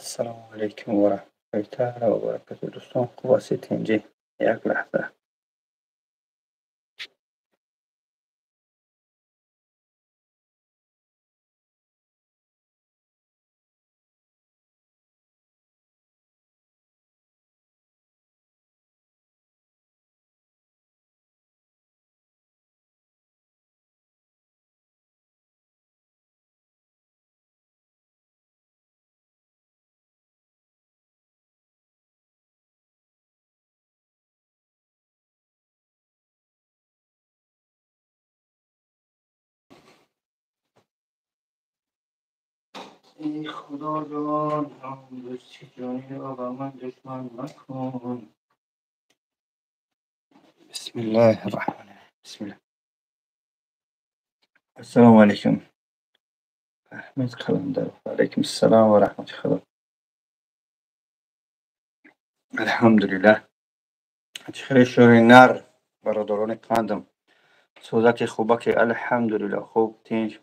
السلام علیکم و رحمت تعالی و برکاته. دوستان خوب هستید اینجا؟ یک لحظه. ای خدا جان، دوستی جانی را با من دشمن نکن. بسم الله الرحمن الرحیم. بسم الله. السلام علیکم. احمد قلندر. علیکم السلام و رحمت خدا. الحمدلله. چخیر شوری نر برادران قندم. صحبت خوبه که الحمدلله خوب تینج.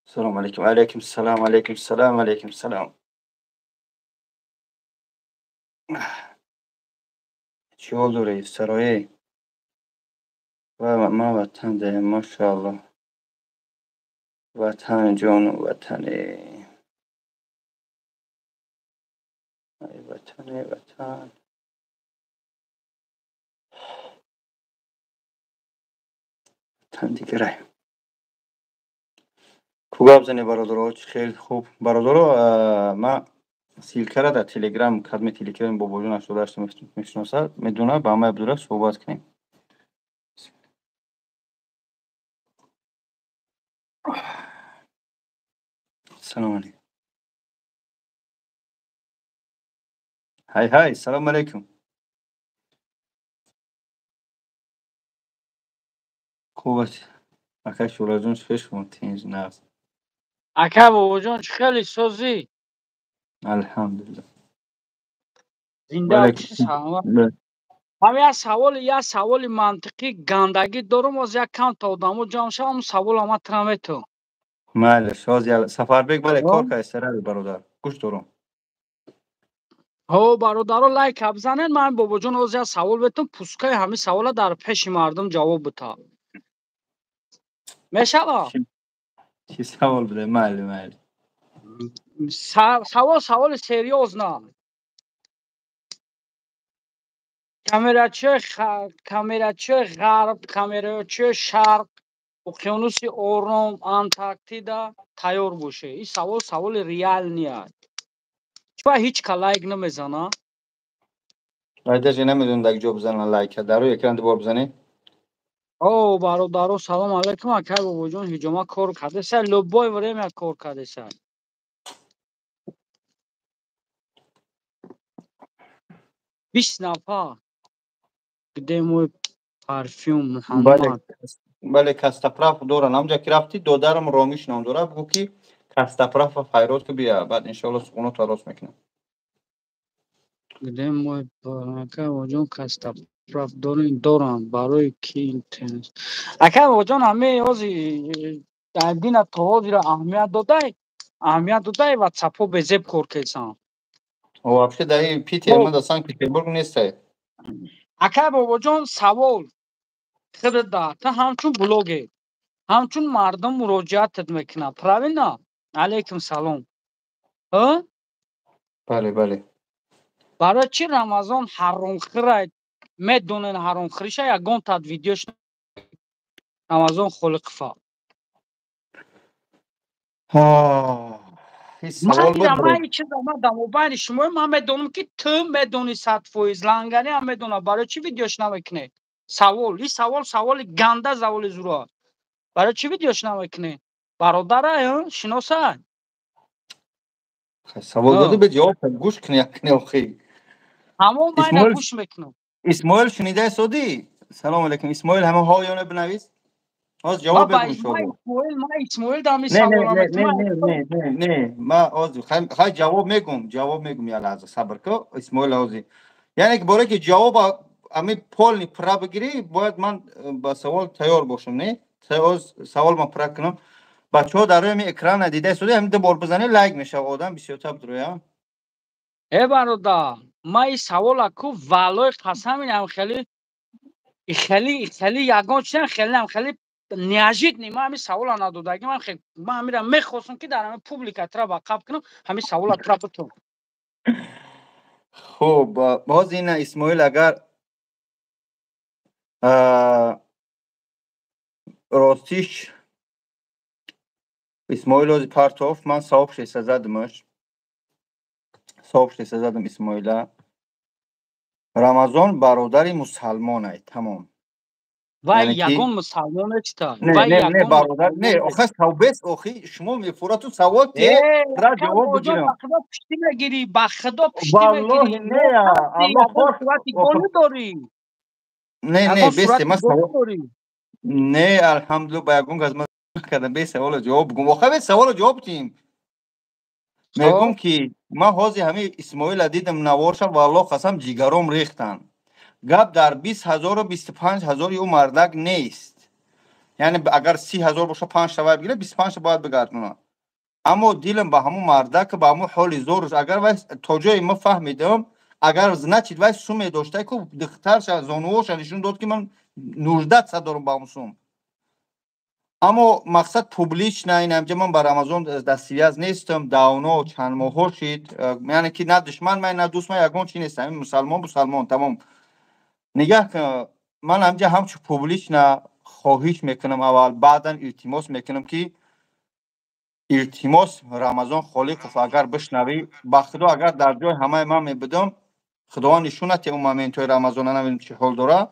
السلام علیکم. علیکم السلام. علیکم السلام. علیکم السلام. چی olur سرایی و ما وطن ده ماشاءالله. وطن جان و وطنه. ای وطن وطن. وطن دیگره. خوب بزنی برادرها. خیلی خوب برادرها. ما سیلکره در تلگرام کدام تلگرام با بوجون 88 میشناسد میدونه با ما بدوره صحبت کنیم. سلام علیکم. های های سلام علیکم. خوب است. اکا شورا جون فش تینج ناز. اکا بابا جان خیلی سوزی الحمدلله. زنده باشی. سلام. همه یه سوال منطقی گندگی دارم از یک کم تا آدمو جمع شوم سوال آمد ترمه تو. مال شازی سفر بگ بله کار که استراحت برادر گوش دارم. ها برادرها لایک بزنین. من بابا جان از یک سوال بهتون پوسکای همه سوالا در پیش مردم جواب بده. میشه چی سوال بده مال سوال سریوز نه. کامراچه غرب کامراچه شرق اقیانوس اورم انتارکتیدا تیار باشه. این سوال ریال نیست. چرا هیچ لایک نمیزنه؟ رایدش نمیدون دیگه جواب بزنن لایک درو اکران دوبار بزنی. او برادرو سلام علیکم. اکای بابا جان هجوما کار کرده سر لوبای وریم یک کار کرده سر 20 نفر دمو پرفیوم محمد. بله کاستپراف دورا نامجا که رفتی دو درم رامیش نام دورا بگو که کاستپراف فایروز که بیا بعد انشالله سخونو تا راست میکنم. دمو اکای بابا جان کاستپراف دوران برای کی اینترنت. اکای بابا جان همه ازی در دین توازی را اهمیت دادای و چپو به زب کار کردن. و вообще دایی پیتی ما در سانت پترزبورگ نیسته. اکای بابا جان سوال خودت دا تا همچون بلوگه همچون مردم مراجعت میکنه. پراوینا علیکم سلام. ها بله برای چی رمضان حرام خورد میدونن حرام خورشه یگان تا ویدیوش رمضان خلق فا. این سوال بود من برای این چیز آمدم و بین شما من میدونم که تو میدونی 100% لنگانی هم میدونه. برای چی ویدیوش نمیکنه؟ این سوال گنده سوال زورا. برای چی ویدیوش نمیکنه؟ برادر شناسه سوال داده به جواب گوش کنی کنی آخی. همون من گوش میکنم. اسماعیل شنیده سودی. سلام علیکم اسماعیل همه هایونه بنویس. از جواب بگو انشالله. ما اسماعیل دامی نه سوال میکنم. نه ما از خواهی جواب میگم یا لحظه صبر کو اسماعیل آزی. یعنی که برای که جواب امی پول نی پرا بگیری باید من با سوال تیار باشم. نه سوال ما پرا کنم بچه‌ها در روی اکران دیده شده همین دو بار بزنه لایک میشه آدم بسیار درویا. برادر ما این سوال اکو والای قسم اینم خیلی یگان چیزن خیلی نیاجید نیم. من همین سوال ندادگی من همیرم میخواستم که در همین پوبلیک اترا باقب کنم همین سوال اترا بتون. خب باز این اسماعیل اگر راستیش اسماعیل از پارتوف من صاحب شیسته زدمش صاحب شیسته زدم اسماعیل. رمضان برادری مسلمان ای تمام. وای یگان مسلمان چطور؟ نه برادر نه آخه صوبس آخی شما میفوراتون سوال ته را جواب بگیرم. بخدا پشتی میگیری بخدا پشتی والله میگیری. نه الله خوش صورتی گلی داری. نه بیسته من سوال نه الحمدلله با یگون از من کردم به سوال جواب بگم. آخه به سوال جواب تیم میگم که ما حاضی همه اسماعیل دیدم نوارش والله قسم جیگرام ریختن. گپ در 20,000 و 25,000 او مردک نیست. یعنی اگر 30,000 باشه 5 تا بگیره 25 باید بگردونه. اما دیلم با همون مردک با همون حال زورش اگر وای تا جای ما فهمیدم اگر نچید وای سوم داشته که دخترش زانوش نشون داد که من 19 دارم با همون سوم. اما مقصد پوبلیش نه اینم که من بر رمضان دستیاز نیستم داونا چند ماه شد یعنی که نه دشمن من نه دوست من یگان چی نیستم مسلمان تمام نگاه که من همجا همچو پوبلیش نه خواهش میکنم اول بعدا التماس میکنم که التماس رمضان خالق اگر بشنوی با خدا اگر در جای همه من میبدم خداوند نشونت اون مومنت توی رمضان نمیدونم چه حال داره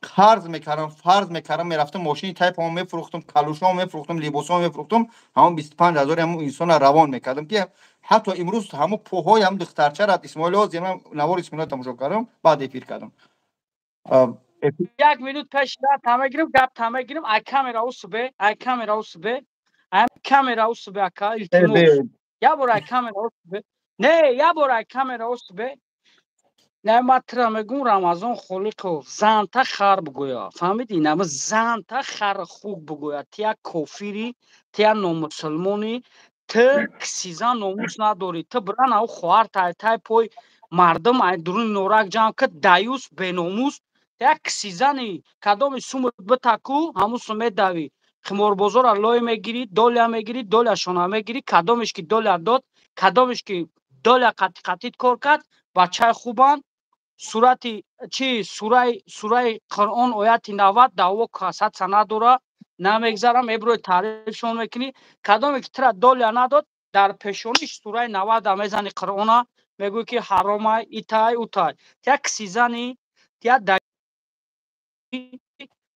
فرض میکردم میرفتم ماشین تایپ هم میفروختم کلوشام میفروختم لباسام میفروختم همون 25,000 همون انسان روان میکردم که حتی امروز همون پوهای هم دخترچه را اسماعیل از من نوار اسماعیل تماشا کردم بعد افیر کردم. یک منوت پیش دا تمه گیرم گپ تمه گیرم ای کامera اوسبه اکا التماس یا برای کامera اوسبه نه یا برای کامera اوسبه نه مطرح میگم رمضان خالق زن تا خر بگویا فهمیدی نه زن تا خر خوب بگویا تیا کافری تیا نامسلمانی تو کسیزا ناموس نداری تو برن او خوار تای پای مردم ای درون نورک جمع که دایوس بناموس تیا کسیزانی کدام سوم بتاکو همون سومه داوی خمار بازار لای میگیری دولیا میگیری دولیا شونا میگیری کدامش که دولیا داد کدامش که دولیا قطیت کار کرد بچه خوبان сурати чи сураи Қуръон ояти 90 даъво касатса надора намегзарам эброи таърифшон мекунӣ кадоме ки тира доля надод дар пешониш сураи 90 мезани Қуръона мегӯӣ ки ҳаромай итай утай тя кисизани тя дай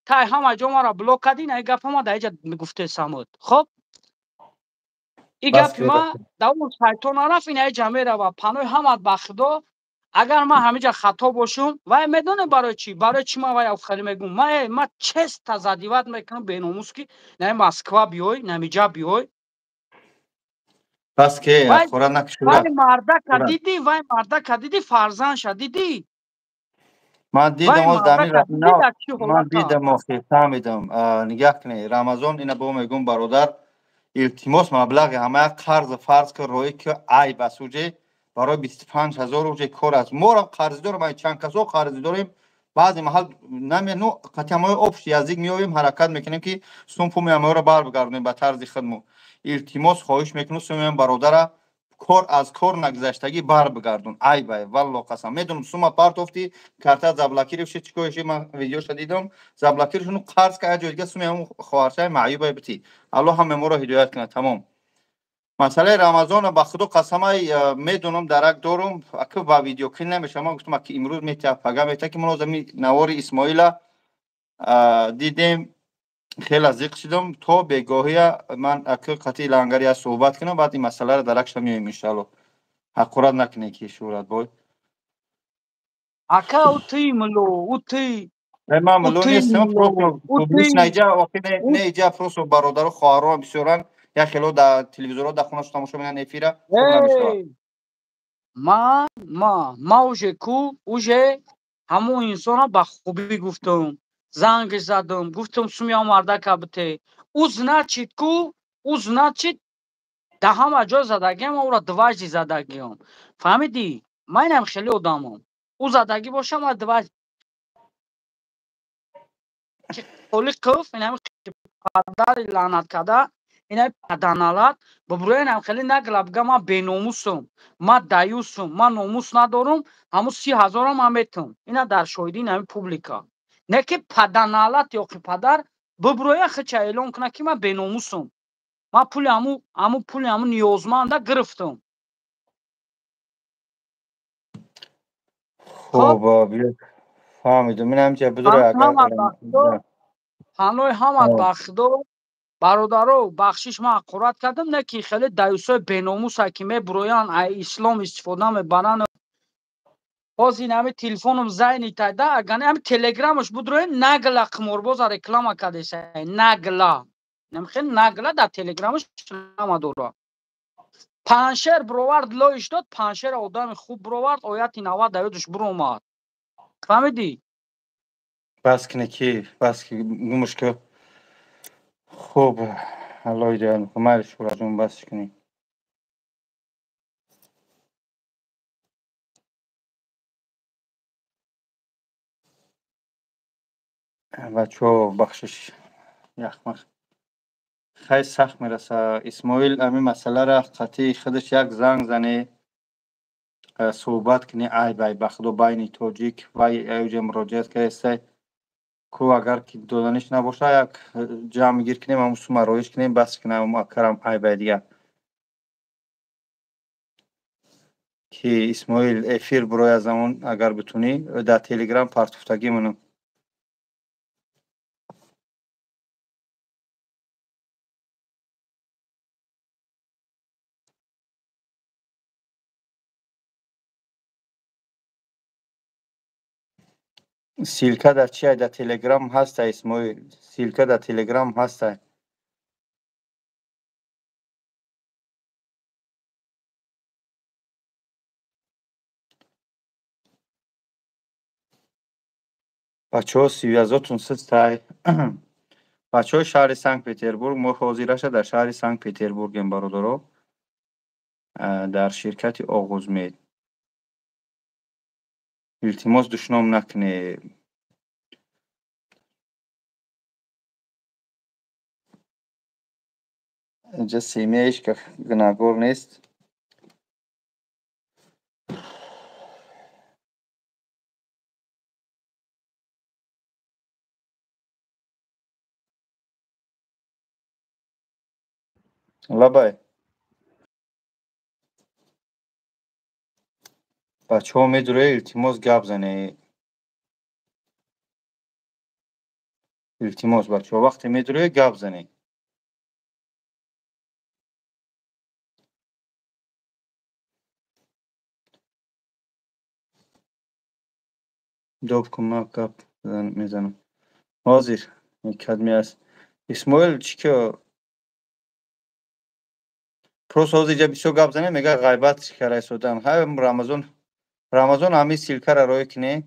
тай ҳама ҷо маро блок кардӣ на гапа ма дар иҷа мегуфте самуд хоб ин гапи ма дар он шайтон араф ин иҷа мерава панои ҳамат ба худо اگر ما همینجا خطا باشم وای میدونه برای چی ما وای افخری میگم ما چست تزادیوات میکنم به ناموس که نه مسکو بیای نه میجا بیای پس که اخورا نکشوره وای مرده کدیدی فرزن شدیدی من دیدم از دمی من دیدم آخی فهمیدم نگاه کنی رمضان اینه با میگم برادر التماس مبلغ همه قرض فرض که روی که ای بسوجه برای 25,000 روزه کار است ما را قرض دارم ما چند کسا قرض داریم بعضی محل نمیانو قطعه آبش یزدیک میایم حرکت میکنیم که سوم پومی همه را بر بگردیم به طرز خدمو التماس خواهش میکنم سوم برادر کار از کار نگذشتگی بر بگردون ای بای والله قسم میدونم سوم پارت افتی کارت زبلاکی روش چیکارش من ویدیو شدیدم زبلاکیشون قرض که جای دیگه سوم هم خواهرچه معیوبه بتی الله هم ما را هدایت کنه تمام. مسئله رمضان با خدا قسمای میدونم درک دارم اگه با ویدیو کل نمیشه من گفتم که امروز میتونه پیغام میته که من زمین نوار اسماعیل دیدم خیلی ازیق شدم تا بگاهی من اگه قطعی لنگری از صحبت کنم بعد این مسئله رو درک شدم میایم انشالله حقورت نکنه که شورت باید اکا اوتی ملو اوتی من ملو نیستم پروبلیش نیجا نیجا پروسو برادر و خواهران بسیارن یا خیلی در تلویزیون در خونه تماشا میکنن افیره خوب نمیشه ما اوجه کو اوجه همون انسان با خوبی گفتم زنگ زدم گفتم سومیا مردک بته او значит کو او значит در همه جا زدگیم او را دوجی زدگیم فهمیدی منم خیلی آدمم او زدگی باشه ما دوج خالی قف اینم پدر لعنت کرده اینم پدرنالات ببروی اینم خیلی نگلا بگم من بیناموسم من دیوسم من ناموس ندارم همون 30,000 هم میتم اینا در شاهدی اینم پوبلیکا نه که پدرنالات یا که پدر ببروی خچه اعلان کنه که من بیناموسم من پول همون نیازمنده گرفتم خب خب بیا فهمیدم اینم که بدره خانوی اگر همه بخشو خانوی همه بخشو برادرو بخشش من قرات کردم نه که خیلی دیوسای بیناموس که می برویان ای اسلام استفاده میبرن باز این همه تلفنم زنی تایده اگه همه تلگرامش بود روی نگلا قمارباز رکلام کردیشه نگلا نمیخواد نگلا در تلگرامش رکلام داره پنشر بروارد لایش داد پنشر آدم خوب بروارد آیت 90 دیودش برو اومد فهمیدی بس کنه کی بس که گمش که خوب الله دیگر میکنم مالش برا جون بس کنی بچه ها بخشش یخمخ خیلی سخت میرسه اسماعیل امی مسئله را قطعی خودش یک زنگ زنه صحبت کنی ای بای بخدو بین توجیک و ایوجه مراجعت که است کو اگر که دادنش نباشه یک جمع گیر کنیم همون سو مرایش کنیم بس کنیم ما کرم ای بای دیگه که اسماعیل افیر برای از همون اگر بتونی در تلگرام پرتفتگی منم سیلکه در چیه در تلگرام هسته اسماعیل سیلکه در تلگرام هسته بچه ها سیویزاتون سسته بچه های شهر سنگ پتربورگ ما حاضرش در شهر سنگ پتربورگ این برادرها در شرکت آغوزمید التماس دشنام نکنه اینجا سیمیش که گناهگار نیست لبای بچه ها میدوره التماس گپ زنه التماس بچه ها وقتی میدوره گپ زنه دوب کن ما گپ میزنم حاضر این کدمی است اسماعیل چی که پروس حاضر جا بیسو گپ زنه میگه غیبت کرای سودن های رمضان همی سیلکه را روی کنه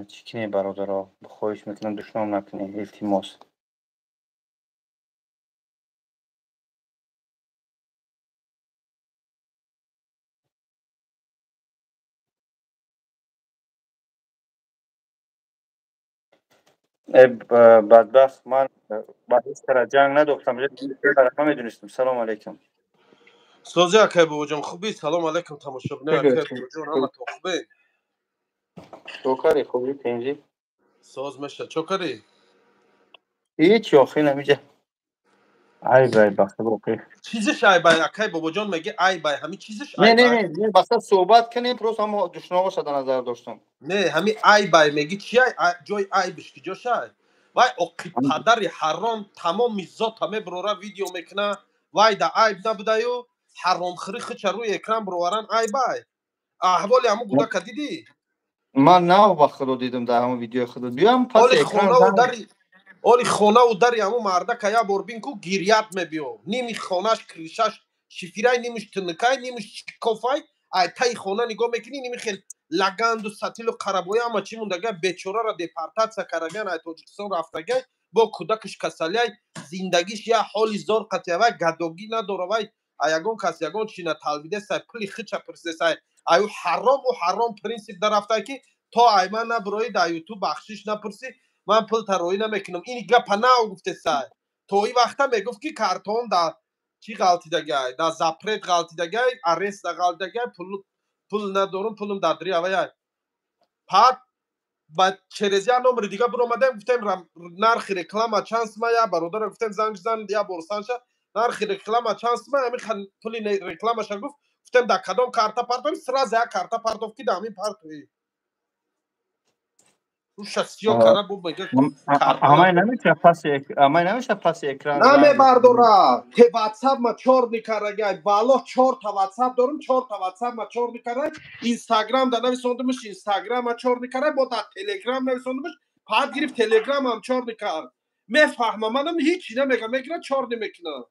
چی کنی برادر ها بخواهش میکنم دشنام نکنه التماس بدبخت من با هیچ طرح جنگ نداشتم. من میدونستم. سلام علیکم. سازی اکای بابا جان خوبی؟ سلام علیکم تماشاگران اکای بابا جان همه تو خوبی؟ چوکاری خوبی پنجی؟ ساز میشه چوکاری؟ هیچ یاخی نمیجه. ای بای بخت باقی. چیزش ای بای اکای بابا جان میگه ای بای همین چیزش نه ای نه بای. نه بس صحبت کنیم پروس هم دشنامو شده نظر داشتم. نه همین ای بای میگه چی جای ای بشکی جاش ای. وای اقی پدر حرام تمام میزات همه برورا ویدیو میکنه وای دا ای نبودایو حرام خری خچ روی اکران بروران ای بای. احوالی همو گودا دیدی؟ من نه وقت رو دیدم در همون ویدیو خود بیام پس اولی اکران خونه و زنگ. دری اولی خونه و دری همو مرده که یا بربین کو گیریت میبیو نیمی خونش کریشش شفیرای نیمش تنکای نیمش کافای ای تای خونه نگاه میکنی نیمی خیل لگند و سطیل و قربوی اما چی موندگه بیچوره را دیپارتات سکرگن ای توجکستان رفتگه با کودکش کسالی زندگیش یا حالی زور قطعه وای گدوگی نداره وای ایگون کس یگون چینه تلویده سای پلی خچه پرسه سای ایو حرام پرینسیپ در رفته که تا ایمان نبروی در یوتیوب بخشش نپرسی من پول ترویی نمیکنم این گپ نه گفته سای توی وقتا میگفت که کارتون دا چی غلطی دگای دا زپرت غلطی دگای ارست دا غلطی دگای پول ندارم پولم دادری اوای پاد با چرزیا نمبر دیگه برو اومدم گفتم نرخ رکلام چانس ما یا برادر گفتم زنگ زن یا بورسانش نرخ رکلام چانس ما همین پول رکلامش گفت گفتم دا کدام کارتا پارتو سرا زیا کارتا پارتو کی دا همین پارتوی رو شخصیو کنه بود میگه همه کارتا نمیشه پس اکران نمی زنگ بزنیم. برداره ته واتساپ ما چور میکرگای بالا 4 تا واتساپ دارم 4 تا واتساپ ما چور میکرای اینستاگرام دا نویسوندمش اینستاگرام ما چور میکرای با تا تلگرام نویسوندمش بعد گرفت تلگرام هم چور میکرد میفهمم منم هیچ نمیگم میگم چور نمیکنه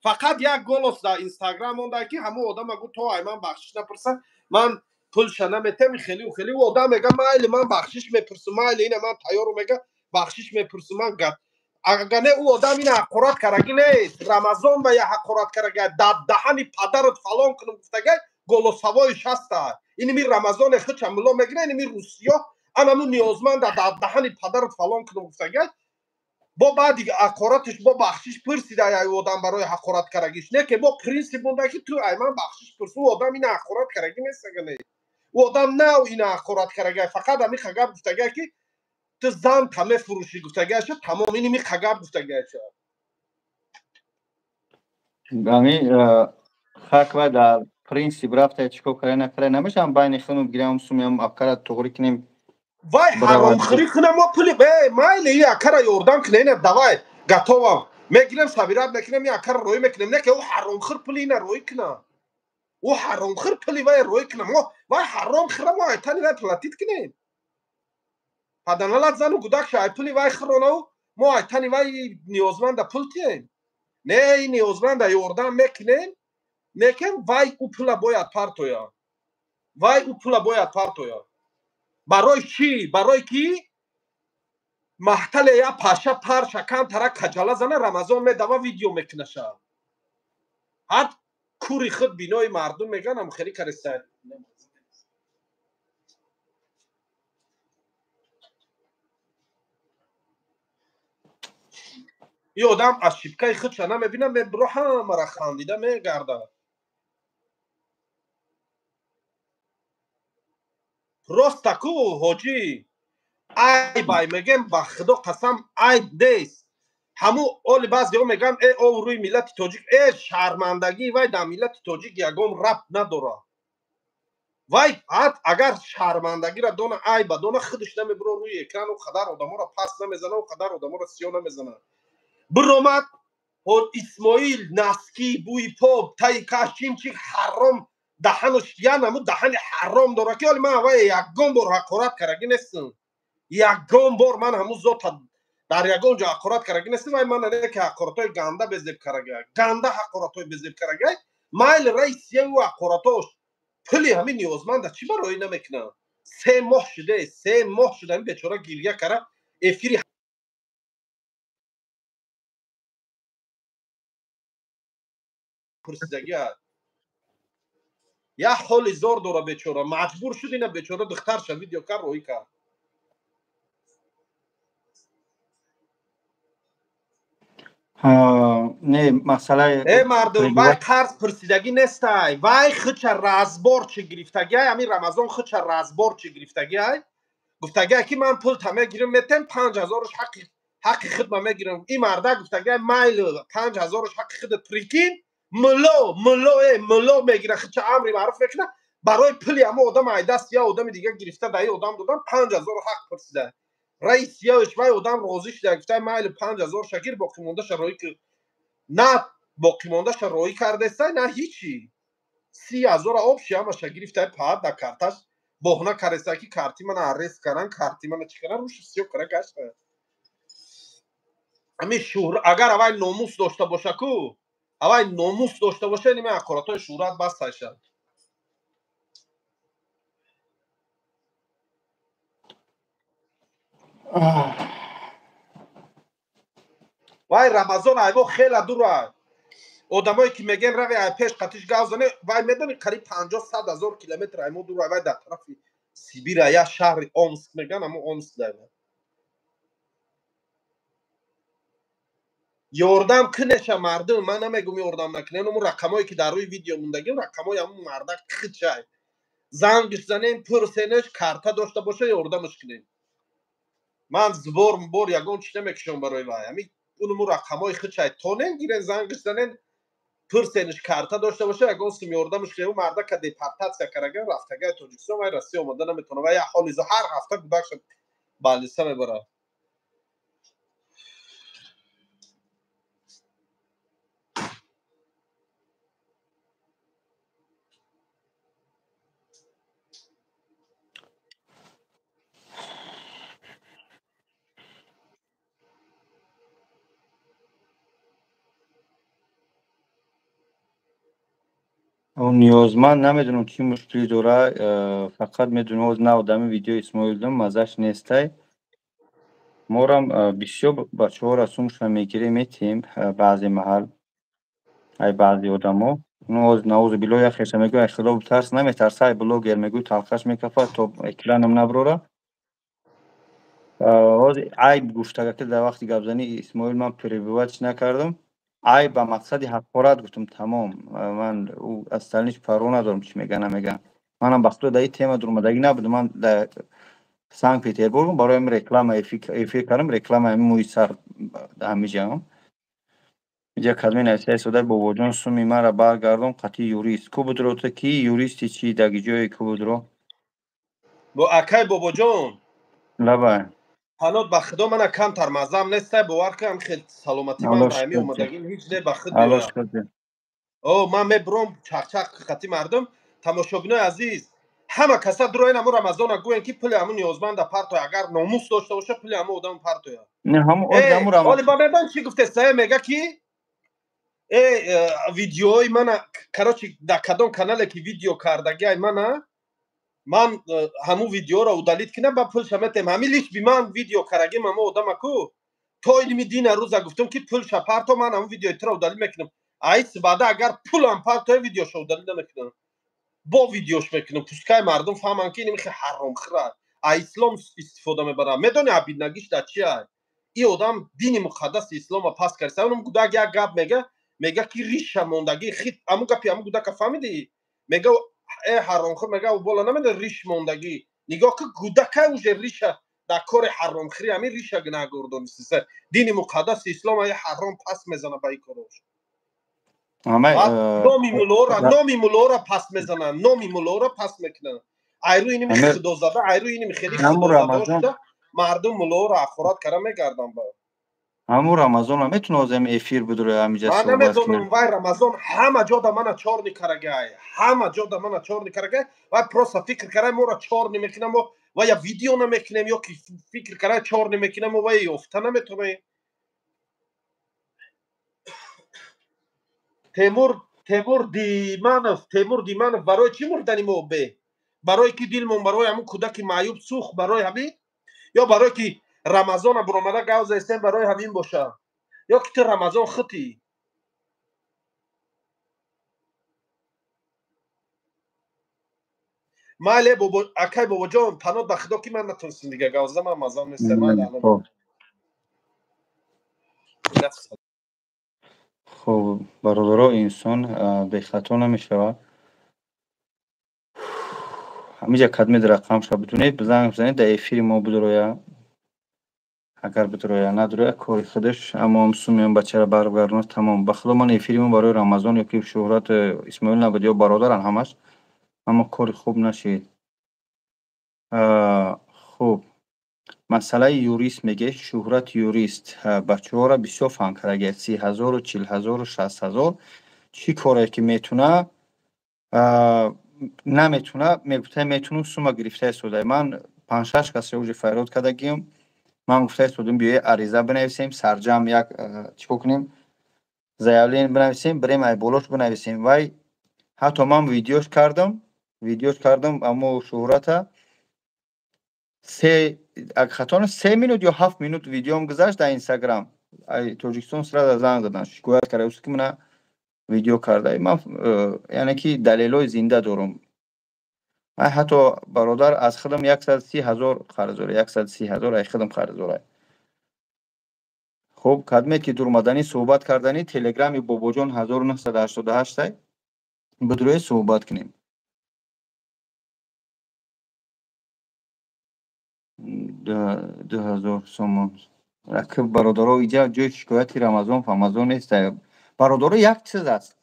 فقط یک گلوس در اینستاگرام مونده که همه آدم گفت تو ای من بخشش نپرسه من پول شنه میتم خیلی و خیلی و آدم میگه مایل من بخشش میپرسم مایل اینه من تیار میگه بخشش میپرسم من اگر نه او آدم این حقارت کرگی نیست رمضان و یا حقارت کرگی دهنی پدرت فلان کنم گفتگی گلوس هوایش هسته این می رمضان خود چملو میگیره این می روسیا انا نو نیازمند دهنی پدرت فلان کنم گفتگی با بعد دیگه حقارتش با بخشش پرسیده یا آدم برای حقارت کرگیش نه که با پرینسیپ بونده که تو ای من بخشش پرسو آدم این حقارت کرگی نیست نه و آدم نه این حقارت کرگی فقط همی خگب گفتگی که تو زن تمه فروشی گفتگی شد تمام اینی می خگب گفتگی شد یعنی خاک و در پرینسیپ رفته چیکو کاری نکره نمیشه هم بین خونم گیرم سومیم اکرات توغری کنیم وای برای حرام خری کنم ما پولی به مایل ای اکر یوردان کنه نه دوای گاتوام میگیرم صبیرات میکنم یا اکر روی میکنم نه که او حرام خر پولی نه روی کنه او حرام خر پولی وای روی کنه ما وای حرام خر ما ایتانی وای پلاتیت کنه پدنالات زنو گودک شای پولی وای خرونو ما ایتانی وای نیازمند پولتی نه این نیازمند یوردان میکنه میکن وای او پولا باید پارتویا وای او پولا باید پارتویا برای چی برای کی محتل یا پاشا پار شکم ترا کجالا زنه رمضان میدوا ویدیو میکنشه حد کوری خود بینای مردم میگن هم خیلی کرسته این آدم از شیبکه خود شنه میبینم برو همه را خاندیده میگرده راست کو حاجی ای بای میگم با خدا قسم ای دیس همو اولی بعضی ها میگن ای او روی ملت تاجیک ای شرمندگی وای در ملت تاجیک یگام رب نداره وای اگر شرمندگی را دونه ای با دونه خودش نمیبره روی اکران و قدر آدم را پس نمیزنه و قدر آدم را سیاه نمیزنه برومد اسماعیل نسکی بوی پاپ تای کشیم چی حرام دهنش یا نمو دهن حرام داره که من وای یکم بار حقارت کرگی نیستم یکم بار من همون ذات در یگم جا حقارت کرگی نیستم وای من نه که حقارتای گنده بزیب کرگی گنده حقارتای بزیب کرگی مایل رئیس یه حقارتاش پلی همین نیازمنده چی برای نمیکنه 3 ماه شده 3 ماه شده این بیچاره گریه کرده افیری پرسیدگی یا حال زور داره بیچاره مجبور شد اینا بیچاره دختر شد ویدیو کار روی کرد نه مسئله مردم وای قرض پرسیدگی نیستای وای خچ رازبار چه گرفتگی همین رمضان خچ رازبار چه گرفتگی گفتگی که من پول تمه گیرم میتم 5000 حق خدمت میگیرم این مرده گفتگی مایل 5000 حق خدمت پریکین ملو میگیره خچ امری معروف میکنه برای پولی اما آدم ایداست یا آدم دیگه گرفته دای آدم دادن 5000 حق پرسیده رئیس یاش وای آدم راضی شده گفته مایل 5000 شکر باقی مونده شرایی که نه باقی مونده شرایی کرده است نه هیچی 30000 آب شیام شگرفته پاد در کارتش بهونه کرده که کارتی من ارست کردن کارتی من چیکار روش سیو کرده گشته همین شور اگر اوای ناموس داشته باشه کو اوای ناموس داشته باشه نیمه اخراتای شورات بس شد وای رمضان ایو خیلی دوره آدمایی که میگن روی پیش قطیش گاوزنه وای میدونی قریب 50-100 هزار کیلومتر ایمو دور وای در طرف سیبیر یا شهر اومسک میگن اما اومسک داره یاردم کنش مردم من نمیگم یاردم نکنه اون رقمایی که در روی ویدیو موندگی رقمای همون مرده خچای زنگش زنین پرسنش کارتا داشته باشه یاردمش کنین من زبور یگون چی نمیکشم برای وای همین اون رقمای خچای تو نگیرن زنگش زنین پرسنش کارتا داشته باشه یگون سیم یاردمش کنین مرده که دیپارتاسیا کرگن رفتگاه تاجیکستان وای راستی اومده نمیتونه وای حالی هر هفته گداش بالسا میبره اون نیازمند نمیدونم چی مشکلی داره فقط میدونم از نه آدم ویدیو اسماعیل دم مزش نیسته ما هم بسیار بچه ها رسومش رو میگیریم میتیم بعضی محل ای بعضی آدم ها نوز بلو یا خیشه میگو اختلاف ترس نمیترسه ای بلو گر میگو تلخش میکفه تا اکلان هم نبروره عیب گفتگه که در وقتی گبزنی اسماعیل من پریویوچ نکردم عیب به مقصد حقارت گفتم تمام من او از تلنیش پرو ندارم چی میگن نمیگن منم بخطو در این تیمه درمدگی نبود من در سانک پیتربورگ برای این رکلام ایفی کردم رکلام همین موی سر همی جام اینجا کلمه نسیه سوده با وجون سومی مرا برگردم قطعی یوریست کو بود رو تا کی یوریستی چی دگی جای کو بود رو با اکای بابا جان لبه حالات به خدا من کم تر مزم نیسته باور کنم خیلی سلامتی من علاش دائمی کردی اومدگی هیچ نه به خود علاش بیایم کردی او من میبرم چق خطی مردم تماشاگین عزیز همه کسا دروین امو رمضان گوین که پول امو نیازمند پرتو اگر ناموس داشته باشه پول امو آدم پرتو نه هم از دمو رما ولی با میدان چی گفته سه میگه کی ویدیوهای من کراچی در کدام کانال که ویدیو کردگی من همو ویدیو را удалит کنم با پول شمتم همین لیش بی من ویدیو کرگیم همو آدم کو تو اینمی دین روز گفتم که پول شپارتو من همو ویدیو تر удалит میکنم ایس بعد اگر پول هم پارتو ویدیو شو удалит نمیکنم با ویدیوش میکنم پوسکای مردم فهمن که اینمی حرام خرا اسلام استفاده میبره میدونی عبید نگیش در چی این آدم دین مقدس اسلام پاس کرده اونم گوداگ یک گپ میگه که ریش موندگی خیت امو گپی امو گوداگ فهمیدی میگه حرام خور میگه بالا نمیده ریش موندگی نگاه که گوداکه اوجه ریش در کار حرام خری همین ریش گناه گردانیسته دین مقدس اسلام ای حرام پس میزنه با این کاروش همه بعد نامی مولورا پس میزنن نامی مولورا پس میکنن ایرو اینی خدا زده ایرو اینی خیلی خدا زده شده مردم مولورا اخورات کرده میگردن با همون رمضان هم میتونه از این افیر بدره همیجا من صحبت نمیدونم کنه وای رمضان همه جا دا من چار نکرگه همه جا دا من چار نکرگه وای پروسا فکر کرده ما را چار نمیکنم و یا ویدیو نمیکنم یا که فکر کرده چار نمیکنم و وای افته نمیتونه تیمور دیمانов برای چی مردنی ما به برای که دیلمون برای همون کودک معیوب سوخت برای همین یا برای که رمضان برآمده گاوز استن برای همین باشه یا که تو رمضان خطی ماله بابا اکای بابا جان تنها به خدا که من نتونستم دیگه گاوزه من مزام نیست مال الان خب برادرها انسان به خطا نمیشود. همینجا کدمید رقم شد بتونید زنگ بزنید در افیر ما بدرویا. اگر بدرویا ندرویا کاری خودش اما هم سومیان بچه را برگردونه تمام. بخدا من افیرمون برای رمضان یکی شهرت اسماعیل نبود یا برادران همش اما کاری خوب نشید. خب مسئله یوریست میگه شهرت یوریست بچه ها را بسیار فهم کرده 30,000 و 40,000 و 60,000 چی کاره که میتونه نمیتونه میگفته میتونم سوما گرفته سوده. من 5-6 کسی اوج فیرود کرده گیم من گفته سودم بیای عریضه بنویسیم سرجم یک چیکو کنیم زیالین بنویسیم بریم ای بولوش بنویسیم وای حتی من ویدیوش کردم اما شهرت سه اگه خطا 3 minut یا 7 minut ویدیوم گذاشت در اینستاگرام ای توجیکستان سر زنگ زدن شکایت کرده است که من ویدیو کرده من یعنی که دلیلای زنده دارم. من حتی برادر از خودم 130,000 قرض داره 130,000 ای خودم قرض داره. خب کدمت که دور مدنی صحبت کردنی تلگرامی بابا جان 1988 بدروی صحبت کنیم. 2000 سومون رکب برادرها اینجا جای شکایتی رمضان نیست. برادرها یک چیز است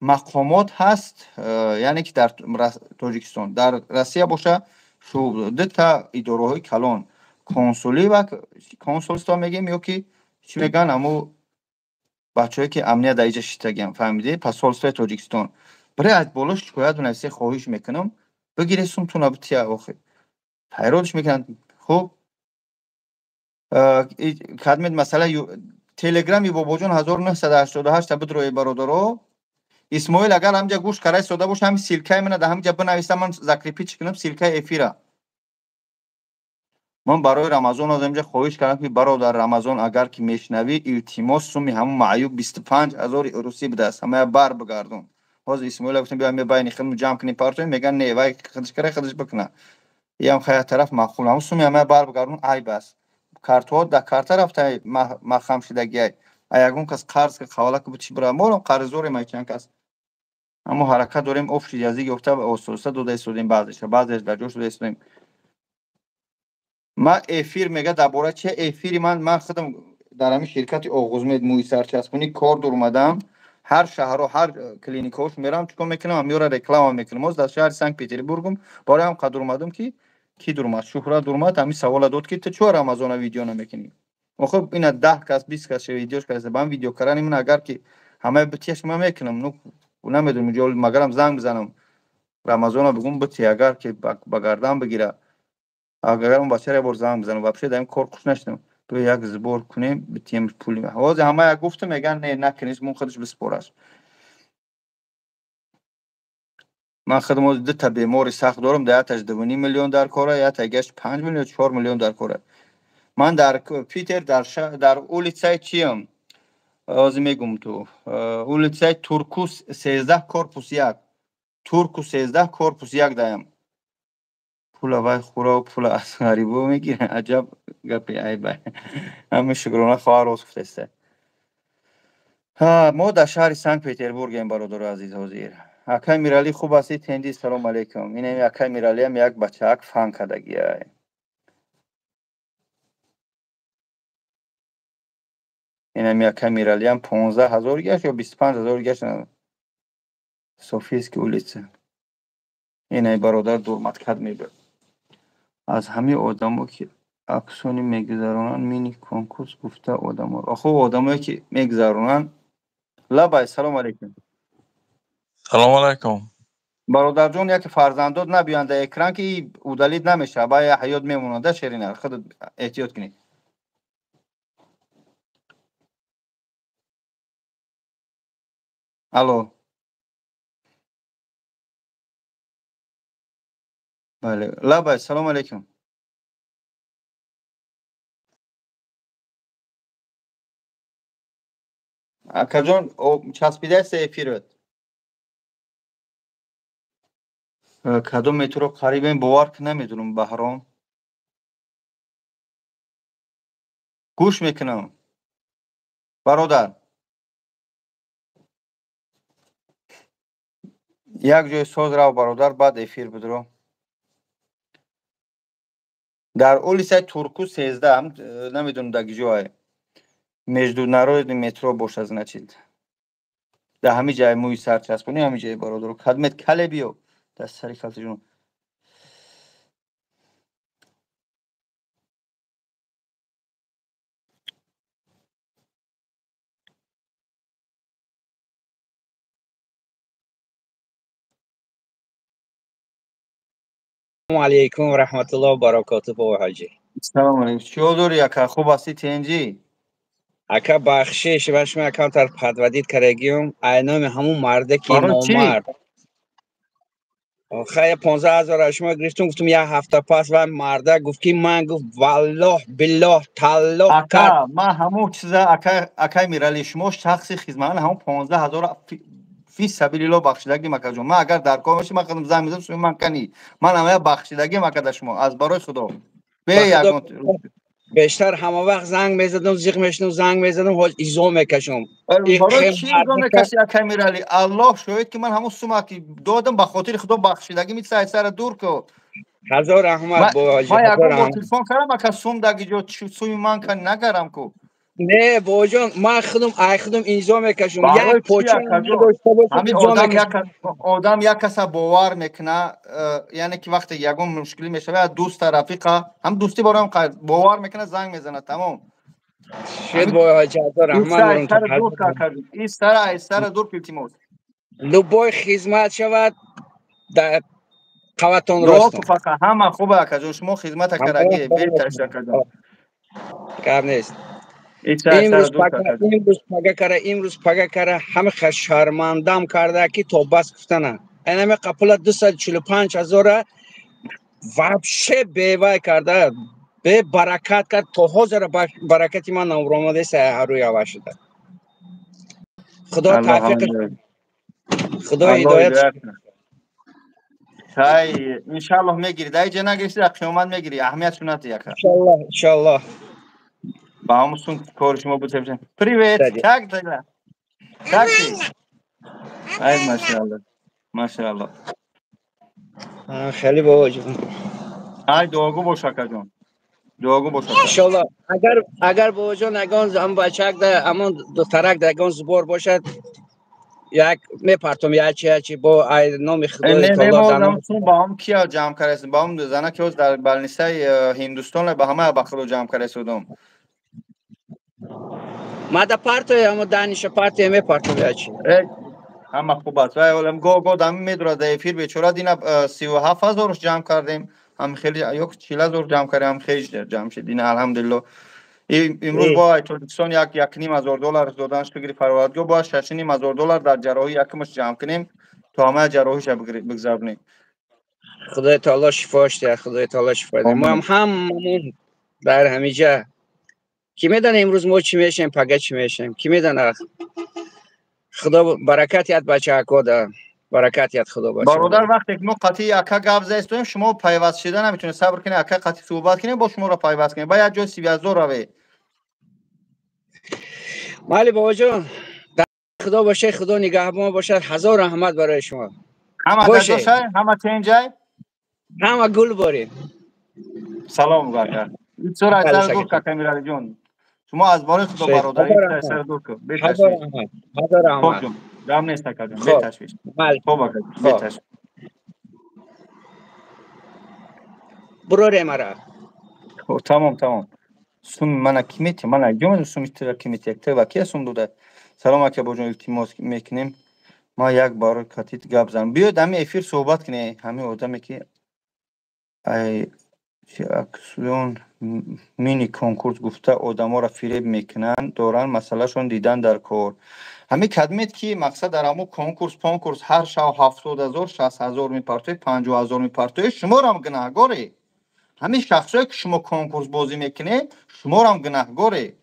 مقامات هست یعنی که در تاجیکستان در روسیه باشه شو دتا اداره های کلان کنسولی و کنسولستان میگیم یا که چی میگن امو بچه‌ای که امنیت در اینجا شیتگیم فهمیدی پاسپورت تاجیکستان برای از بالا شکایت بنویسی خواهش میکنم بگیری سومتون ابتی آخه پیرودش میکنن. خب خدمت مثلا تلگرامی بابا جان 1988 بدروی برادرها اسماعیل اگر همجا گوش کرای سودا باشه همین سیلکای من در همجا بنویسم من زکری پیچ کنم سیلکای افیرا من برای رمضان از اینجا خواهش کردم که برادر رمضان اگر که میشنوی التماس سومی همون معیوب 25,000 روسی بده است همه بر بگردون. باز اسماعیل گفتم بیا می بین خودم جمع کنیم پارتون میگن نه وای خودش کرای خودش بکنه یا هم خیلی طرف معقول همون سومی همه بر بگردون ای بس کارت در کارت رفته ما خام شدگی ایگون کس قرض که حواله که چی برام مولم قرضوری میچن کس اما حرکت داریم افش جزی گفته و استرسه دو دستودیم بعضش در جوش دستودیم. ما افیر میگه درباره چه افیری من خودم در همین شرکت آغوزمید موی سرچسبونی کار در اومدم هر شهر و هر کلینیکاش میرم چیکار میکنم میورا رکلام میکنم از در شهر سنت پترزبورگم برای هم قدر اومدم که کی درمات شهرت درمات همین سوال داد که تو چرا رمضان ویدیو نمیکنی. خب اینا 10 کس 20 کس ویدیوش کرده من ویدیو کردن من اگر که همه بتیش من میکنم نو نمیدونم جول مگرم زنگ بزنم رمضان بگم بتی اگر که بگردم بگیره اگر اون بچه را بار زنگ بزنم واپس دایم کار خوش نشدم تو یک زبور کنیم بتیم پولی حواز همه گفتم میگن نه نکنیش مون خودش بسپارش. من خودم دو تا بیمار سخت دارم در 8.5 میلیون در کاره یا تگش 5 میلیون 4 میلیون در کاره. من در پیتر در اولیتسای چیم از میگم تو اولیتسای تورکوس 13 کورپوس 1 تورکوس 13 کورپوس 1 دایم پول وای خورا و پول اسعاری بو میگیره عجب گپی ای بای همه شکرانه خواهر روز گفته. ما در شهر سنت پترزبورگ این برادر عزیز حضور اکای میرالی خوب هستی تندی سلام علیکم. این اکای میرالی هم یک بچه فن کردگی این هم اکای میرالی هم 15,000 گشت یا 25,000 گشت صوفیسک اولیتسه. این برادر دورمت کد میبر از همه آدم که اکسونی میگذارونن مینی کنکورس گفته آدم ها آخو آدم هایی که میگذارونن لبای سلام علیکم. سلام علیکم برادر جون یک فرزندات نبیان در اکران که اودالید نمیشه باید حیات میمونده شیرینه خود احتیاط کنید. الو بله لبای سلام علیکم. اکا جون چسبیده سه افیرت کدوم میترو قریب این باور که نمیدونم بهرام گوش میکنم برادر یک جای ساز رو برادر بعد افیر بدرو در اولیسای ترکو 13 هم نمیدونم در جای مجدو نروی مترو باش از نچید در همه جای موی سر چسبونی همه جای برادر خدمت کله بیو دست سری خلط جون السلام علیکم و رحمت الله و برکاته با حاجی. سلام علیکم چطوری اکا خوب هستی تنجی اکا بخشش باش من اکا تر پدودید کرگیم اینام همون مرده که برای چی؟ نامرد خیلی 15,000 شما گرفتم گفتم یه هفته پس و مرده گفت که من گفت والله بالله طلاق کرد اکا ما همون چیزا اکا میرالی شما شخصی خدمت همون 15,000 فی سبیل الله بخشیدگی مکا جون ما اگر در کار باشی من خودم زنگ میزنم سوی من کنی من همه بخشیدگی مکا در شما از برای خدا به به خدا یگون بیشتر همه وقت زنگ میزدم زیغ میشنم زنگ میزدم حال ایزو میکشم این برای خیلی چی ایزا میکشی اکا میرالی الله شاید که من همون سوما که دادم به خاطر خدا بخشیدگی میتسای سر دور کو هزار رحمت با حاجی ما هزار یگون با رحمت. تلفن کردم اکا سوم دگی جو سوی من کن نگرم کو نه بوجان من خودم اینجا میکشم یک برای چی پوچه اکاجو نداشته باشه همین اینجا میکشم. آدم یک کس باور میکنه یعنی که وقتی یگون مشکلی میشه دوست رفیقه هم دوستی برام باور میکنه زنگ میزنه تمام شد همین با حاجی هزار این رحمت سر برون تو سر دور اکاجو این سر دور پیلتیموس لبای خدمت شود در قوتون دعا کو راستم فقط همه خوبه اکاجو شما خدمت همه وقت کرگی بیل دارم تاش اکاجو کار نیست. این سر دور اکاجو امروز پگه کرده همه خش شرمندم کرده که تو بس گفتنه این همه قپل 245,000 وابشه بیوه کرده به برکت کرد تو حاضر برکتی من نورامده سه روی آوه شده. خدا الله توفیقش الله خدا الله هدایت هدایت کنه تای انشالله میگیری دای جنا گیری در قیامت میگیری اهمیت شونات یکا انشالله با همون کار شما بتونیم پریوت دادی как дела как ты ای ماشاءالله ماشاءالله خیلی بابا جون ای دعاگو باش اکا جون دعاگو باش اکا انشالله اگر بابا جان اگان هم بچک ده همون دو ترک ده اگان زبور باشد یک میپرتم یچی با نام خدای نه تعالی ما دانم زمان با هم کیا جمع کردیم با هم زنه که در بالنسای هندوستان با همه بخلو جمع کردیم ما ده پرتو هم دانش پرتو میپرتم یچی همه خوب است ولی اولم گو دم میدره دایفیر بیچاره دینا 37,000 جمع کردیم هم خیلی یک 40,000 جمع کردیم هم خیلی جمع شد دینا الحمدلله امروز با ایتالکسون یک نیم هزار دلار دادنش بگیری فروردگاه با 6,500 دلار در جراحی یکمش جمع کنیم تا همه جراحیش بگذرونیم خدای تعالی شفاش ده خدای تعالی شفا ده ما آمین هممون در همیجا کی میدونه امروز ما چی میشیم پگه چی میشیم کی میدونه خدا برکت یاد بچه ها ده برکت یاد خدا بچه ها برادر ده وقتی که ما قطعی اکا گپ زدیم شما پیوست شده نمیتونه صبر کنی اکا قطعی صحبت کنیم با شما را پیوست کنیم باید جای 30,000 روی مالی بابا جان خدا باشه خدا نگهبان باشه هزار رحمت برای شما همه باشه دجوشای همه تنجای همه گل باریم سلام برکت این چرا از خیلی سر دور شکر که میرالی جون شما از باره خدا شاید برادری هزار از سر رحمت دور که به هزار تشویش رحمت هزار خوب رحمت جون دام نیست کردم به خب تشویش مال خوب اکا به خب تشویش برو مرا خب تمام سوم من کیمیتی من جون سوم است کیمیتی تو و کی سوم دوده سلام اکا با جون التماس میکنیم ما یک بار کاتیت گپ زدم بیاد همین افیر صحبت کنه همین آدمی که ای چه اکسیون مینی کنکورس گفته آدما را فریب میکنن دوران مسئله شون دیدن در کار همین کدمیت که مقصد در همون کنکورس هر شو 70,000 60,000 میپرتوی 50,000 میپرتوی شما را هم گناهگاری همین شخصایی که شما کنکورس بازی میکنه شما را هم گناهگاری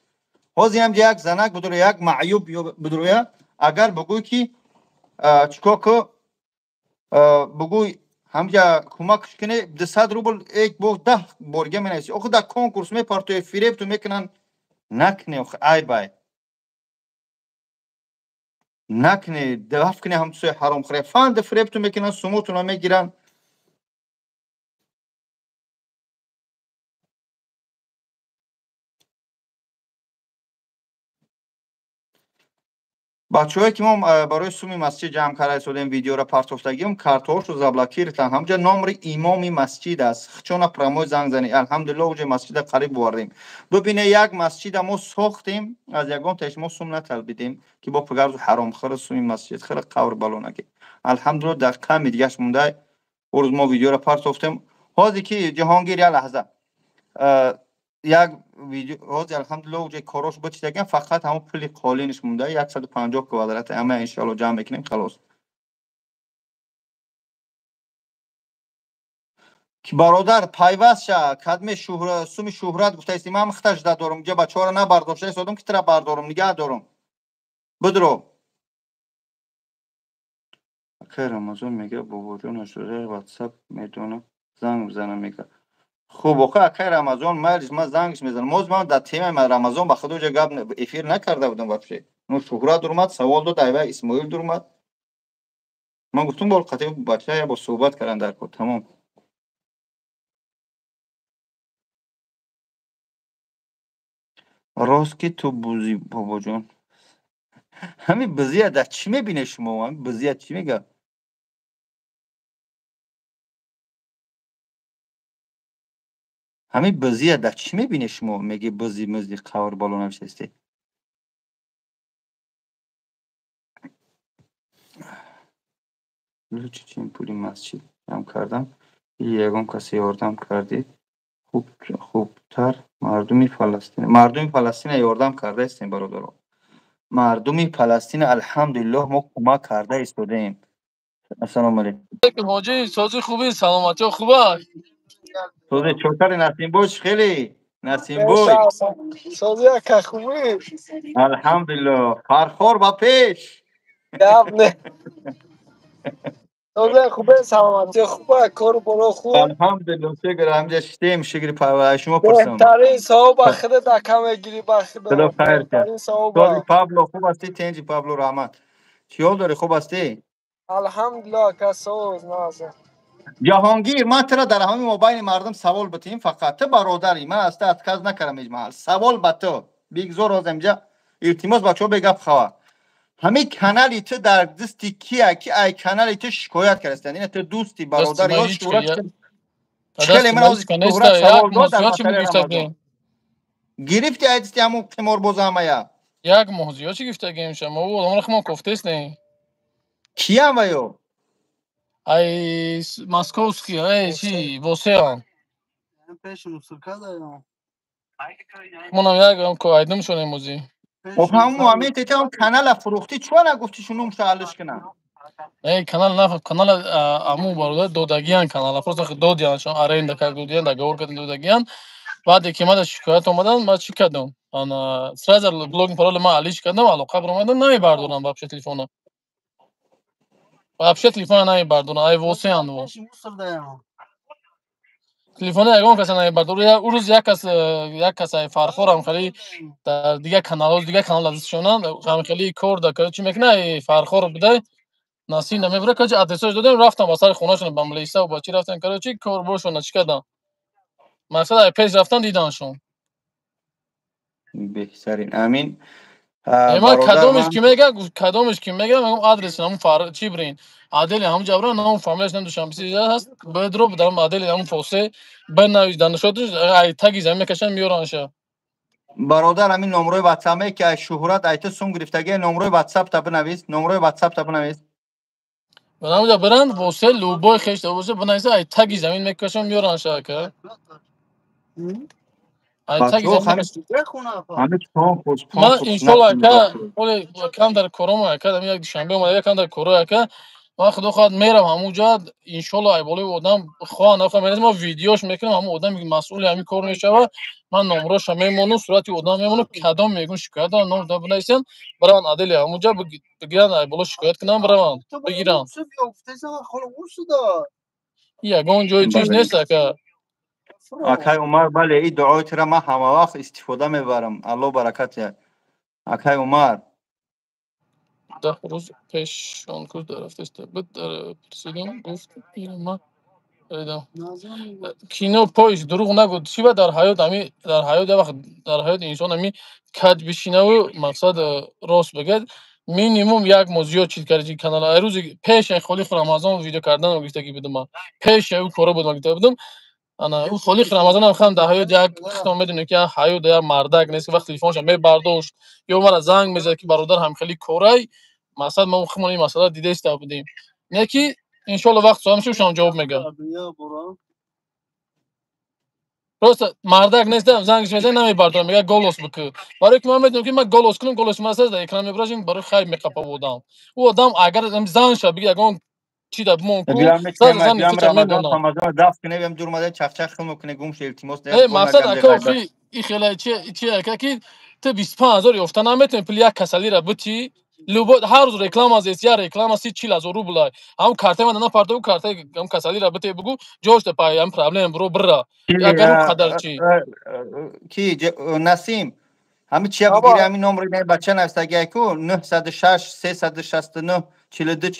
حاضی هم یک زنک بدوره یک معیوب بدوره اگر بگوی که چیکار که بگوی همجا کمکش کنه 200 روبل یک بار 10 بارگه مینیسی آخه در کنکورس میپرتوی فریب تو میکنن نکنه ای بای نکنه دفع کنه هم سوی حرام خوره فند فریبتون میکنن سموتون رو میگیرن. بچه‌هایی که ما برای سومی مسجد جمع کرده شدیم ویدیو را پرتافتگیم کارتوش و زبلاکیرتان همجا نامر امام مسجد است چون پرموی زنگ زنی الحمدلله وجه مسجد قریب بردیم ببینه یک مسجد ما ساختیم از یگان تاش ما سوم نطلبیدیم که با پگرز حرام خور سومی مسجد خیلی قور بالونگی الحمدلله در کمی دیگهش مونده روز ما ویدیو را پرتافتیم حاضی که جهانگیر یا لحظه یک ویدیو روز الحمدلله وجه کاراش بچیدگیم فقط همون پلی قالینش مونده 150 کوادرات اما انشالله جمع میکنیم خلاص که برادر پیوست شه کدم سوم شهرت گفته است من مختش دارم جا بچه ها را نبرداشته سادم که ترا بردارم نگه دارم بدرو اکر رمضان میگه بابا جون شده واتساپ میدونه زنگ بزنم میگه خوب آخه اکر رمضان مالش ما زنگش میزنم من در تیم رمضان به خود جا گپ افیر نکرده بودم واقعا نو شهرت درمد سوال داد ایوا اسماعیل درمد من گفتم بول قطعی بچه با صحبت کردن در کد تمام راست که تو بوزی بابا جون همین بزیه در چی میبینه شما همین بزیه چی میگه همین بزیه در چی میبینه شما میگه بزی مزی قور بالون نشسته لوچی چین پولی مسجد جمع کردم یگان کسی یاردم کردید خوبتر مردمی فلسطین یاردم کرده استیم برادران مردمی فلسطین الحمدلله ما کمک کرده ایستادیم السلام علیکم حاجی سازی خوبی سلامتی خوبه توزه چوکر نسیم بوش خیلی نسیم بوی سازی که خوبی الحمدلله فرخور با پیش نه سازی خوبه سلامتی خوبه کار برو خوب الحمدلله شکر همجا شتیم شکر پاوه شما پرسم بهترین صاحب خود دکم گیری خدا بخدا خیر کرد بهترین سازی صاحب پابلو خوب هستی تنجی پابلو رحمت چیال داری خوب هستی الحمدلله که سوز نازه جهانگیر من ترا در همین موبایل مردم سوال بتیم فقط تو برادری من از کس نکردم اجماع سوال به تو بیگزور از اینجا التماس بچه ها بگپ خواه همین کانالی تو در دستی کیه که ای کانالی تو شکایت کردستن این تو دوستی دستی برادر ما یا هیچ که شهرت چخیلی دستی من ما از هیچ که نیست شهرت یک سوال داد در موضوع چی مسئله میگفتگیم رمضان گرفتی ایدستی همون تیمور بوزامه یا یک موضوع چی گفتگیم شما او آدم ما گفته است نه کیه هم ویو ای ماسکوسکی ای چی واسه منم یک کو ایدم شونه موزی خب همون همین تیته هم کانال فروختی چون نگفتی شنوم شغلش کنم ای کانال نه کانال امو برادر دودگیان کانال просто دودیان شون аренда как дудиан договор кардем дудагиан بعد که من شکایت اومدن ما چی کردم انا سразу блогинг пароли ما алиш кардам алоқа бромадам намебардонам вообще телефона вообще телефона намебардонам ай восеан телефона ягон каса намебардонам у рӯз як касаи фархорам хеле дар дигар канал азишонанд ҳам хеле кор дакар чӣ мекунад фархор бидай насин намебара качи адресаш додем рафтам ба сари хонашон ба млиса ва ба чӣ рафтам карочи кор бошона чӣ кардам мақсад ай пеш рафтан диданшон بهترین امین من برادر کدامش من کی میگه میگم آدرس همون فار چی برین عادل هم جبران نه فامیلش نمیدونم چیزی هست بدرو بدم عادل هم فوسه بنویس دانشجو ای تگی زمین میکشن میارنش برادر همین نمره واتساپ که شهرت ایت سوم گرفتگی نمره واتساپ تا بنویس نمره واتساپ تا بنویس بدم اونجا برن واسه لوبای خشت واسه بنویس ای تگی زمین میکشن میارنش که ای تگی بچه‌ها زمین میکشن همه پان من خودش انشالله نکنید که بچه‌ها ولی کم در کروم که یک شنبه اومده کم در کروم که من خدا خواهد میرم همونجا انشالله ای بالا آدم خواه نفهمه ما ویدیوش میکنم همون آدم مسئول همین کار میشوه من نمرهش میمونم صورتی آدم میمونم کدام میگن شکایت دارم نام داد بنویسن برای من عادل همونجا بگیرن ای بالا شکایت کنم برای من بگیرن یگان جای چیز بله نیست که اکای عمر بله این دعای ترا من همه وقت استفاده میبرم الله برکت اکای عمر 10 روز پیش کنکور رفتش بود در پرسیدم گفت ما кино поиш дурӯғ нагӯ чӣ ба дар ҳаёт ҳами дар ҳаёт як вақт дар ҳаёти инсон ҳами каҷ бишинаву мақсад рост бигӯяд минимум як моҳ зиёд чиз карди канал рӯзи пеши холиқи рамазон видео карданро гифтагӣ будам ман пеши ӯ кора будам гифта будам ана ӯ холиқи рамазонам хам дар ҳаёт як худам медонем ки ҳаёт як мардак нест ки вақт телефонша мебардошт ё мара занг мезад ки бародар ҳамхели корай мақсад мо худмон ин масъала дида иста будем не ки иншоалло вақт соҳам шушам ҷавоб мегӯям просто мардак нестам зангш мезанам намебардорам мегӯяд голос бикӯ барое ки ман медонам ки ман голос кунам голоси масаз дар экран мебуражем барои хайр меқапам одам ӯ одам агар занша биги ягон چی در بمون کو زن میشه رمضان رمضان دست کنه بهم دور اومده چخ چخ میکنه گومش التماس ای مقصد اکا خی این خیلی چی اکا کی تو 25000 یافته نمیتونی پلی یک کسلی را بچی لوبو هر روز رکلام از است یا رکلام است 40000 روبل هم کارت من نه پارتو کارت هم کسلی را بته بگو جوش ته پای هم پرابلم برو برا اگر قدر چی کی نسیم همین چیا بگیری همین نمره بچه نوشته کو 906 369 42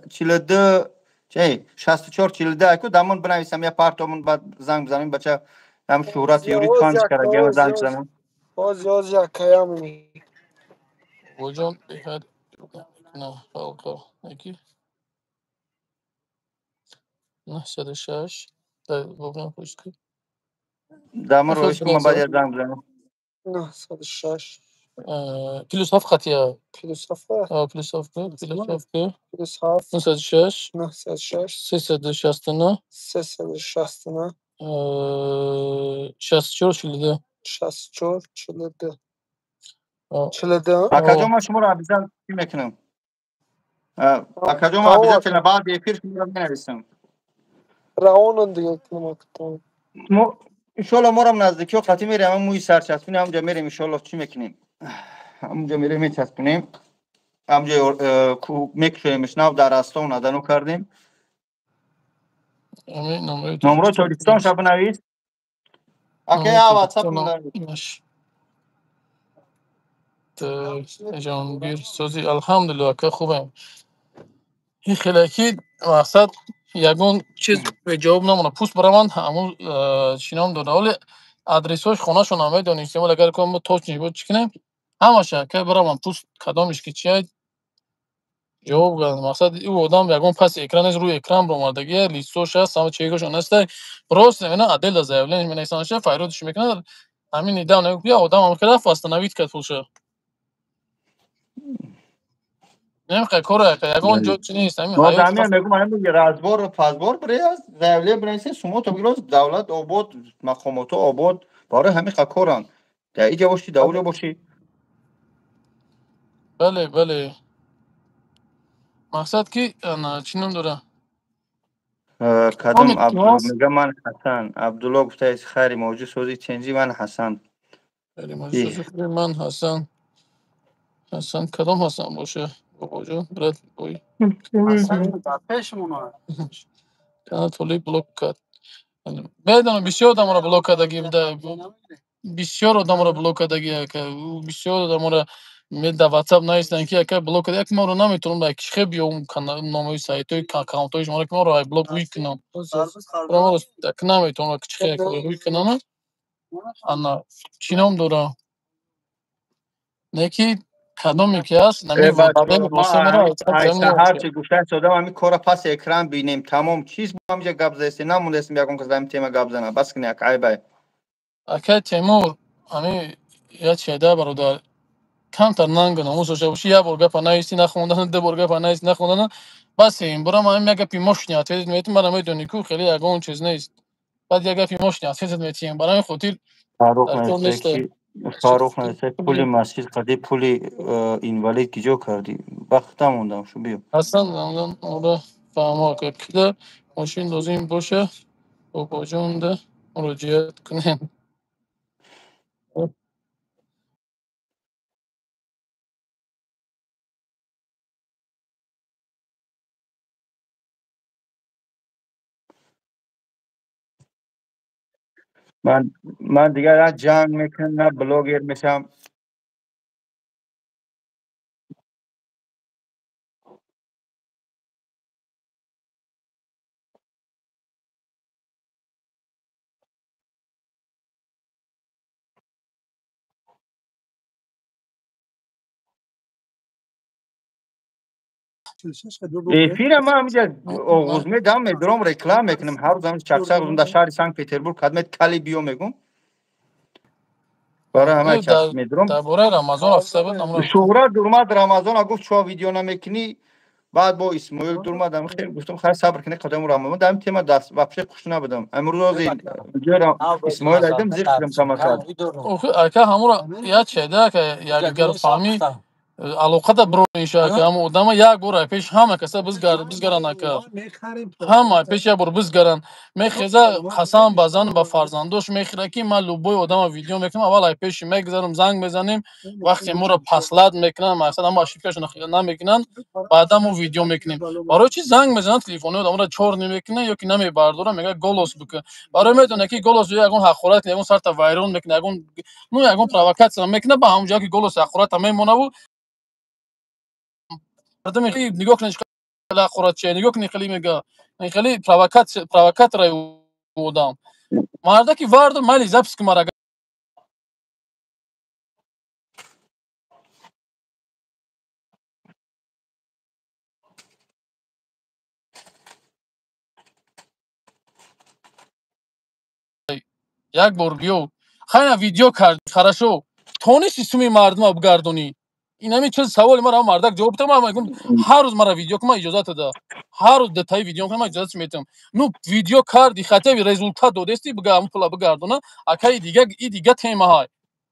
42 چه 64 42 اکو دامون بنویسم یا پارتمون بعد زنگ بزنیم بچه هم شهرت یوری خانش کرده گیم زنگ بزنم باز یا کیامی وجون بهد نه خالق نکی 906 بگم پوش که دامون رویش که من باید زنگ بزنم 906 پلوس هفت خطیه پلوس پلوس هفت 906 369 369 64 42 64 42 42 کجا ما شما رو عبیزم چی میکنم کجا ما عبیزم که بعد یکیش میرم نویسم راونن دیگه کنم ما انشالله ما رو نزدیکی و خطی میریم هم موی سرچسبینیم همونجا میریم انشالله چی میکنیم همونجا میریم میچسبینیم همونجا میکشویمش نو در استان ادنو کردیم نمره تلفن شب نویس اوکی واتساپ نویس جانگیر سوزی الحمدلله که خوبه این خیلی مقصد یگون چیز به جواب نمونه پوست برام همون شینام داده ولی آدرسش خونه شون هم میدونیم ولی اگر کوم توش نبود چیکنیم همشه که برام پوست کدامش که چیه جواب گرد مقصد او آدم یگون پس اکرانش روی اکران رو مردگی لیستوش هست همه چیگوشون هسته راست نه عدل زایولین می نیسانشه فایرودش میکنه همین ایده نه بیا آدم هم خیلی فاست نوید کرد فوشه نمیخوای کاره که یگون جو چی نیست همین ما زمین میگم همین رازبار و پاسبور برای از زایوله برنسه سمو تو بگیرز دولت آباد مقامات آباد برای همین کارن در اینجا باشی دوله باشی بله مقصد کی چی نام داره کدام میگم من حسن عبدالله گفته از خیری موجود سوزی چنجی من حسن خیلی موجود سوزی من حسن کدام حسن باشه بابا جون برد بوی حسن در پیشمونه کانال تولی بلوک کرد بدونم بسیار آدم را بلوک کردگی بوده بسیار آدم را بلوک کردگی که بسیار آدم را میده واتساپ نیستن که یک بلوک کرد یک ما رو نمیتونم یک خیلی بیام کانال نامه سایتوی اکانتوی شما که ما رو بلوک میکنم برام یک نمیتونم که خیلی بلوک کنم انا چی نام داره نکی کدومی که هست نمی‌دونم ما هر چی گفتن شده همین کارا پس اکران بینیم تمام چیز با همینجا گپ زدیم نموندیم یکون که زمین تیم گپ زنه بس کنه عیبه اکه تیمور همین یه چیده برادر کمتر ننگنم اون سوچه یه بار گپ نایستی نخوندن دو بار گپ نایستی نخوندن بس این برام همین یک گپی ماشینیات میتونم برام میدونی که خیلی یگون چیز نیست بعد یک گپی ماشینیات میتونم برام خاطر فاروق نوشته پول مسجد قدی پول اینوالید کجا کردی وقتا موندم شو بیا اصلا اون فهمه که کده ماشین لازم باشه و باجونده مراجعت کنیم من دیگه نه جنگ میکنم نه بلاگر میشم افیر ما همینجا آغوز میدم میدرم رکلام میکنم هر روز چقچق روزم در شهر سنت پتربورگ خدمت کلی بیو میگم برای همه کس میدرم درباره رمضان افسر بود امروز شهرت درآمد رمضان گفت چه ویدیو نمیکنی بعد با اسماعیل درآمدم خیر گفتم خیر صبر کنی قدم رمضان دام تیم دست واپس خوش نبودم امروز جرا اسماعیل ایدم زیر کردم تماشا اکا همون یا چه که یا گر فهمی علاقه برو میشه که هم آدم یک بار پیش همه کسا بزگرن که همه پیش یک بار بزگرن میخیزه حسن بزن با فرزندوش میخیره که من لوبوی آدم ویدیو میکنم اول پیش میگذارم زنگ میزنیم وقتی ما رو پسلت میکنن مقصد هم اشیفش نمیکنن بعدا ما ویدیو میکنیم برای چی زنگ میزنن تلفن آدم رو چور نمیکنه یا که نمیبرداره میگه گلوس بکن برای میدونه که گلوس یگون حقورت یگون سرت وایرون میکنه یگون نو یگون پرووکاسیون میکنه با همونجا که گلوس حقورت میمونه و مردم نگاه کنش خلا خورد چه نگاه کنی خلی میگه این خلی پرووکات رای بودم مردا که وارد مالی زبس که مرا یک بار بیو خیلی ویدیو کرد خراشو تونی سیستمی مردم بگردونی این همین چیز سوال مرا مردک جواب بدم من میگم هر روز مرا ویدیو که من اجازه ده هر روز دتای ویدیو که من اجازه میتم نو ویدیو کردی خاطر رزولت دادستی بگم پولا بگردونه اکای دیگه ای دیگه تیمه های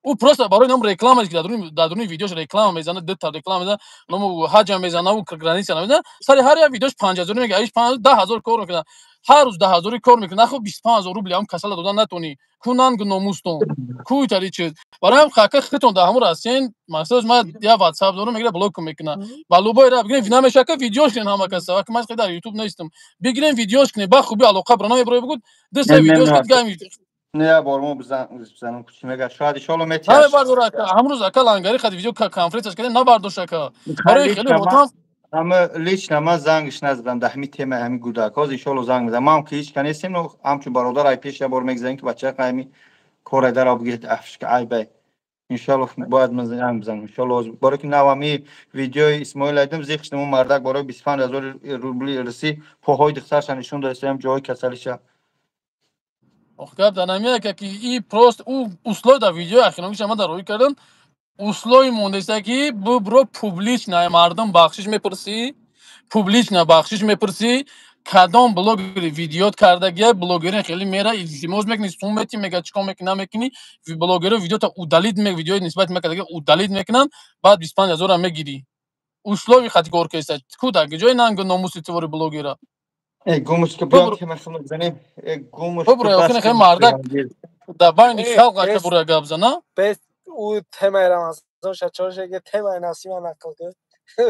او پروسه برای نم رکلامش دادونی ویدیوش رکلام میزنه دتا رکلام میزنه نمو حجم میزنه و گرانیس میزنه سر هر یک ویدیوش 5000 میگه ایش 10000 کار میکنه هر روز 10000 کار میکنه خب 25000 روبل هم کسل دادن نتونی کونان ناموستون کوی تاری چیز برای هم خاکه خیتون ده همون راستین مساج ما یا واتساپ دارم میگه بلاک میکنه بالو باید بگیریم فیلم میشه که ویدیوش کن همه کسا که من در یوتیوب نیستم بگیریم ویدیوش کنی با خوبی علاقه برنامه برای بگو دسته ویدیوش که دیگه میشه نه بارمو بزنم کوچی میگه شاید ان شاء الله نه میتیاش بعد ورا همون روز اکل انگاری خد ویدیو کانفرنس کرد نه برداشت که برای خیلی خیلی بودم اما لیچ نما زنگش نزدم ده همین تیم همین گوداکاز ان شاء الله زنگ میزنم ما هم که هیچ کنیستیم نو همچون برادر ای پیش بار میگذاریم که بچه قایمی کار در آب گیت افش که ای بای ان شاء الله باید من زنگ بزنم ان شاء الله برای که نوامی ویدیو اسماعیل ایدم زیخش نمو مردک برای 25000 روبلی رسی پوهای دخترش نشون دادم جای کسلش گپ دنمیه که این پروست او اصلا در ویدیو اخیرا شما در روی کردن اصلای مونده که برو پوبلیش نه مردم بخشش میپرسی پوبلیش نه بخشش میپرسی کدام بلاگر ویدیو کرده گه بلاگر خیلی میره التماس میکنی سوم میتی میگه چیکار میکنی نمیکنی بلاگر ویدیو تا اودالید میگه ویدیو نسبت میکنه که اودالید میکنن بعد 25000 هم میگیری اصلای خاطی کار کیسه کودک جای نانگ ناموسی تو بلاگر گومش که بیان که مثلا بزنیم گومش که برو بس که که مردک در بین خلق که برو گپ زنه بس او تمای رمضان شچارش که تمای نسیم نکرده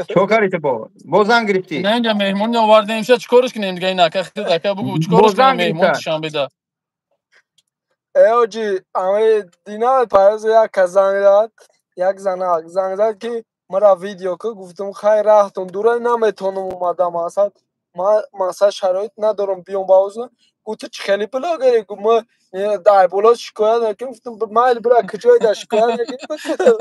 چو کاریت با زنگ گرفتی نه اینجا مهمونی آورده امشب چیکارش کنیم دیگه اینا که خیلی دکه بگو چیکارش با کنیم زنگ مهمون گرفته تشان بده اوجی اما دینا پایز یک زنگ داد که مرا ویدیو که گفتم خیر راحتون دوره نمیتونم اومدم اصلا ما شرایط ندارم بیام باوزن گفت چه خیلی بلاگری گفت ما در بالا شکایت نکنم گفتم مایل برا کجای در شکایت نکنم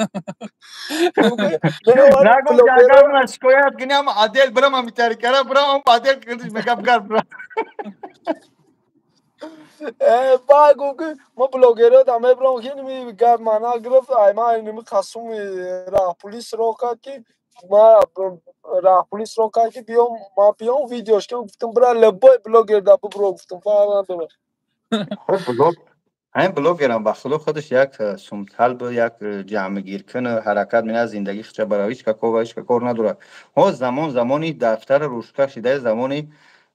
نگم جاگر من شکایت کنم عادل برام هم ترکره برام عادل کردش میگم برام با گفت ما بلاگرها دامه برام خیلی میگه مانا گرفت ای ما اینمی خصوم راه پلیس رو که ما راه پلیس رو که بیام ویدیوش که گفتم برا لبای بلاگر دا برو گفتم فقط نداره خب بلوگ همین بلوگرم به خدا خودش یک سمتل به یک جمع گیر کنه حرکت من از زندگی خچه برای هیچ که کار نداره ها زمانی دفتر روشکش ده زمانی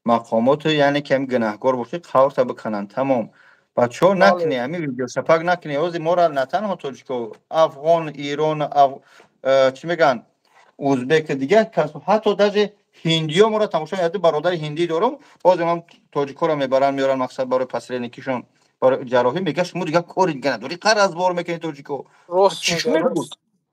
مقامات یعنی که هم گناهکار باشه قورت بکنن تمام بچه ها نکنی همین ویدیو سپک نکنی اوزی ما را نه تنها توجکو افغان ایران چی میگن ازبک دیگه حتی در هندی ها ما را تماشا یاد برادر هندی دارم باز من تاجیکا رو میبرن مقصد برای پسرینکیشون برای جراحی میگه شما دیگه کاری دیگه نداری قرض بار میکنی تاجیکو راست چیش میگه میگه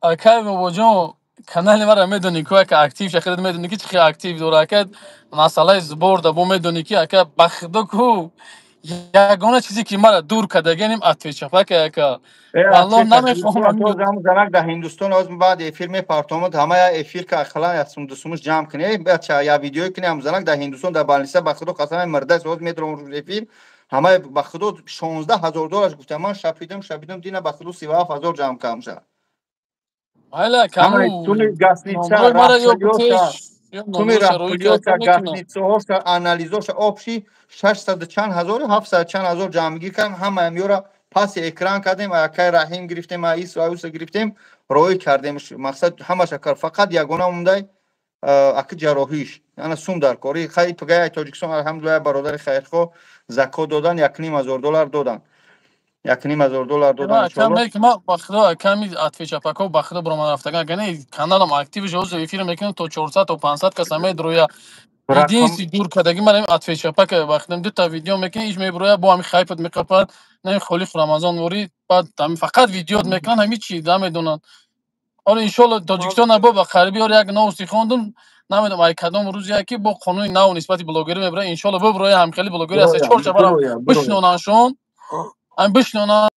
اکای بابا جون کانال مرا میدونی که اکتیو شکل میدونی که چه اکتیو داره که مسئله زبور ده بو میدونی که اکا بخدا کو یگانه چیزی که مرا دور کرده گنیم اتوی چپک که والله نمیخوام تو زمان زنک در هندوستان از بعد فیلم پارتومت همه افیر که اخلا یاسم دوستمش جمع کنه بچه یا ویدیو کنه هم زنک در هندوستان در بالنسه بخدو قسم مرده سوز میترم رو فیلم همه بخدو 16000 دلار گفتم من شپیدم دینا بخدو 37000 جمع کم شد حالا همه کامو تومی گاسنیتسا نمبر مرا یا رفپلیوسا گفتش یا تومی نمبرش روی که رفپلیوسا میکنه گاسنیتسا انالیزوش آبشی 600 چند هزار 700 چند هزار جمعگیر کردیم همه امیورا پاس اکران کردیم و اکای رحیم گرفتیم ایس و ایوس گرفتیم روی کردیم مقصد همه شکر فقط یگانه مونده اک جراحیش یعنی سوم در کاری خیلی پگای تاجیکستان الحمدلله برادر خیرخو زکات دادن 1.5 دلار دادن 1.5 دلار دادن ان شاء کم الله میگم ما بخدا کمی اتوی چپکو بخدا برام رفتگان گنی کانالم اکتیو جوز افیر میکنم تو 400 تا 500 کس می درویا ایدین رقم سی دور کدگی من اتوی چپک وقتم دو تا ویدیو میکنم ایش میبرویا با همین خایفت میقپد نه خلیف رمضان نوری بعد هم فقط ویدیو میکنن همین چی نمیدونن حالا ان شاء الله تاجیکستان با قربی اور یک نوستی خوندم نمیدونم ای کدام روز یکی با قانون نو نسبت بلوگری میبره ان شاء الله ببرویا هم خیلی بلوگری است چهار چبرم برویا بشنونانشون هم بشنونن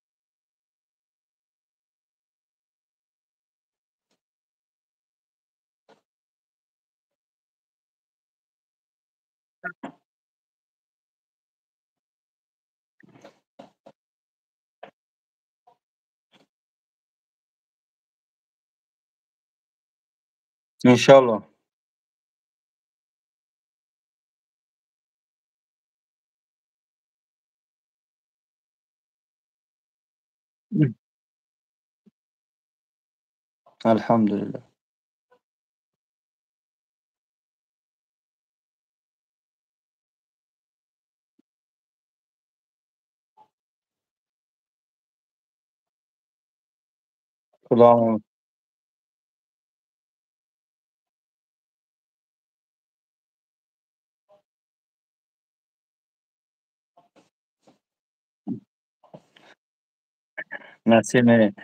ان شاء الله الحمدلله خدا نسیم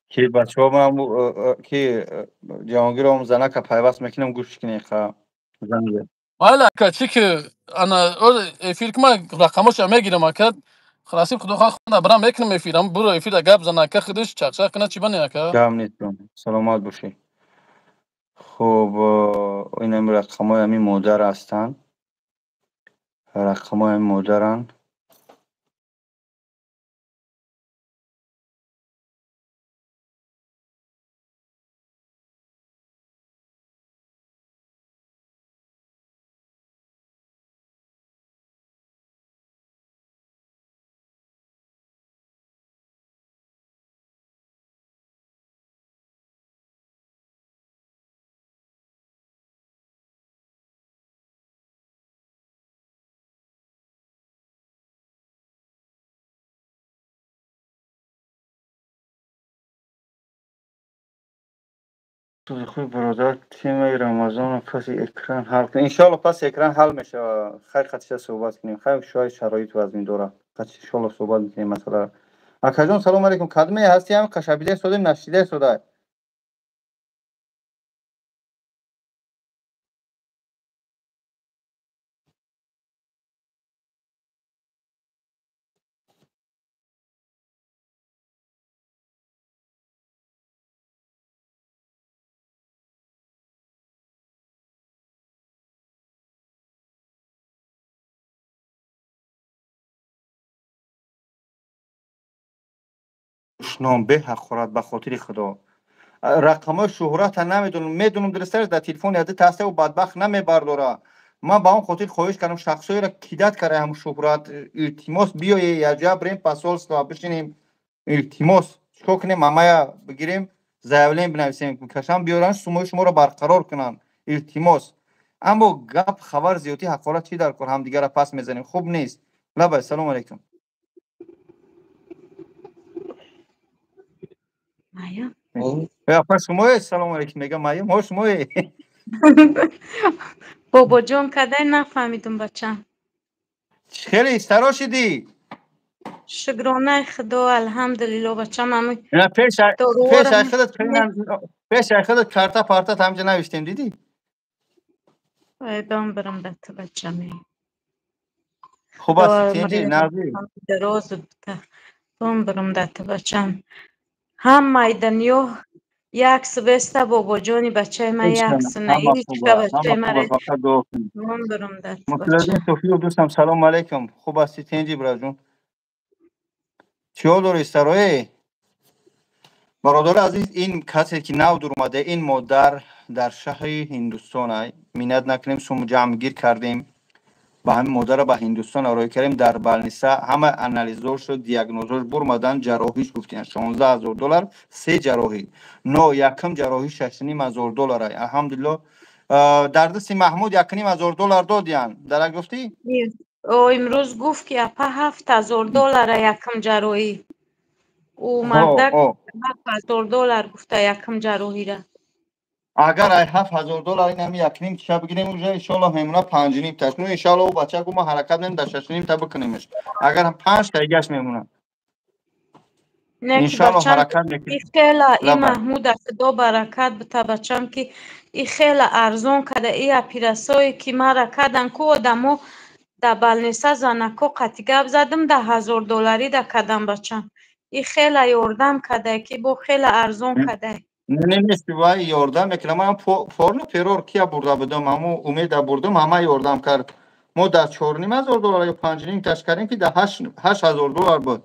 که بچه ها من که جهانگیر هم زنه که پیوست میکنم گوش کنی خواه زنده حالا که که انا افیر که من رقمش میگیرم اکد خلاصی خدا خدا برام میکنم میفیرم برو افیر گپ زنه که خودش چخچخ کنه چی بنه که جمع نیستم سلامت باشی خب این هم رقم های همین مادر هستن رقم های همین مادرن خوی برادر تیم رمضان پس اکران حل کنیم انشالله پس اکران حل میشه خیلی خدشه صحبت کنیم خیلی شاید شرایط وزنی داره خدشه انشالله صحبت میکنیم مثلا اکا جان سلام علیکم کدمه هستی هم قشبیده سودیم نشیده سوده شنام به حق خورد به خاطر خدا رقم شهرت نمیدونم میدونم درسته در تلفن یاد تاسته و بدبخت نمیبرداره من با اون خاطر خواهش کردم شخصایی را کیدت کرده هم شهرت التماس بیای یا جا بریم پاسول ستا بشینیم التماس چیکار کنیم ماما بگیریم زایولین بنویسیم کشم بیارن سومای شما را برقرار کنن التماس اما گپ خبر زیادی حقارت چی در کار هم دیگه را پس میزنیم خوب نیست لبا سلام علیکم مایا یا پس شما سلام علیکم میگم مایا ما شما بابا جان کدای نفهمیدم بچم خیلی استرا شدی شکرانه خدا الحمدلله بچم همه نه داروارم پیش خودت کارتا پارتا همجا نوشتیم دیدی ایدان برم دست بچم خوب است تینجی نازی دراز بوده بوم برم دت بچم هم مایدنیو یکس بسته بابا جانی بچه ما یکس نه همه هیچ خوبه که بچه ما همه خوبه فقط دعا کنید بوم برم دت بچه مطلقین صوفی و دوستم سلام علیکم خوب است تینجی برا چیو داری سرای برادر عزیز این کسی که نو در اومده این ما در شهر هندوستان ای مینت نکنیم سوم جمع گیر کردیم با همین مادر به هندوستان آرای کردیم در بالنیسا همه انالیزور شد دیاگنوزش برمدن جراحیش گفتین $16000 سه جراحی نو یکم جراحی $6,500 ای الحمدلله در دست محمود $1,500 دادیان در گفتی او امروز گفت که اپا $7,000 یکم جراحی او مردک $7,000 گفته یکم جراحی را اگر ای $7,000 این همی یکنیم چه بگیریم اونجا انشالله میمونه 5.5 تاشنو انشالله او بچه کو ما حرکت نیم در 6.5 تا بکنیمش اگر هم 5 تا گش میمونه انشالله حرکت میکنیم خیلی این محمود خدا برکت بده بچم که این خیلی ارزان کده این اپیراسایی که ما را کدن که آدمو در بالنیسا زنکو قطی گپ زدم $10,000 در کدم بچم این خیلی یاردم کده که با خیلی ارزان کده نیست وای یاردم میکنم من فورن ترور کیا برده بدم همو امید بردم همه یاردم کرد ما در $4,500 یا 5.5 تاش کردیم که در $8,000 بود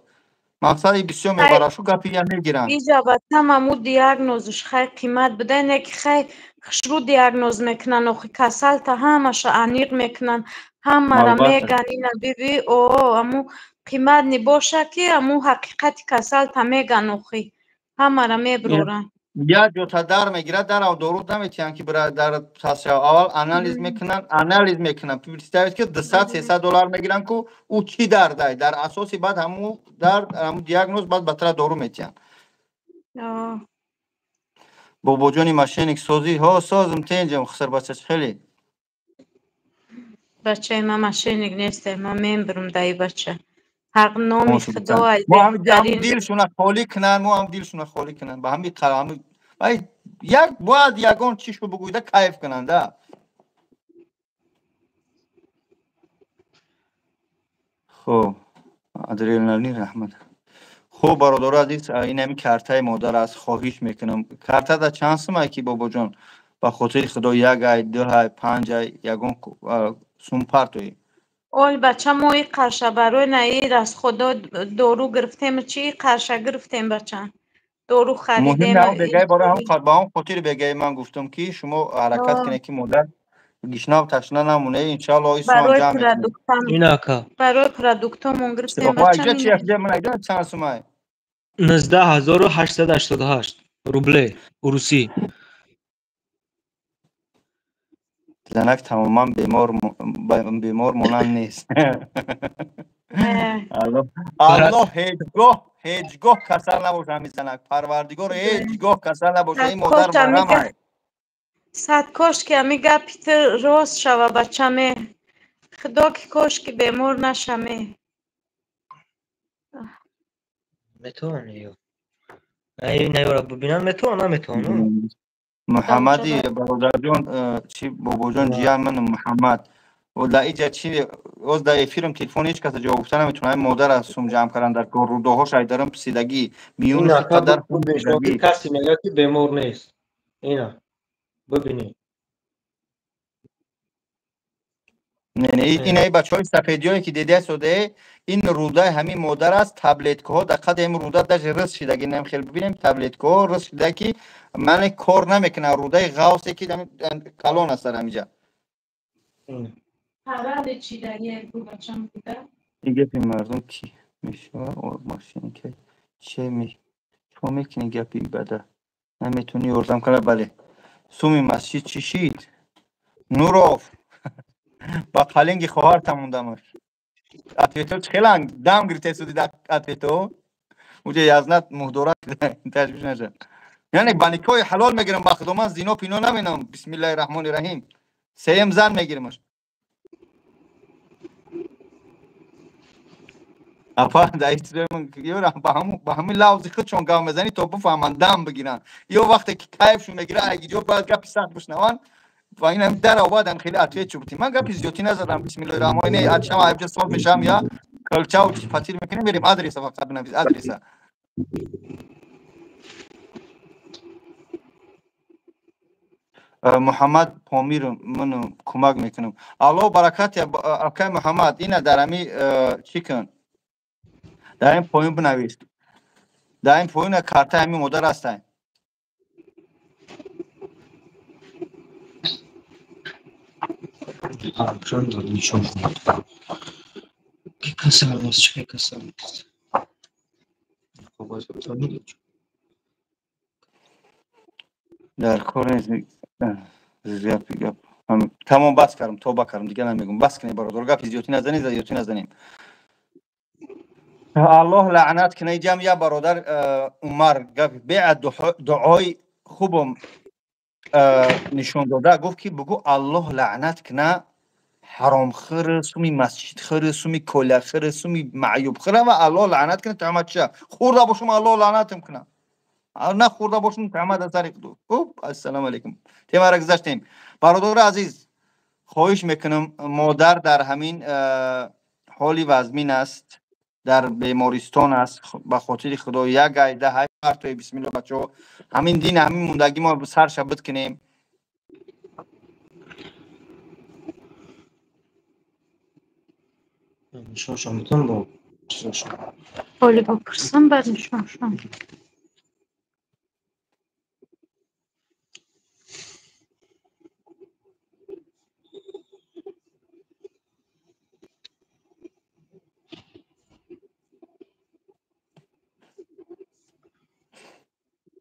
مقصد بسیار میبراشو گپی یا میگیرن اینجا بچم همو دیاگنوزش خیلی قیمت بده اینه که خیلی خشرو دیاگنوز میکنن و کسل تا همش انیق میکنن همه را میگن اینا بیبی او همو قیمت نباشه که همو حقیقت کسل تا میگن اخی همه را میبرورن یا جوتا در میگیره در او درود نمیتونن که برای در تصفیه اول انالیز میکنن پیستاویز که $200-300 میگیرن که او چی درده در اساسی بعد همو دیاگنوز بعد بطره دارو میتونن بابا جانی ماشینیک سازی ها سازم تینجم خسر بچه خیلی بچه ما ماشینیک نیسته ما میبرم دایی بچه حق نامی خدا ما هم دیلشون خالی کنن ما هم دیلشون خالی کنن با همین قرامه یک باید یگان چیشو بگویده کیف کنن ده خب ادرینالین رحمت خب برادر عزیز این همی کرته مادر از خواهش میکنم کرته در چند سمه که بابا جان با خاطر خدا 1 ای 2 ای 5 ای یگان سوم پرتوی اول بچه ما این قرشه برای نهیر از خدا دارو گرفتیم چی قرشه گرفتیم بچه دارو خریدیم مهم نه بگای برای هم با هم خاطر بگای من گفتم که شما حرکت کنه که مادر گشناب تشنه نمونه انشالله ایسان جمع کنه برای پرودوکتامون گرفتیم بچه اینجا چی افده من ایدان چند سومه 19,888 روبله روسی زنک تماما بیمار مونن نیست الله هیچگاه کسل نباشه همین زنک پروردگار هیچگاه کسل نباشه این مادر برم های صد کاش که همی گپیت راست شوه بچه خدا که کاش که بیمار نشمه میتونی نه ببینن میتونه محمدی برادر جان چی بابا جان جیان من محمد و در اینجا چی از در افیرم تلفن هیچ کس جواب گفتن نمیتونه مادر از سوم جمع کردن در رودهاش ایدارم پسیدگی میونش قدر خوب کسی میگه که بیمار نیست اینا ببینید نه این ای بچهای سفیدیایی که دیده سوده این روده همین مادر است تبلت ها دقیقاً این روده داش رس شده نم خیلی ببینیم تبلت ها رس شده که من کار نمیکنه روده غوثی که کلون است در همینجا حالا چی داری بچم بوده دیگه پی مردم کی میشه ماشین که چه می تو میکنی گپی بده نمیتونی یوردم کنه بله سومی مسجد چی شید نوروف با قلنگی خواهر تموندمش اتویتو خیلی دم گرفته سودی در اتویتو اونجا یزنت مهدورت تشویش نشه یعنی بانیکای حلال میگیرم با خدومان زینا پینو نمینم بسم الله الرحمن الرحیم سیم زن میگیرمش اپا دایت من یورا با همین لفظی خود چون گام بزنی تو بفهمن دم بگیرن یه وقتی که کیفشون میگیره اگه جو باید گپ سخت بشنوان و اینم در آبادم خیلی عطیه چوبتی من گپی زیادی نزدم بسم الله الرحمن الرحیم اچم ابجا صاف میشم یا کلچه و فطیر میکنیم بریم ادرس فقط بنویس ادرس محمد پامیر منو کمک میکنم الله برکت اکای محمد اینا در امی چی کن در این پایین بنویس در این پایین کارت همین مدر هستن چون دادی شما که کسر باز چه کسر خب باز بتونی در کار زیاد بگم تمام بس کردم توبه کردم دیگه نمیگم بس کنی برادر گپ زیادی نزنی زیادی نزنیم الله لعنت کنه جمع یا برادر عمر گفت بیع دعای خوبم نشون داده گفت که بگو الله لعنت کنه حرام خور سومی مسجد خور سومی کلا خور سومی معیوب خور و الله لعنت کنه تمام چه خورده باشم الله لعنتم کنه نه خورده باشم تمام از طریق دو خوب السلام علیکم تیمار گذاشتیم برادر عزیز خواهش میکنم مادر در همین حالی وزمین است در بیمارستان است به خاطر خدا یک ایده های توی بسم الله بچه‌ها همین دین همین موندگی ما به سر شبت کنیم نشان میتونم با حالی بپرسم بعد نشان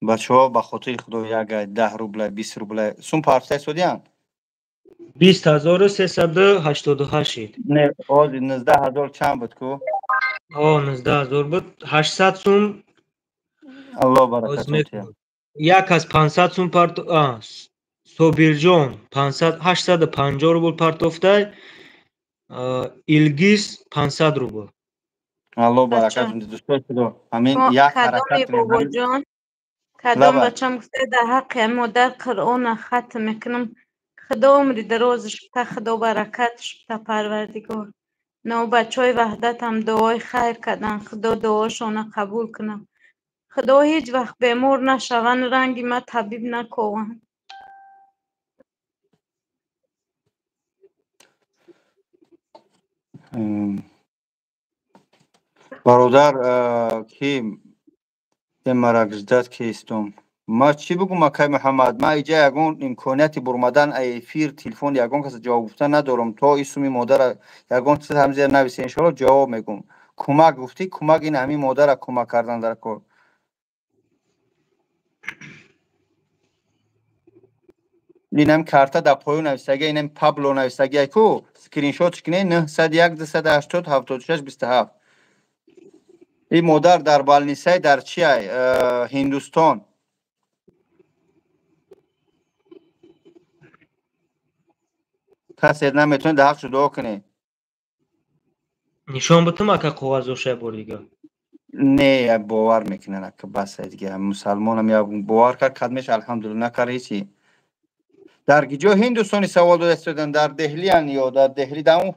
بچه ها به خاطر خدا یک 10 روبله 20 روبله سون پارچه سودیان 20388 نه آز 19000 چند بود کو 19000 بود 800 سوم الله برکت یک از 500 سوم پارت سوبیرجون 850 روبل پارتوفته ایلگیس 500 روبل الله برکت دوستان خدا همین یک حرکت بابا جان کدام بچم گفته در حق مادر قرآن ختم میکنم خدا عمری درازش بده خدا برکتش بده پروردگار نو بچهای وحدت هم دعای خیر کردن خدا دعاشون قبول کنم خدا هیچ وقت بیمار نشون رنگی ما طبیب نکوان برادر کی مرگزدت کیستم ما چی بگم اکای محمد ما ایجا یگون امکانیتی برمدن ایفیر تلفن یگون کسی جواب گفتن ندارم تا اسمی مادر یگون چیز هم زیر نویسی انشالله جواب میگم کمک گفتی کمک این همین مادر کمک کردن در کار اینم کارتا در پایون نویسگی اینم پابلو نویسگی کو اسکرین شات کنه 901 280 76 27 این مادر در بالنیسای در چی هندوستان کسی نمیتونه در حقش دعا کنه نشان بتم که قوازوشه بردیگه نه باور میکنن که بس دیگه مسلمان هم یا باور کرد قدمش الحمدلله نکره چی در گیجو هندوستانی سوال داده استودن در دهلی ان یا در دهلی دمو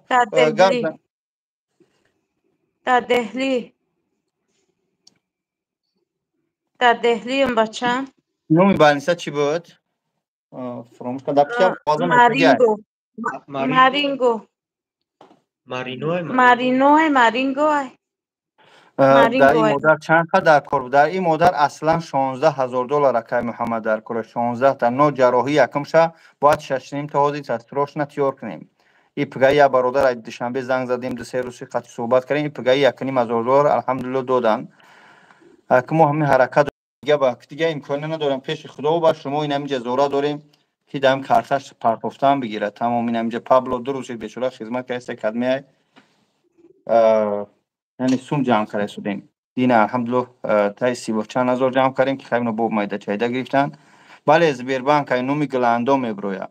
در دهلی هم بچم نومی بالنیسا چی بود؟ فراموش کردم پیشم مارینگو در این مادر چند تا در کار بود در این مادر اصلا 16000 دلار اکای محمد در کار 16 تا نو جراحی یکم شه باید 6.5 تا حاضی تستروش نتیار کنیم این پگای یا برادر دوشنبه زنگ زدیم دو سه روزی قطع صحبت کردیم این پگای 1.5 دلار الحمدلله دادن که ما همین حرکت دیگه امکانه ندارم پیش خدا و شما این همینجا زورا داریم که دم کارتش پرپفتان بگیره تمام این همینجا پابلو 2 روز بیچاره خدمت که اکادمی یعنی سوم جمع کرده شدیم دین الحمدلله تا 30 چند هزار جمع کردیم که خیلی بوب مایده چایده گرفتن بله از بیربانک های نومی گلاندو میبرویا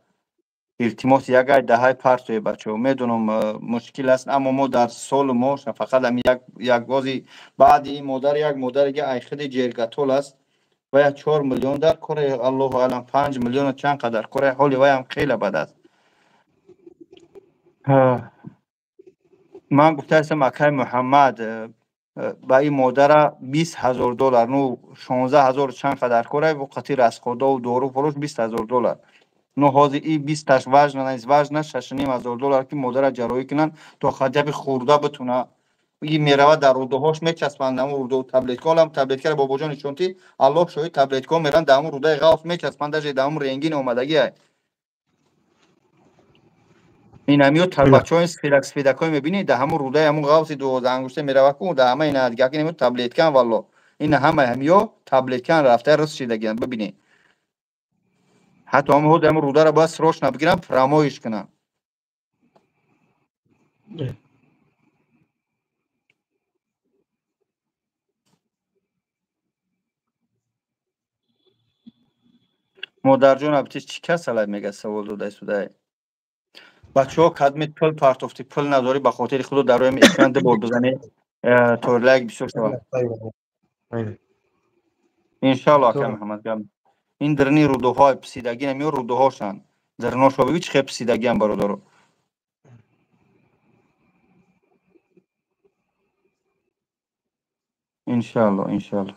التماس یک دهای پارتوی بچه میدونم مشکل است اما ما در سال ما فقط هم یک بازی بعد این مادر یک مادر یک ایخد جرگتول است و یا 4 میلیون در کره، الله اعلم 5 میلیون چند قدر کره، حالی و هم خیلی بد است. من گفته هستم اکای محمد با این مادر 20,000 دلار، نو 16,000 چند قدر کره و قطیر از خدا و دورو فروش 20,000 دلار. نو هازی ای 20 تاش وزن نیست، وزن 6,500 دلار که مادر جراحی کنن تا خجب خورده بتونه. این میروه در روده هاش میچسبند، همون روده و تبلت کالم تبلت کرده بابا جان چونتی الله شوی تبلت کال میرن در همون روده غاف میچسبند، در همون رنگین اومدگی های این همیو تر اینا. بچه‌های سفیدکای میبینی در همون روده همون غاف 12 انگشته میروه کو در همه اینا دیگه که نمیو تبلت کن والله این همه همیو تبلت کن رفته رس شدگی ببینی. حتی همون همون روده را بس روش نبگیرن فراموش کنن. مادر جون ابتیش چی کس علای میگه سوال داده سوده بچه ها کدمی پل پرتofتی پل نداری به خاطر خود در روی اکران ده بار بزنی تورلک بسیار شوام اینا. انشالله که تو محمد گم این درنی رودوهای پسیدگی نمیو رودوهاشن درناش بابی چه پسیدگی هم برادارو انشالله انشالله.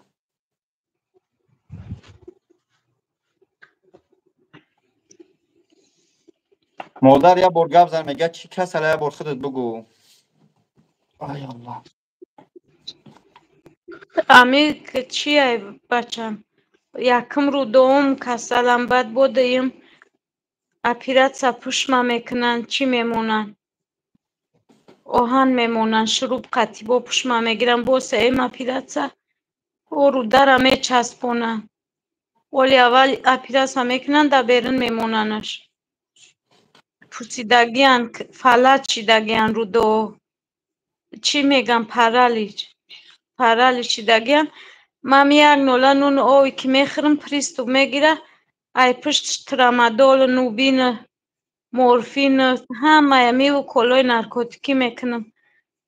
مادر یه بار گپ زد میگه چی کس علیه بار خودت بگو. آی الله امی که چیه بچم یکم رو دوم کسلم بد بودیم اپیراتسا پوشما میکنن چی میمونن آهن میمونن شروب قطی با پوشما میگیرن بوسه ایم اپیراتسا و رو در میچسبونن ولی اول اپیراتسا میکنن در بیرون میموننش پوسیدگیان فلج شدگیان رو دو چی میگم پرالیج شدگیان من یک نولا نون اوی که میخورم پریستو میگیره ای پشت ترامادول نوبین مورفین همه میو کلوی نارکوتیکی میکنم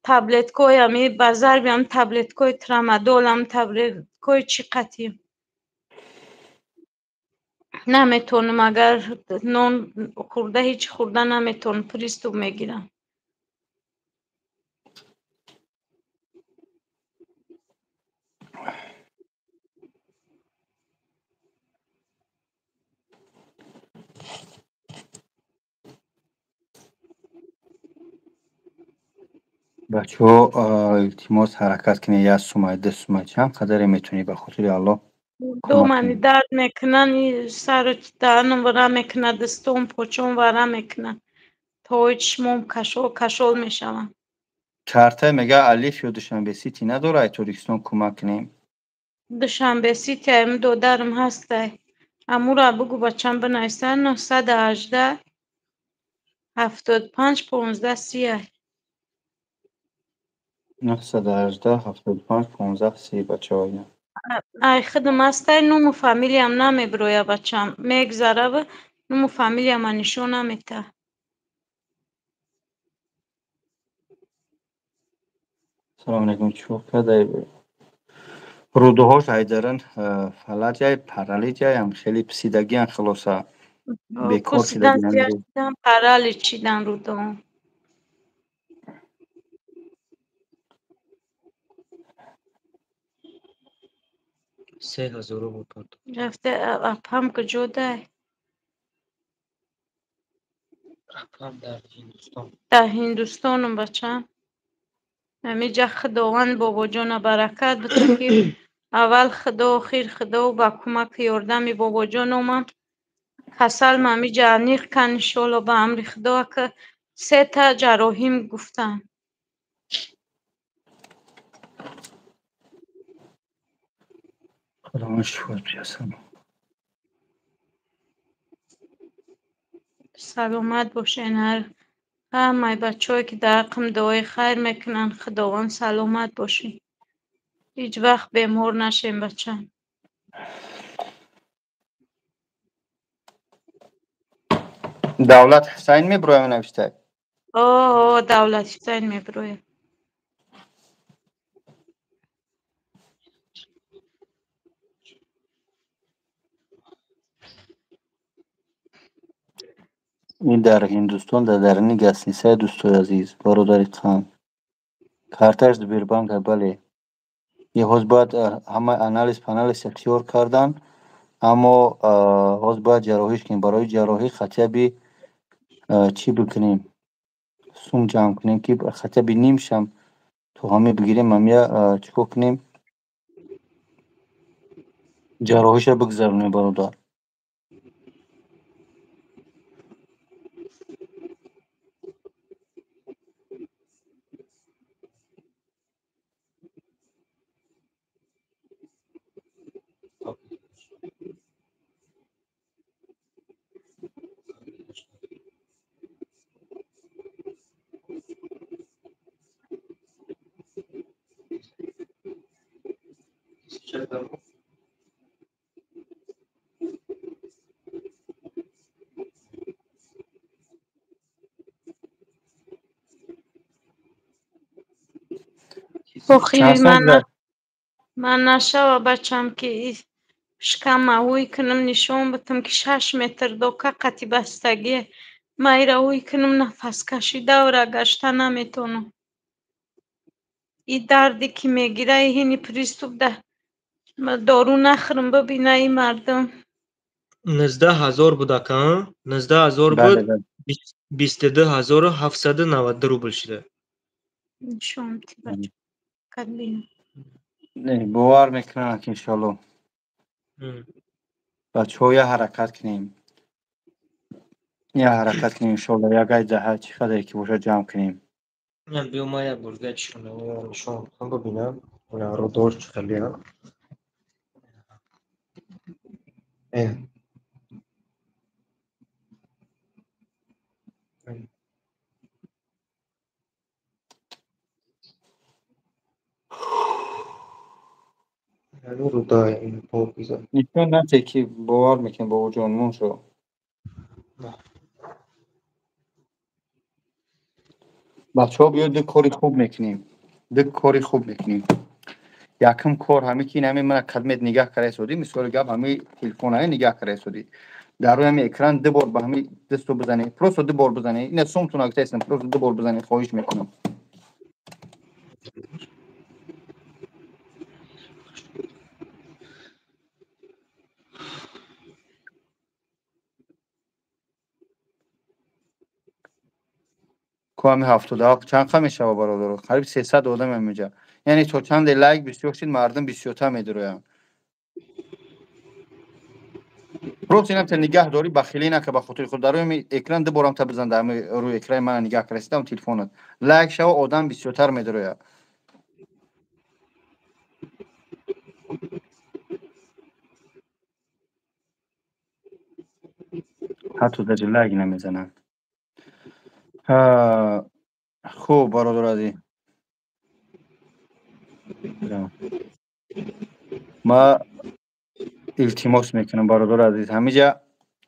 تبلت کوی همی بازار بیام تبلت کوی ترامادول هم تبلت کوی چی قطیم نمیتونم اگر نون خورده هیچ خورده نمیتونم پریستو میگیرم. بچه ها التماس حرکت کنی یه سومای ده سومای چند قدره میتونی به خاطر الله دو کمک منی کنی. درد میکنن سر دهنم ورا میکنه دستم پوچم ورا میکنه تا چشمم کشول میشوم. چرته میگه الف یا دوشنبه سیتی نداره ای توریستان کمک کنیم. دوشنبه سیتی هم دو درم هسته امو را بگو بچم بنویسن 918 75 15 30 918 75 15 30 بچه های ای خدم هسته نومو فامیلی هم نمیبرویه بچم میگذره و نومو فامیلی هم نشون نمیته. سلام علیکم چوب کده روده هاش هایدرن فلج های پرالیج های هم خیلی پسیدگی هم خلاصه بیکار پوسیدن شدگی هم زیاد دی شدن پرالی چیدن رو دوم 3000 بود پارتو. رفته اپم کجوده رفتم در هندوستان. در هندوستانم بچم همیجا خداوند بابا جان برکت بده که اول خدا خیر خدا و با کمک یاردم بابا جانم کسل ممی جانیق کن شالا به امر خدا که 3 تا جراحیم گفتن خدا شکر بیاسم. سلامت باشین همه بچه‌ای که در حقم دعای خیر میکنن خداوند سلامت باشین هیچ وقت بیمار نشین بچم. دولت حسین میبروی نوشته دولت حسین میبروی این در هندوستان در درنی گسنیسه دوستای عزیز برادر خان کارتش Сбербанк بله یه حوز باید همه انالیز پانالیز اختیار کردن اما حوز باید جراحیش کنیم برای جراحی خطیبی چی بکنیم سوم جمع کنیم که خطیبی نیمشم تو همه بگیریم همه چیکو کنیم جراحیش بگذارونیم برادر بخیر چند سال در من نشوه بچم که شکم اوی کنم نشون بتم که 6 متر دوکه قطی بستگیه مایره اوی کنم نفس کشیده و را گشته نمیتونم این دردی که میگیره اینی پریستوب ده دارو نخرم ببینه این مردم 19000 بود اکا 19000 بله بود بله 22790 روبل شده نشون تی بچه کدیم نه باور میکنم که انشالله بچه ها یه حرکت کنیم انشالله یک ای ده چی خدایی که باشه جمع کنیم من بیو ما یک برگه چشونه نشون هم ببینم اونا رو دور خیلی هم رو دای این پول بیزن نشون نده که باور میکنم با وجود شو بچه ها بیاد دو کاری خوب میکنیم یکم کار همه که همه من کدمت نگاه کرده سودی مثال گپ همه تلفن های نگاه کرده سودی در روی همه اکران دو بار به همه دستو بزنی پروسو دو بار بزنی این سومتون اگه تایستن پروسو دو بار بزنی خواهش میکنم که همه 77 چند خم میشه برادر قریب 300 آدم هم میجا یعنی تو چند لایک بسیار شد مردم 23 میدرویم پروس اینم تا نگاه داری بخیلی نکه به خاطر خود در روی اکران دو بارم تا بزن در روی اکران من نگاه کردم تلفنت لایک شو آدم 23 میدرویم حتی در لایک نمیزنن خوب برادر عزیز ما التماس میکنم برادر عزیز همینجا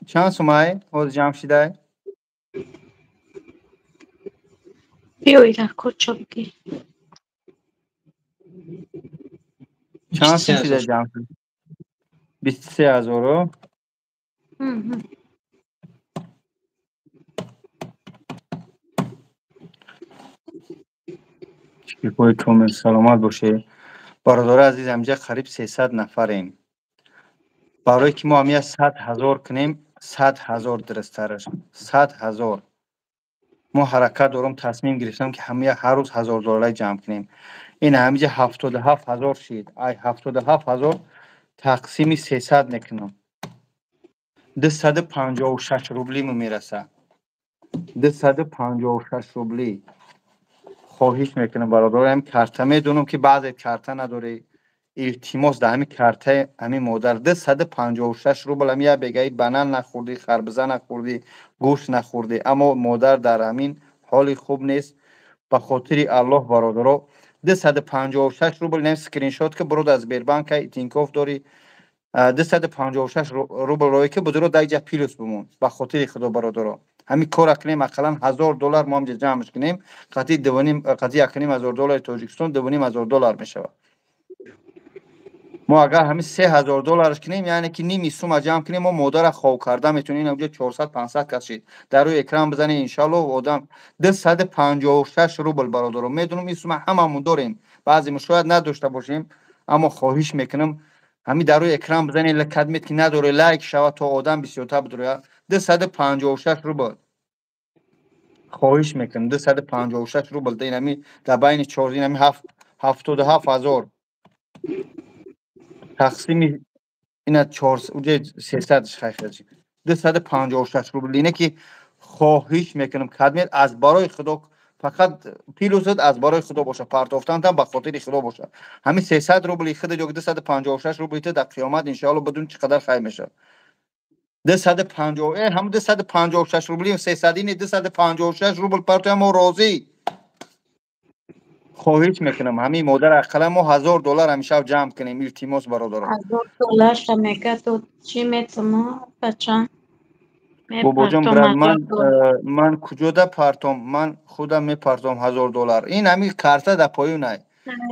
چند سومای حوض جمع شده بیوی را کچو بگی چند سوم شده جمع شده 23000 شکوی کامل سلامت باشه برادر عزیز همینجا قریب 300 نفریم برای که ما همیه 100,000 کنیم 100,000 درسترش 100,000 ما حرکت دارم تصمیم گرفتم که همه هر روز $1000 جمع کنیم این همینجا 77,000 شد ای 77,000 تقسیم 300 میکنم 256 روبلی میرسه 256 روبلی خواهش میکنم برادرم کارت میدونم که بعضی کارت نداره التماس در همین کارت همین مادر 256 روبل هم بگی بنان نخوردی خربزه نخوردی گوشت نخوردی اما مادر در همین حال خوب نیست به خاطر الله برادرها 256 روبل نیم اسکرین شات که برود از Сбербанк تینکوف داری 256 روبل روی که بدرو دایجا پیلوس بمون به خاطر خدا برادرها همین کار کنیم اقلا $1000 ما هم جمعش کنیم قطعی $2.5 $2.5 تاجیکستان $2.5 میشه ما اگر همین $3000 کنیم یعنی که نیمی سوم جمع کنیم ما مادر خواب کرده میتونیم اونجا 400-500 کشید در روی اکران بزنید انشالله و آدم 256 روبل برادرم میدونم این سوم هممون داریم بعضی ما شاید نداشته باشیم اما خواهش میکنم همین در روی اکران بزنید لکدمت که نداره لایک شود تا آدم بسیارتر بداره 256 روبل خواهش میکنم 256 روبل دین همین در بین 4 دین همین 77,000 تقسیم اینا 300 خیلی 256 روبل اینه که خواهش میکنم خدمت از برای خدا فقط پیلوزت از برای خدا باشه پرتافتن هم به خاطر خدا باشه همین 300 روبل خود جو 256 روبل در قیامت ان شاء الله بدون چقدر خیر میشه 250 هم 256 روبل 300 این 256 روبل پرتو ما راضی خواهش میکنم همین مادر اقلا ما $1000 همیشه جمع کنیم التماس برادران $1000 تا میگه تو چی میتونم بچم بابا جان برای من کجا ده پرتم من خودم میپرتم $1000 این همین کارت در پایون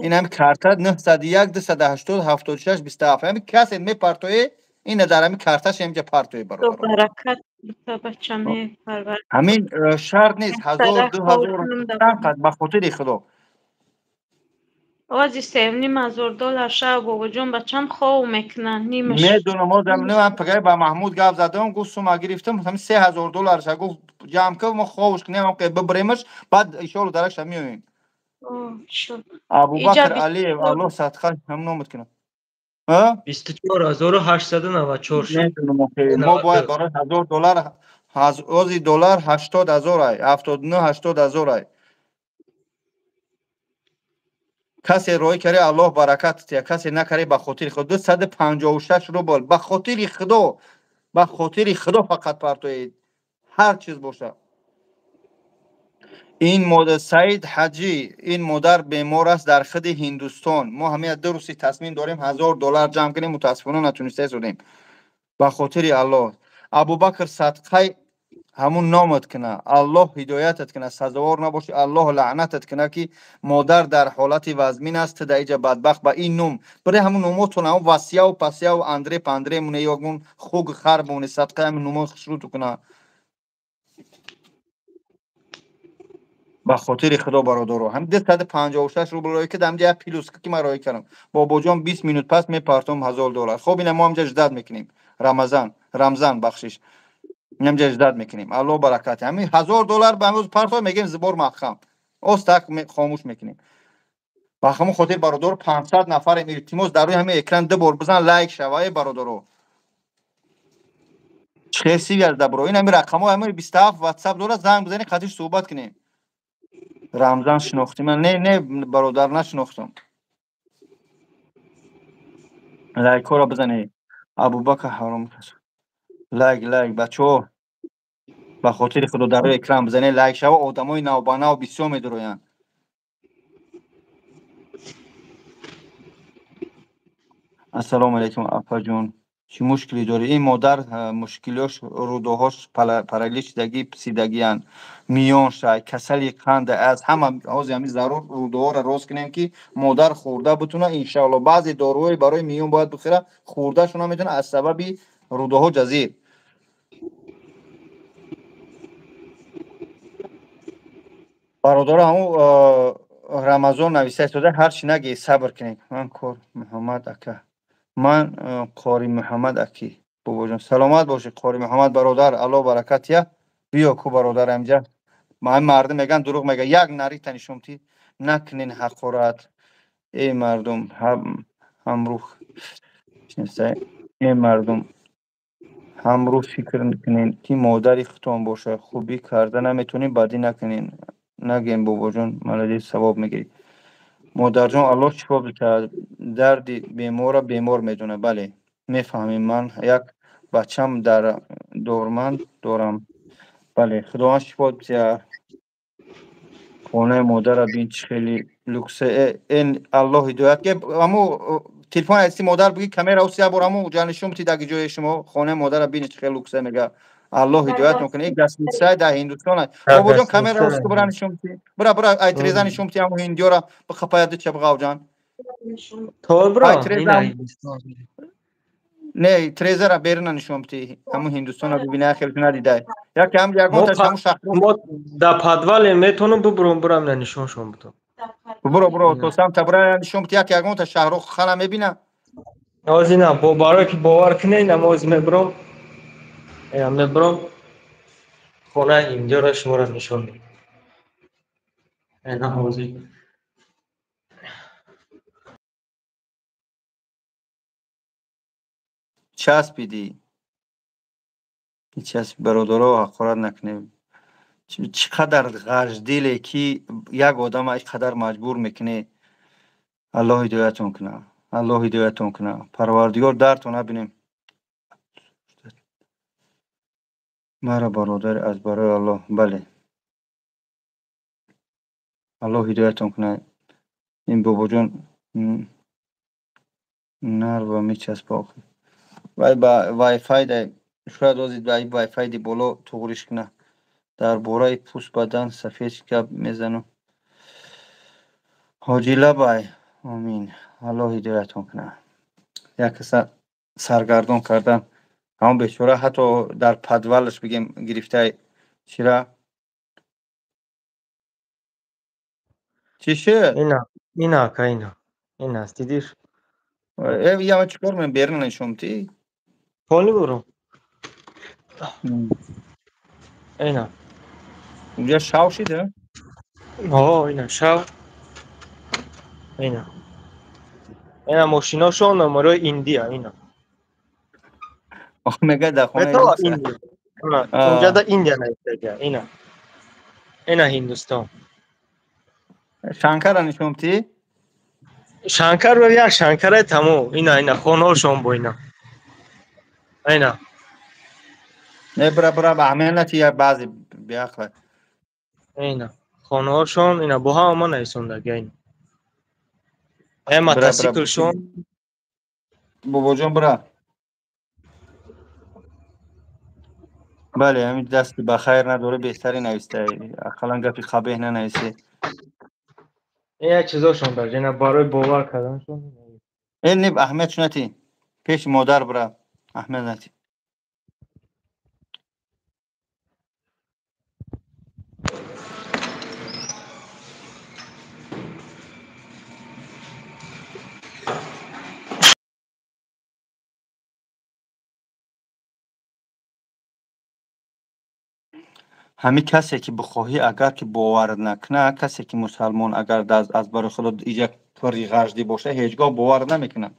این همین کارت 901 280 76 27 همین کسی میپرتوی این در همین کارتش اینجا پرتوی برادر تو برکت تو بچم پرور همین شرط نیست 1000 2000 فقط به خاطر خدا آوازی $7,500 شب بابا جون بچم خواه میکنن نیمش میدونم من پگه با محمود گفت زدم گفت سوم گرفتم همین $3000 شد گفت جمع کنم ما خواهش کنیم که ببریمش بعد ان شاء الله درش میایم ابوبکر علی الله صدقه هم نامت کنم 24,894 شد ما باید برای $1000 از دلار 80,000 80,000 کسی روی کرده الله برکت تیا کسی نکره به خاطر خود 256 روبل به خاطر خدا فقط پرتوید هر چیز باشه این مادر سعید حجی این مادر بیمار است در خود هندوستان ما همه دو روزی تصمیم داریم $1000 جمع کنیم متاسفانه نتونسته شدیم به خاطر الله ابوبکر صدقه همون نامت کنه الله هدایتت کنه سزاوار نباشی الله لعنتت کنه که مادر در حالت وزمین است در اینجا بدبخت با این نوم برای همون نوماتون هم وسیع و پسیع و اندره پندره مونه یاگون خوگ خر بونه صدقه همون نومات شروع کنه به خاطر خدا برادرو هم 256 روبل رای که دمجه پیلوس که من رای کردم بابا جان 20 منوت پس میپرتم $1000 خب این ما همجا اجداد میکنیم رمضان بخشش همجا اجداد میکنیم الله برکت همین $1000 به امروز پرتو میگیم زبور مخم استاک خاموش میکنیم با همون خاطر برادر 500 نفر التماس در روی همین اکران دو بار بزن لایک شوای برادرو چه سی از دبرو این همین رقم ها همین 27 واتساپ دور زنگ بزنی خاطرش صحبت کنیم رمضان شناختی من نه برادر نشناختم لایک ها را بزنی ابوبکر حرام کس لایک بچو به خاطر خدا در روی اکران بزنی لایک شو آدمای نوبانا و بسیار میدروین السلام علیکم اپا جون چی مشکلی داری این مادر مشکلیاش رودهاش پرالیش دگی پسیدگی ان میان شای کسلی قند از همه همین ضرور رودها را راست کنیم که مادر خورده بتونه ان شاء الله بعضی داروهای برای میان باید بخوره خورده شون میتونه از سبب رودها جزیر برادر همو رمضان نویسه شده هر چی نگی صبر کنید من کار محمد اکا من قاری محمد اکی بابا جان سلامت باشی قاری محمد برادر الله برکت یا بیا کو برادر امجا ما مردم میگن دروغ میگه یک نری تنشمتی نکنین حقارت ای مردم همروح ای مردم همروح فکر نکنین که مادری ختم باشه خوبی کرده نمیتونین بدی نکنین نگیم بابا جان مالدی ثواب میگیری مادر جان الله شفا بده درد بیمار میدونه بله میفهمیم من یک بچم در دورمند دارم بله خدا شفا بده خونه مادر بین خیلی لوکسه این الله هدایت که امو تلفن هستی مادر بگی کامera اوسیا برامو جانشون تی داگی جوی شما خونه مادر بین خیلی لوکسه میگه الله هدایت میکنه یک دست میسای در هندوستان بابا جان کامera اوسیا برانشون تی برا ایتریزانشون تی امو هندیورا به خپایت چه بغاو جان تو های برا تریزر اینا هندوستان نه تریزر را بیرون نشون بدی همو هندوستان رو ببینه خیلی ندیده یکی هم یگان تاش همو شهر ما در پادوال میتونم برم نشون شون بتو برو تو سمت برای نشون بدی یکی یگان تاش شهر خانه میبینه از اینا برای که باور کنی نماز میبرم خونه اینجا را شما را نشون میدم اینا حوزی چسبیدی چسب برادرها حقارت نکنه چقدر غشدیله که یک آدم اینقدر مجبور میکنه الله هدایتون کنه الله هدایتون کنه پروردگار درتون نبینیم مرا برادر از برای الله بله الله هدایتون کنه این بابا جان نر و میچسب آخی وای با وای فای ده شاید روزی وای فای دی بالا توغریش کنه در بورای پوست بدن سفید کب میزنم حاجی لبای آمین الله هدایتون کنه یک سرگردان کردن همون بیچاره حتی در پدولش بگیم گرفته چرا چی شد اینا است دیدیش یا چیکار من بیرون نشوم تی پالی برو اینا اونجا شاو شده اینا شاو اینا ماشینا شون نمره ایندیا اینا میگه در خانه مترو لوکس ایندیا اونجا در ایندیا نیست اینا هندوستان شنکر نشوم تی شانکر رو یک شانکر تمو اینا خونه شون بو اینا نه برا به همه نتی یا بعضی بیاخله اینا خونه شون اینا با هم ما نیسونده اینا متاسیکل شون بابا جان برا بله همین دست بخیر نداره بهتری نویسته اقلا گپی خبه نه نویسه یک چیزاشون در اینا برای باور کردنشون این نیب احمد شنتی پیش مادر برا احمد نتی همین کسی که بخواهی اگر که باور نکنه کسی که مسلمان اگر از برای خود ایجا کاری غرضی باشه هیچگاه باور نمیکنه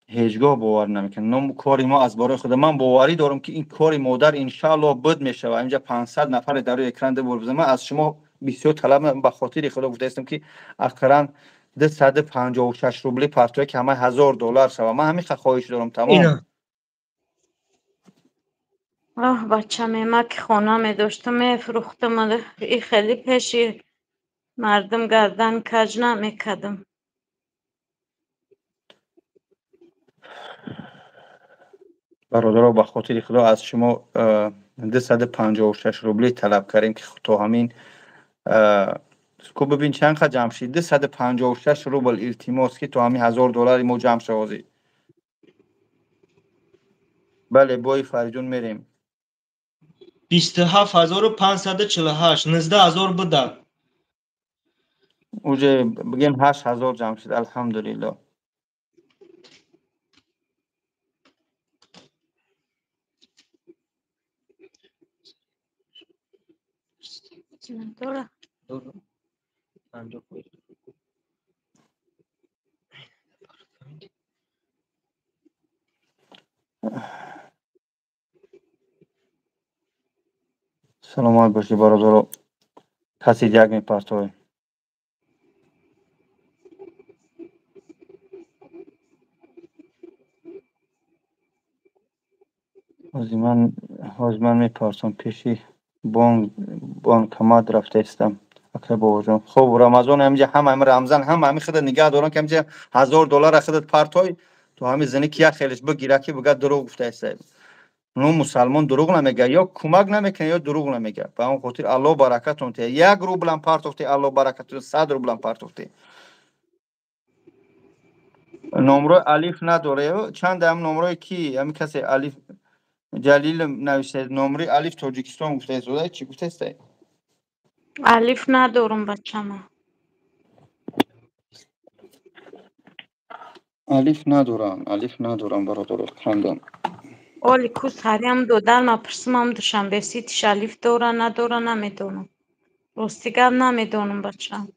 هیچگاه باور نمیکنه نم کاری ما از برای خود من باوری دارم که این کاری مادر انشالله بد میشه و اینجا 500 نفر در روی اکران بزنم من از شما بسیار طلب به خاطر خدا گفته استم که اکران 256 روبلی پرتوی که همه $1000 شوه من همین خواهش دارم تمام بچه ما که خونه می داشتم می فروختم این خیلی پیشی مردم گردن کج نمی کدم برادرها به خاطر خدا از شما 256 روبلی طلب کردیم که تو همین کو ببین چند خد جمع شید 256 روبل التماس که تو همین $1000 ما جمع شوازی بله بای فرجون میریم 27548 19000 بده اوجه بگیم 8000 جمع شد الحمدلله سلامت باشی برادر کسی جگ میپرتوی از من میپرسم پیشی بان کماد رفته استم اکر بابا جان خب رمضان همینجا هم رمضان هم همین خود نگه دارن که همینجا $1000 خودت پرتوی تو همین زنی که یک خیلیش بگیره که بگه دروغ گفته است نو مسلمان دروغ نمیگه یا کمک نمیکنه یا دروغ نمیگه. به اون خاطر الله برکتون ته. 1 روبل هم پارتوفتی الله برکتون 100 روبل هم پارتوفتی. نمره الف نداره. چند هم نمره کی؟ همین کسی الف جلیل نوشته نمره الف تاجیکستان گفته است. چی گفته است؟ الف ندارم بچه‌م. الف ندارم برادر خواندم. اولی کوس هریم دودن ما پرسمم دوشنبه سیتش الف داره نداره نمیدونم. راستیگر نمیدونم بچه‌م.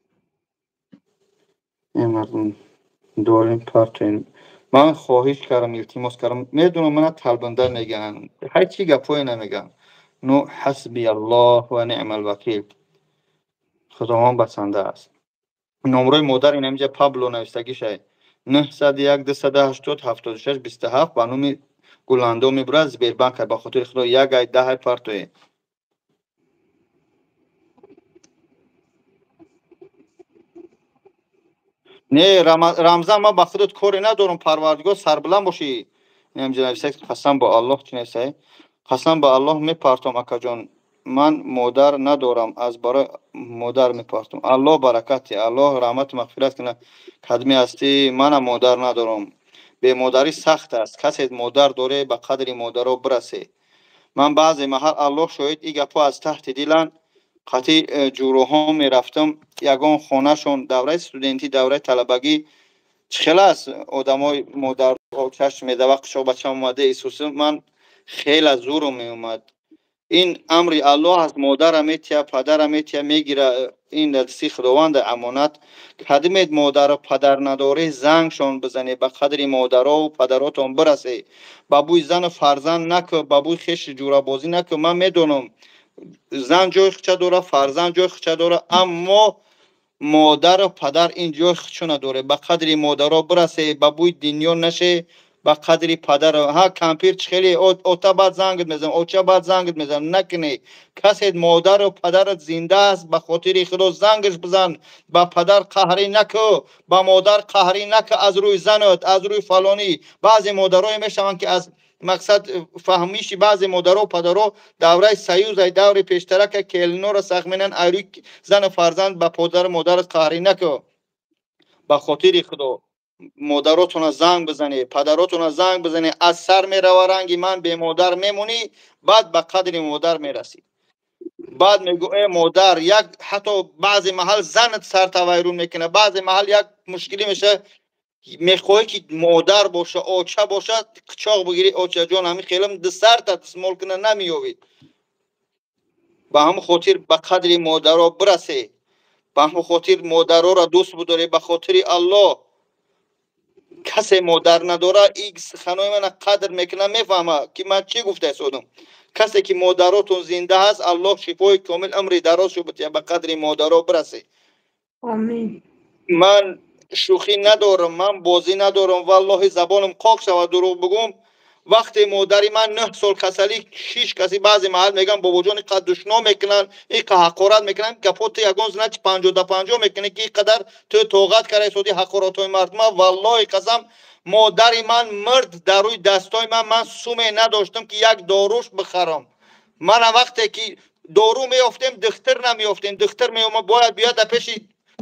این مردم داریم پارتین. من خواهش کردم التماس کردم. میدونم من طلبنده میگن. هیچ چی گپوی نمیگن. نو حسبی الله و نعم الوکیل. خداوند بسنده است. نمره مادر این اینجا پابلو نوشتگی شه 901 280 76 27 با نوم گلاندو میبره زبیر بانک. با خاطر خدا یک ای 10 پارتوی. نه رمضان ما با خودت کاری ندارم. پروردگار سربلند باشی. اینجا نوشته قسم با الله چی نوشته؟ قسم با الله میپارتم اکا جان. من مادر ندارم از برای مادر میپارتم. الله برکتی الله رحمت مغفرت کنه. کدمی هستی من مادر ندارم. به مادری سخت است. کسی مادر داره به قدر مادر برسه. من بعضی محل الله شاید ای گپا از تحت دیلن قطعی جوروها میرفتم. یگان خانه شون دوره استودنتی دوره طلبگی خیلی است آدمای مادر چشم میده وقت شو بچه اومده ایسوس من خیلی از زورم می اومد. این امری الله از مادر میتیا پدر میتیا میگیره. این دستی خداوند امانت. کدیمت مادر و پدر نداره زنگشون بزنی به قدر مادر و پدراتون برسه. بابوی زن و فرزند نکو بابوی خش جورا بازی نکو. من میدونم زن جای خچه داره فرزند جای خچه داره اما مادر و پدر این جای خچه نداره. به قدر مادر ها برسه بابوی دنیا نشه با قدری پدر ها کمپیر خیلی اوتا بعد زنگت میزن اوچا بعد زنگت میزن نکنی. کسی مادر و پدر زنده است به خاطر خدا زنگش بزن. با پدر قهری نکو با مادر قهری نکو از روی زنت از روی فلانی. بعضی مادرای میشون که از مقصد فهمیشی بعضی مادرها و پدرها دوره سیوز دوره پیشترک کلنو را سخمینن ایروی زن و فرزند به پدر مادر قهری نکو. به خاطر خدا مادراتون زنگ بزنی پدراتون زنگ بزنی از سر میره رنگی من به مادر میمونی بعد به قدر مادر میرسی. بعد میگو ای مادر یک حتی بعضی محل زنت سر تویرون میکنه. بعضی محل یک مشکلی میشه میخوای که مادر باشه اوچه باشه قچاق بگیری اوچه جان همین خیلم ده سر تا تسمول کنه نمیوید. به هم خاطر به قدر مادر را برسی. به هم خاطر مادر را دوست بداری. به خاطر الله کسی مادر نداره این سخنای من قدر میکنه میفهمه که من چی گفته سودم. کسی که مادراتون زنده هست الله شفای کامل عمر دراز شو بده به قدر مادرها برسه. آمین. من شوخی ندارم من بازی ندارم والله زبانم قاق شود دروغ بگم. وقتی مادری من 9 سال کسلی 6 کسی بعضی محل میگن بابا جان قد دشنا میکنن این که حقارت میکنن گپوت یگان زنه 50 تا 50 میکنه که قدر تو طاقت کرده سودی حقارت های مردم. والله قسم مادری من مرد در روی دستای من سومی نداشتم که یک داروش بخرم. من وقتی که دارو میافتیم دختر نمیافتیم دختر میومد باید بیاد پیش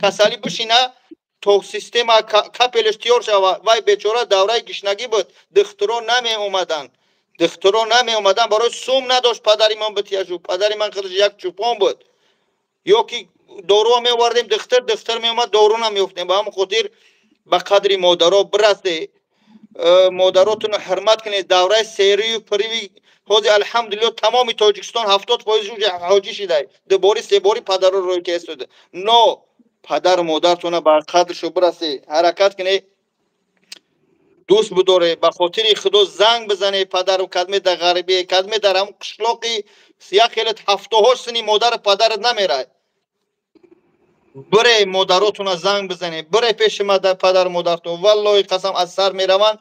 کسلی بشینه تو سیستم کپلش تیار شود. وای بیچاره دوره گشنگی بود دخترها نمی اومدن برای سوم نداشت پدری من بتیاشو. پدری من خودش یک چوپان بود یا که دارو می آوردیم دختر می اومد دارو نمی افتیم. با هم خاطر به قدر مادرها برسه. مادراتون حرمت کنید. دوره سیری و پریوی حاضی الحمدلله تمام تاجیکستان 70% حاجی شده. دوباره سه باری پدر رو روی کیس شده. نو پدر مادرتون بر قدرشو برسه. حرکت کنه دوست بداره. به خاطر خدا زنگ بزنه. پدر و کدمه در غربی کدمه در هم قشلاقی سیاه خیلت 78 سنی مادر پدرت نمیره. بره مادراتون زنگ بزنه. بره پیش پدر مادرتون. والله قسم از سر میروان.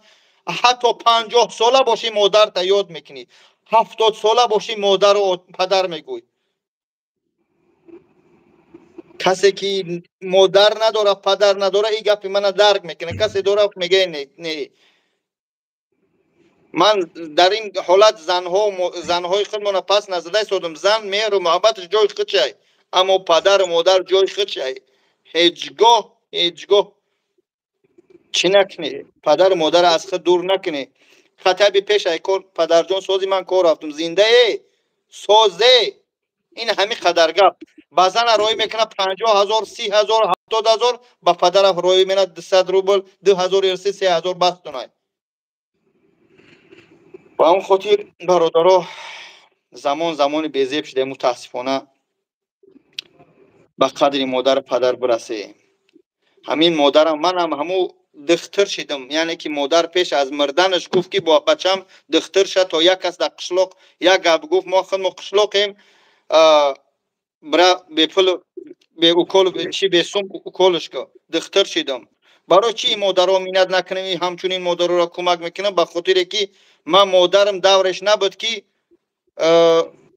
حتی 50 ساله باشی مادر تا یاد میکنی. 70 ساله باشی مادر و پدر میگوی. کسی که مادر نداره پدر نداره این گپی من درک میکنه. کسی داره میگه نه من در این حالت زنهای خودمون پس نزده سودم. زن مهر و محبتش جای خود شای، اما پدر و مادر جای خود شای. هیچگاه چی نکنی، پدر و مادر از خود دور نکنی. خطابی پیش ای کار پدر جان سازی من کار رفتم زنده سازه. این همین قدر گپ. بعضا روی میکنه 50,000 30,000 70,000 با پدر روی میکنه 200 روبل 2,000 3,000 بس دونای. با اون خاطر برادرها زمان بیزیب شده. متاسفانه به قدر مادر پدر برسه. همین مادرم منم همو دختر شدم، یعنی که مادر پیش از مردنش گفت که با بچم دختر شد تا یک کس در قشلاق یک گپ گفت ما خودمون قشلاقیم برا به پول به اوکول چی به سوم اوکولش که دختر شدم. برای چی مادرها مینت نکنیم همچنین مادر را کمک میکنم؟ به خاطر که من مادرم دورش نبود که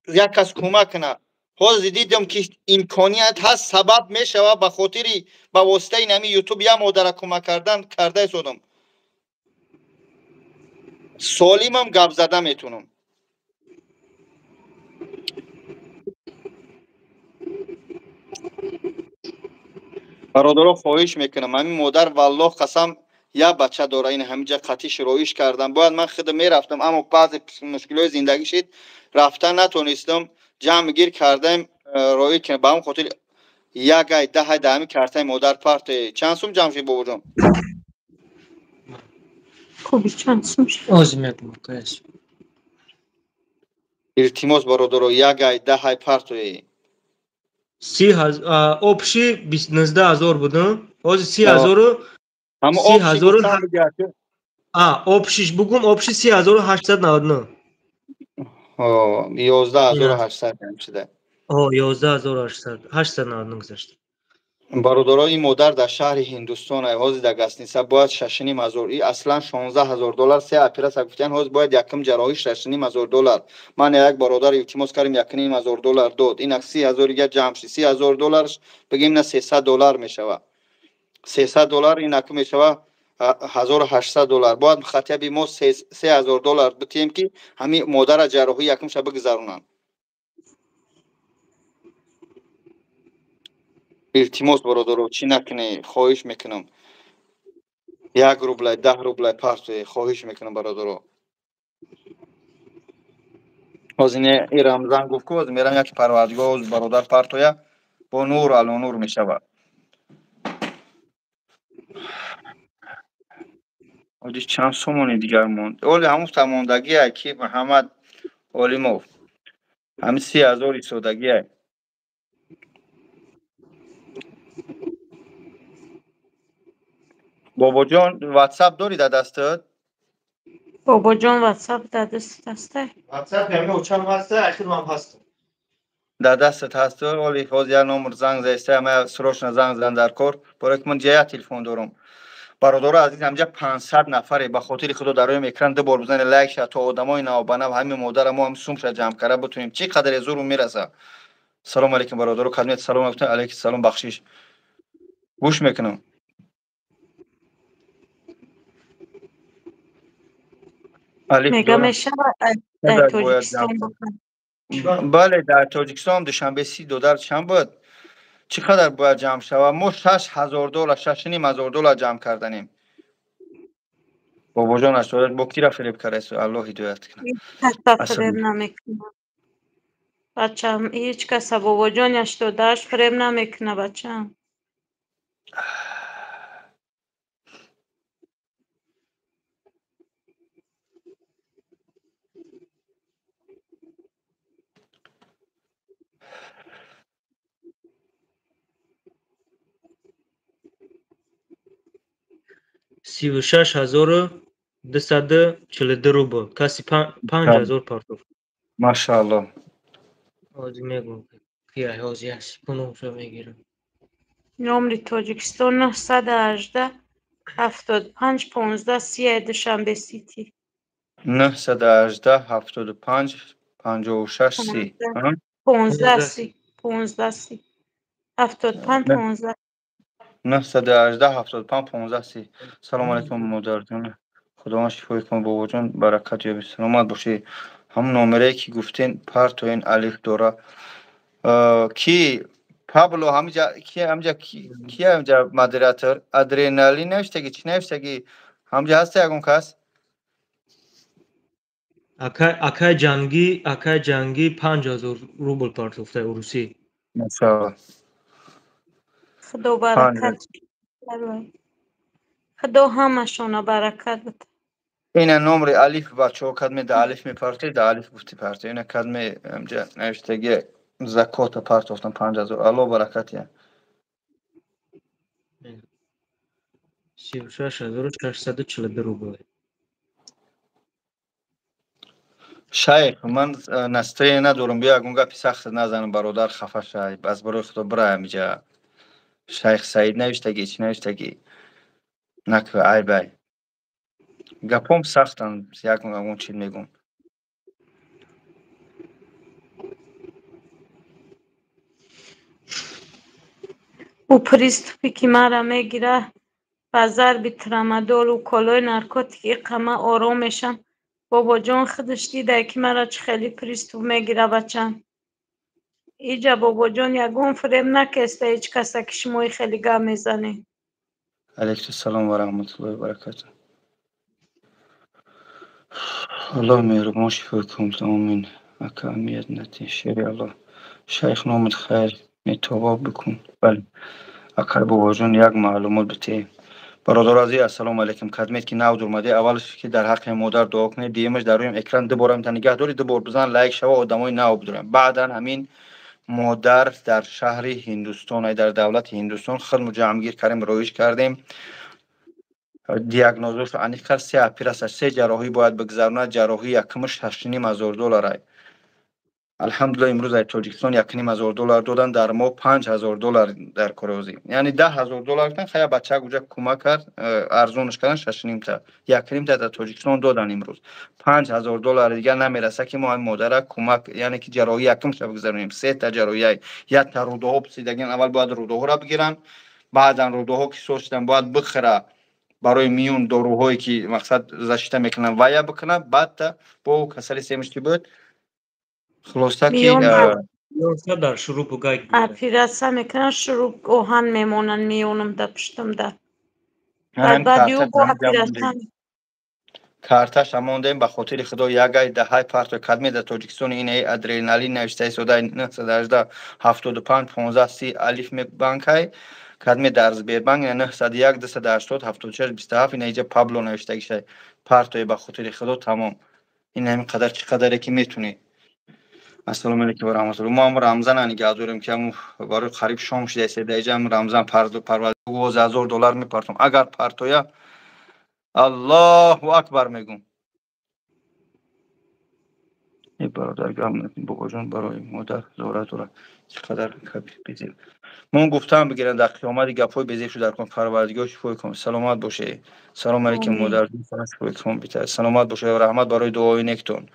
یک کس کمک کنه. حاضر دیدم که امکانیت هست سبب میشه به خاطر با واسطه این همی یوتیوب یا مادر کمک کردن کرده سودم. سالمم گپ زده میتونم. برادرها خواهش میکنم همین مادر والله قسم یا بچه داره این همینجا قطیش رویش کردم. باید من خود میرفتم اما بعض مشکلات زندگی شد رفتن نتونستم. جمع گیر کردم روی که با اون خاطر یک گای 10 دمی کرده مادر پارت. چند سوم جمع شد بابا جان؟ خوبی چند سوم شد؟ آزمیت مکایش التماس برادرها یک گای 10 پارت 30,000 обши 19,000 будун. Ҳозир 30,000 اما 30,000 обшиш бугум обши 30,899. 11,800 هم شده. 11,899 гузашт. برادرای مادر در شهر هندوستان حاضر در گسنیسا باید 6,500 ای اصلا 16,000 $. 3 اپراسیون گفتن حاضر باید یکم جراحی 6,500 $. من یک برادر التماس کردم 1,500 $ داد. این 30,000 دیگه جمع شد 30,000 $. بگیم نه 300 $ میشوه. 300 $ این یکم میشوه 1,800 $. باید خطیبی ما 3,000 $ بتیم که همین مادر جراحی یکم شب بگذرونن. التماس برادرها چی نکنه خواهش میکنم. 1 روبل 10 روبل پارت خواهش میکنم برادرها. از این رمضان گفت که از میرم یک پروردگار از برادر پارتویا با نور علی نور میشوه. آدیش چند سومونی دیگر موند. اولی همون تماندگی که محمد اولیموف همین 30,000 سودگی بابا جان واتساپ داری در دستت؟ بابا جان واتساپ در دسته؟ WhatsApp همه اوچم هسته اخیر من هستم. در دستت هست؟ ولی فاز یا نمبر زنگ زیسته همه سروشن زنگ زن در کار برای که من جای تلفن دارم. برادر عزیز همجا 500 نفره به خاطر خدا در روی اکران دو بار بزنید لایک شد تا آدمای نوبنو همین مادر ما هم سوم شد جمع کرده بتونیم چی قدر زور میرسه. سلام علیکم برادر خدمت سلام گفتم علیکم سلام بخشش گوش میکنم. میگم میشه در تاجیکستان بکنم. بله در تاجیکستان دوشنبه 32 چند بود؟ چقدر باید جمع شود؟ ما 6,000 $، 6,500 $ جمع کردنیم. بابا جان اشتاد با کی را فریب کرده؟ الله هدایت کنه. کس فریب نمیکنه بچم. هیچ کس بابا جان 88 فریب نمیکنه بچم. $36,242 روبل. کسی 5,000 پارتوف. ماشاءالله. آزی میگم که آزی هست پنوم شو میگیرم. نمره تاجیکستان 918 75 15 30 دوشنبه سیتی. 918 75 56 30 15 30 15 30 75 15 918 75 15 30. سلام علیکم مادر جان. خدا شفای کنه بابا جان، برکت یا سلامت باشی. هم نمره که گفتین پارت و این الف داره کی پابلو همجا کی همجا کی همجا مدیراتور ادرنالین نوشته چی نوشته همجا هست یکون کس акай ҷангӣ 5000 рубл партофта урусӣ. ماشاءالله خدا برکت بده. خدا همشون برکت بده. این نمر الف بچه ها کدمی ده الف میپرتی ده الف گفتی پرتی این کدمی همجا نوشتگی زکات پرتافتن 5000 الله برکت یا 36642 рубл. شیخ من نسته ندارم بیا اگه گپی سخت نزنم برادر خفه شد از برای خدا برای میجا شیخ سعید نوشتگی چی نوشتگی نکوه ای بای گپم سختن یک اون چیز میگم او پریستوپی که مرا میگیره و ضرب ترامادول و کالای نارکوتیک قمه آرام میشم. بابا جان خودش دیده که مرا چه خیلی پریستوپ میگیره بچم. ایجا بابا جان یگون فریم نکسته هیچ کسا که شمای خیلی گم میزنی. علیکم السلام و رحمت الله و برکاته. الله مهربان شفای کنه آمین. اکا امیت نتی شیری الله شیخ نامت خیر توبه بکن. بله اکا بابا جان یک معلومات بته برادر عزیز السلام علیکم. خدمت که نو درمده اولش که در حق مادر دعا کنید دیمش در روی اکران دوباره نگاه دارید دوباره بزن لایک شو آدمای نو بدونن. بعدا همین مادر در شهر هندوستان در دولت هندوستان خیلی جمعگیر کردیم رویش کردیم دیاگنوزش انیک کرد 3 اپراسیون 3 جراحی باید بگذرونه جراحی یکمش 8,500 دلار الحمدلله امروز در تاجیکستان 1,500 دلار دادن در ما 5,000 دلار در کروزی یعنی 10,000 دلار کن خیلی بچه گوجه کمک کرد ارزونش کردن 6,5 تا 1,5 تا در تاجیکستان دادن امروز 5,000 دلار دیگه نمیرسه که ما این مادر کمک یعنی که جراحی یکم شب بگذاریم 3 تا جراحی یک تا رودوها بسیدگین اول باید رودوها را بگیرن بعدا رودوها که سوچتن باید بخره برای میون داروهایی که مقصد زشته میکنن ویا بکنن بعد تا با کسری سیمش که بود خلاصه که در شروع بگای اپیراسه میکنن شروع اوهن میمونن میونم در پشتم در بعد یو با اپیراسه کارتاش هموندیم به خاطر خدا یگای دهای پارت کدمی در تاجیکستان این ادرنالین نوشته سودا 918 75 15 30 الف بانکای کدمی در زبیربانک 901 280 74 27 این اینجا پابلو نوشته شه پارت به خاطر خدا تمام این همین قدر چقدره که میتونی. السلام علیکم و رحمت الله. ما هم رمضان نگاه داریم که هم برای قریب شام شده است دیگه هم رمضان پرواز 2000 دلار میپرتم اگر پرتویا الله اکبر میگم ای برادر گام بابا جان برای مادر زوره زوره چقدر کبیر بیزیم من گفتم بگیرن در قیامت گپای بیزیشو در کن پروردگار شفای کن سلامت باشه. سلام علیکم مادر شفای کن بیت سلامت باشه و رحمت برای دعای نیکتون.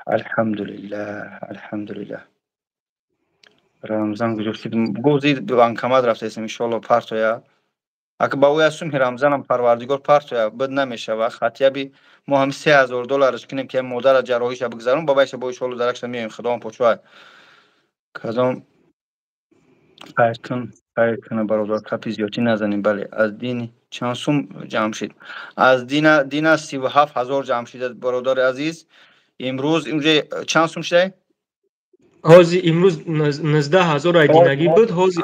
الحمدلله الحمدلله رمضان گذشت گوزی بانکامات رفته ان شاء الله پارتویا اگه با وی اسم رمضان هم پروردگار پارتویا بد نمیشه و خطیبی ما هم 3000 دلارش کنیم که مادر جراحیش بگذارم بابایش با ان شاء الله درکش میایم خدا هم پوچوای کدام خیرتون برادر کپی زیادی نزنیم. بله از دین چند سوم جمع شد از دین 37000 جمع شد برادر عزیز امروز اینجا چند سوم شده هازی امروز 19000 ایدینگی بود هازی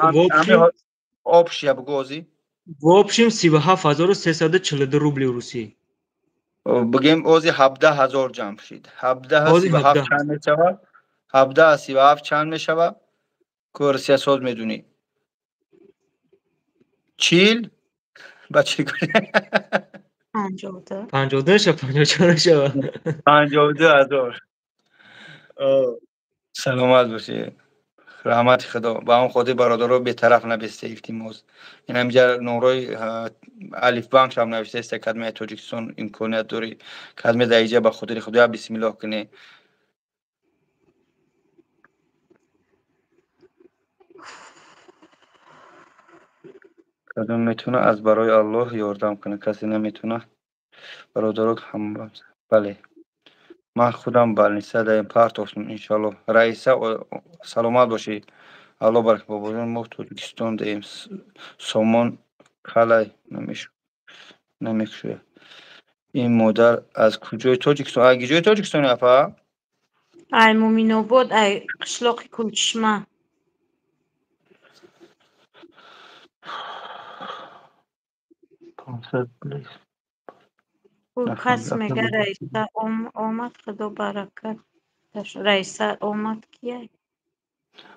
آبشی بگوزی в общем 37342 рубли روسی بگیم اوزی 17000 جمع شد 17 37 چند میشود 17 37 چند میشود کور سیاست میدونی چیل بچه کنی 52 شد 54 شد 52000 سلامت باشه رحمت خدا با هم خودی برادر به طرف نبسته افتیموز این همجا نوروی الف بانک هم نوشته است کدمه تاجیکستان امکانیت داری کدمه دایجا با خودی خدا بسم الله کنه کدوم میتونه از برای الله یاردم کنه، کسی نمیتونه. برادرک هم بله من خودم بالنیسه در این پارتوفتم انشالله. رئیسه سلامت باشی. الله برک بابایان ما ترکستان دیم سامان کلای نمیشه. این مادر از کجای تاجیکستان؟ اگه جای تاجیکستانی اپا؟ ای مومینو بود ای قشلاق کلچشمه 500 پلیس او کس میگه نفهمیدم. رئیسه آمد خدا برکت رئیسه آمد کیه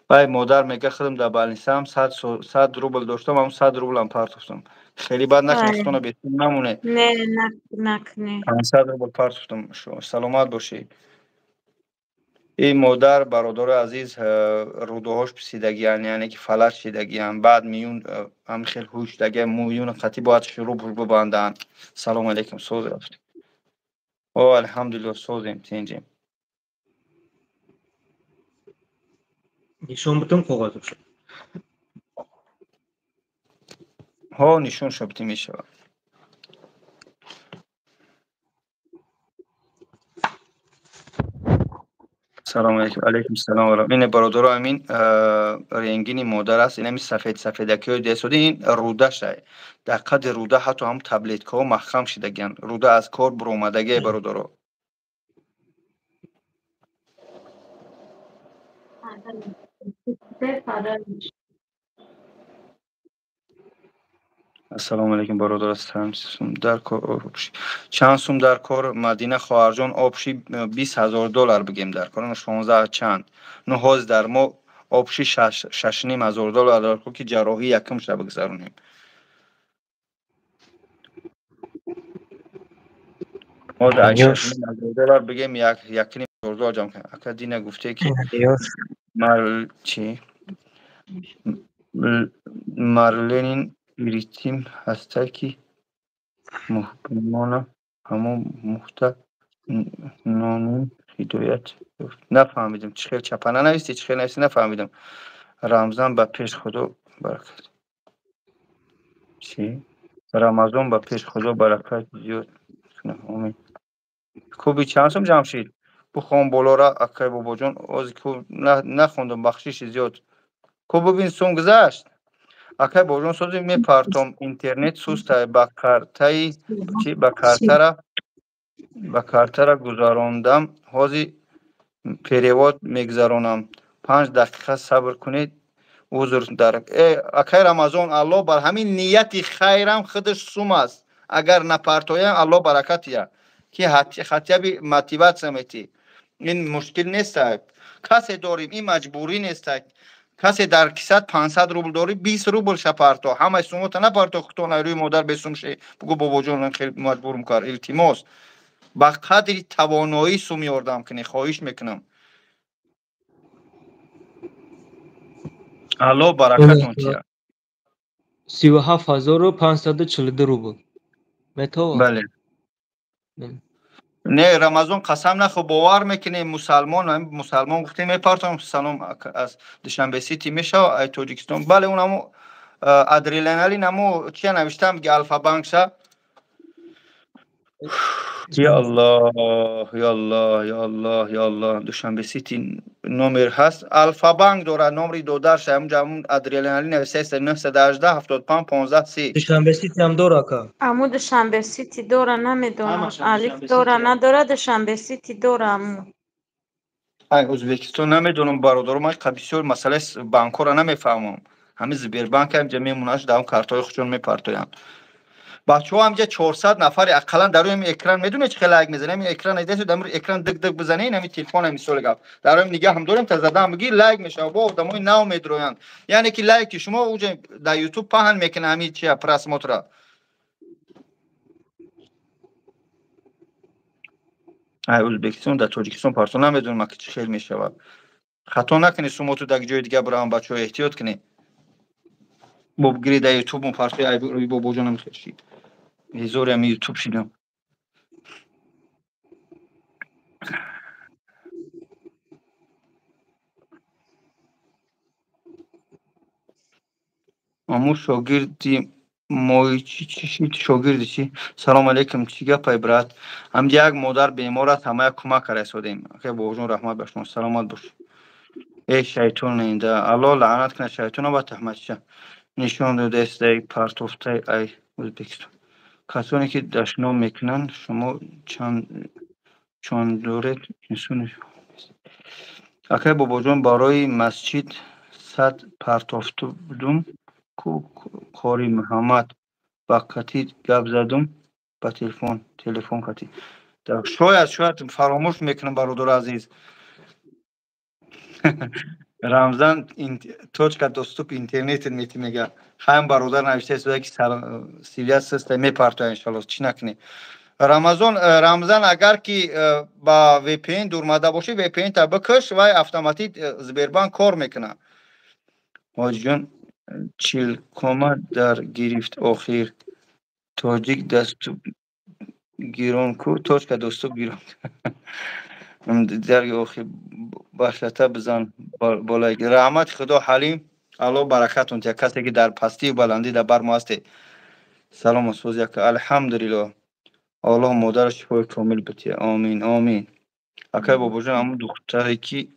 بای مادر میگه خودم در بالنیسه 100 روبل داشتم، هم 100 روبل هم پارتوفتم. خیلی بد نکنه ای خودتون بیتون نمونه. نه نکنی 500 روبل پارتوفتم. سلامت باشی. این مادر برادر عزیز رودهاش پسیدگی یعنی که فلج شدگی هم بعد میون هم خیلی هوش دگه میون قطعی باید شروع ببندن. سلام علیکم سوز رفتی. او الحمدلله سوزیم تینجیم. نشون بتون کاغذ شد. ها نشون شبتی میشه. سلام علیکم. علیکم السلام و رحمت. این برادر امین رنگینی مادر است. این سفید سفیدکی های دست این روده شه. در قد روده حتی هم تبلیت که محکم شدگن. روده از کار برومدگی برادر. السلام علیکم برادر هستم. در کار چند سوم در کار مدینه خواهرجان آبشی 20,000 دلار بگیم در کار 16 چند نهاز در ما آبشی 6,500 دلار در کار که جراحی یکم شب بگذرونیم. ما در دیوش 6,500 دلار بگیم یکی دلار جمع کنیم. اکادینه گفته که دیوش مارلین ریتیم هسته که محکمانه همون نانی هدایت نفهمیدم چه خیلی چپانه نویستی چه خیلی نویستی نفهمیدم. رمضان به پیش خدا برکت چی؟ رمضان به پیش خدا برکت زیاد کنه امین. خوبی چند سم جمشید بخوام بالا را اکای بابا جان از کو نخوندم بخشش زیاد کو ببین سوم گذشت اکای بابا جان سوزی میپرتم اینترنت سوست با کارتای چی با کارتر گذراندم حاضی پیرواد میگذرانم 5 دقیقه صبر کنید عذر در اکای رمضان الله بر همین نیت خیرم خودش سوم است اگر نپرتایم الله برکتیه که حتی موتیواسیون میتی این مشکل نیست کسی داریم این مجبوری نیست کسی در کیسه 500 روبل داری 20 روبل شپارتا همه سومت نپارتا خودتون روی مادر بسوم شه بگو بابا جان خیلی مجبورم کار التماس با قدری توانایی سوم یاردم کنی خواهش میکنم الله برکتون تیا 37,542 روبل متو بله نه رمضان قسم نخو باور میکنه مسلمان گفته میپرتم سلام از دوشنبه سیتی میشه ای تاجیکستان بله اونمو ادرینالین نمو چی نوشتم که الفا بانک شه یا الله یا الله یا الله یا الله دوشنبه سیتی نمر هست الفا بانک داره نمری دو درش همونجا همون ادرینالین نوشته 918 75 15 30 دوشنبه سیتی هم داره که امو دوشنبه سیتی دوره نمیدونم الف دوره نداره دوشنبه سیتی دوره امو ای ازبکستان نمیدونم برادرم من بسیار مسئله بانک را نمیفهمم همین زبیر بانک هم جمعی مناش در اون کارتای خودشون میپرتوین بچه ها همجا 400 نفر اقلا در روی اکران میدونه چه لایک میزنه این اکران ایده در روی اکران دق دق بزنه این همین تلفن هم سول گپ در روی نگاه هم داریم تا زدم میگی لایک میشه با دمای نو میدروین یعنی که لایک شما اونجا در یوتیوب پهن میکنه همین چی پرس موترا ای ازبکستان در تاجیکستان پارتو نمیدونم که چه خیلی میشه خطا نکنی سوموتو در جای دیگه برام بچه ها احتیاط کنی بگیری در یوتیوب مفرقی ای روی بابا جانم خیلی هزار هم یوتیوب شیدم امو شاگردی موی چی شاگردی چی؟ سلام علیکم چی گپای برات؟ هم یک مادر بیمار است همه کمک رسیدیم. خیلی با وجود رحمت باشون سلامت باش. ای شیطان اینده الله لعنت کنه شیطان با تهمتش نشون داده است ای پرتوفته ای ازبکستان. کسانی که دشنام میکنن شما چند دوره نشونش. اکه بابا جان برای مسجد صد پرتافته بودم کاری محمد با کتی گپ زدم با تلفن کتی شاید فراموش میکنم برادر عزیز رمضان точка доступ интернет میگه خواهم برادر نوشته است که سیریاس است میپرتو انشالله چی نکنی رمضان اگر که با وی پی ان دور ماده باشی وی پی ان تا بکش و اتوماتیک زبربانک کار میکنه حاجی جان چیلکوما در گرفت آخر تاجیک دست گیرون کو точка доступ گیرون در آخر باشته بزن بالای رحمت خدا حلیم الله برکتون تیا کسی که در پستی و بلندی در بر ما هستی سلام و سوزی که الحمدلله الله مادر شفای کامل بتیه آمین آمین اکای بابا جان همون دختری که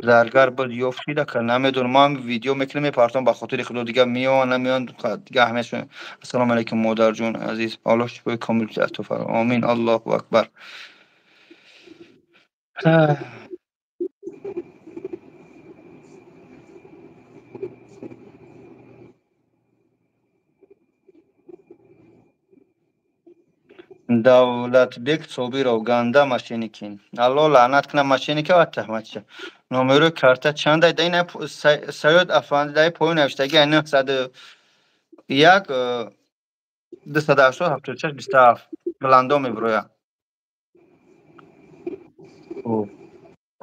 زرگر بود یافتیده که نمیدونم ما هم ویدیو میکنیم میپرتم به خاطر خدا دیگه میان نمیان دیگه همه السلام علیکم مادر جون عزیز الله شفای کامل بتیه تو فرا آمین الله اکبر دولت بک صوبی رو گنده ماشینیکین الله لعنت کنه ماشینیکه و تهمت شه نمره کارت چند داید این سید افاندی دای پایین نوشتگی 901 280 27 بلندو میبرویا او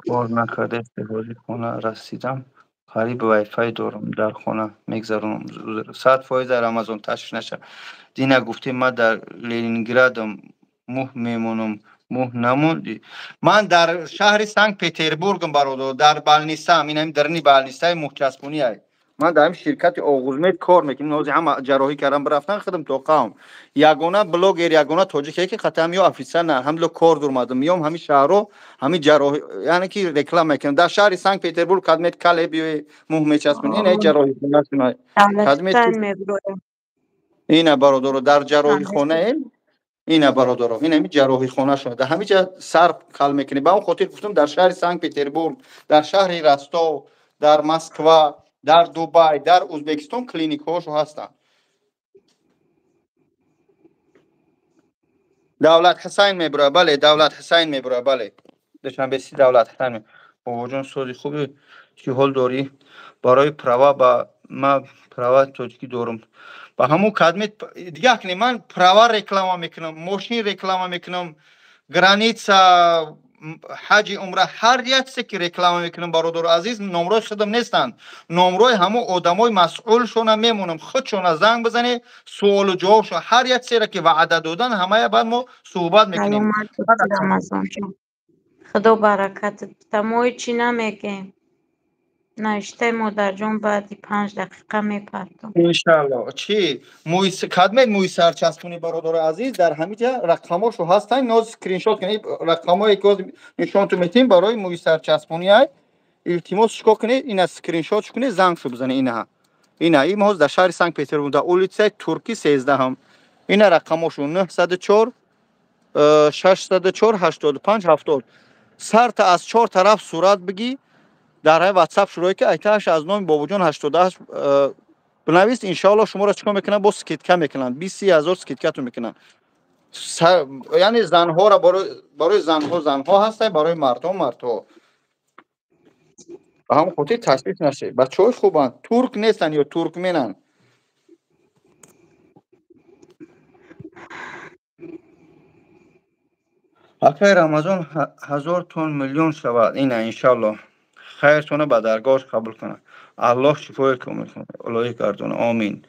کار نکرده استفاده خونه رسیدم قریب وای فای دارم در خونه میگذرونم 100% در آمازون تشریف نشه دینا گفتی ما در لنینگرادم موه میمونم موه نموندی من در شهر سنت پترزبورگم برادر در بالنیسم اینم درنی بالنیسای موه چسبونی ای من در شرکت آغوزمید کار میکنم نوزی هم جراحی کردم برفتن خدم تو قوم یگانه بلوگر یگانه توجیه که خطم یا افیسر نه هم لو کار درمادم میام همین شهرو همین جراحی یعنی که رکلام میکنم در شهر سنت پترزبورگ خدمت کله بی موه میچسبونی نه جراحی کنه خدمت اینه برادر در جراحی خونه اینه برادر اینه می جراحی خونه شده همه جا سر کل میکنی با اون خاطر گفتم در شهر سنت پترزبورگ در شهر رستو در مسکو در دبی در ازبکستان کلینیک هاشو هستن دولت حسین میبره بله دولت حسین میبره بله دوشنبه سی دولت حسین بابا جان سوزی خوبی چی حال داری برای پروا با ما پروا توجیکی دارم با همون کدمت دیگه کنی من پروا رکلام میکنم ماشین رکلام میکنم گرانیتسا حج عمره هر یک چیزی که رکلام میکنم برادر عزیز نمره خودم نیستن نمره همون آدمای مسئول شونه میمونم خودشون زنگ بزنه سوال و جوابشو هر یک چیزی که وعده دادن همه بعد ما صحبت میکنیم خدا برکت تموی چی نمیگیم نشته مادر جون بعدی 5 دقیقه میپردم انشالله چی کدمه موی سرچسبونی برادر عزیز در همینجا رقماشو هستن ناز اسکرین شات کنید رقمایی که نشون تو میتیم برای موی سرچسبونی های التماس شکو کنید این اسکرین شات کنید زنگ شو بزنید اینها این موز در شهر سنت پترزبورگ در اولیتسای ترکی 13 هم این رقماشو 904 604 85 70 سر تا از 4 طرف صورت بگی در های واتساپ شروعی که ایتاش از نام بابا جان 88 بنویس انشالله شما را چیکار میکنن با سکیتکا میکنن 20000 سکیتکا تو میکنن یعنی زنها را برای زنها هسته برای مردها هم خودی تصدیق نشه بچه‌های خوبن ترک نیستن یا ترکمنن اخیر رمضان 1000 تن میلیون شود اینه انشالله خیرتونه به درگاهش قبول کنه الله شفای کامل کنه الهی گردونه آمین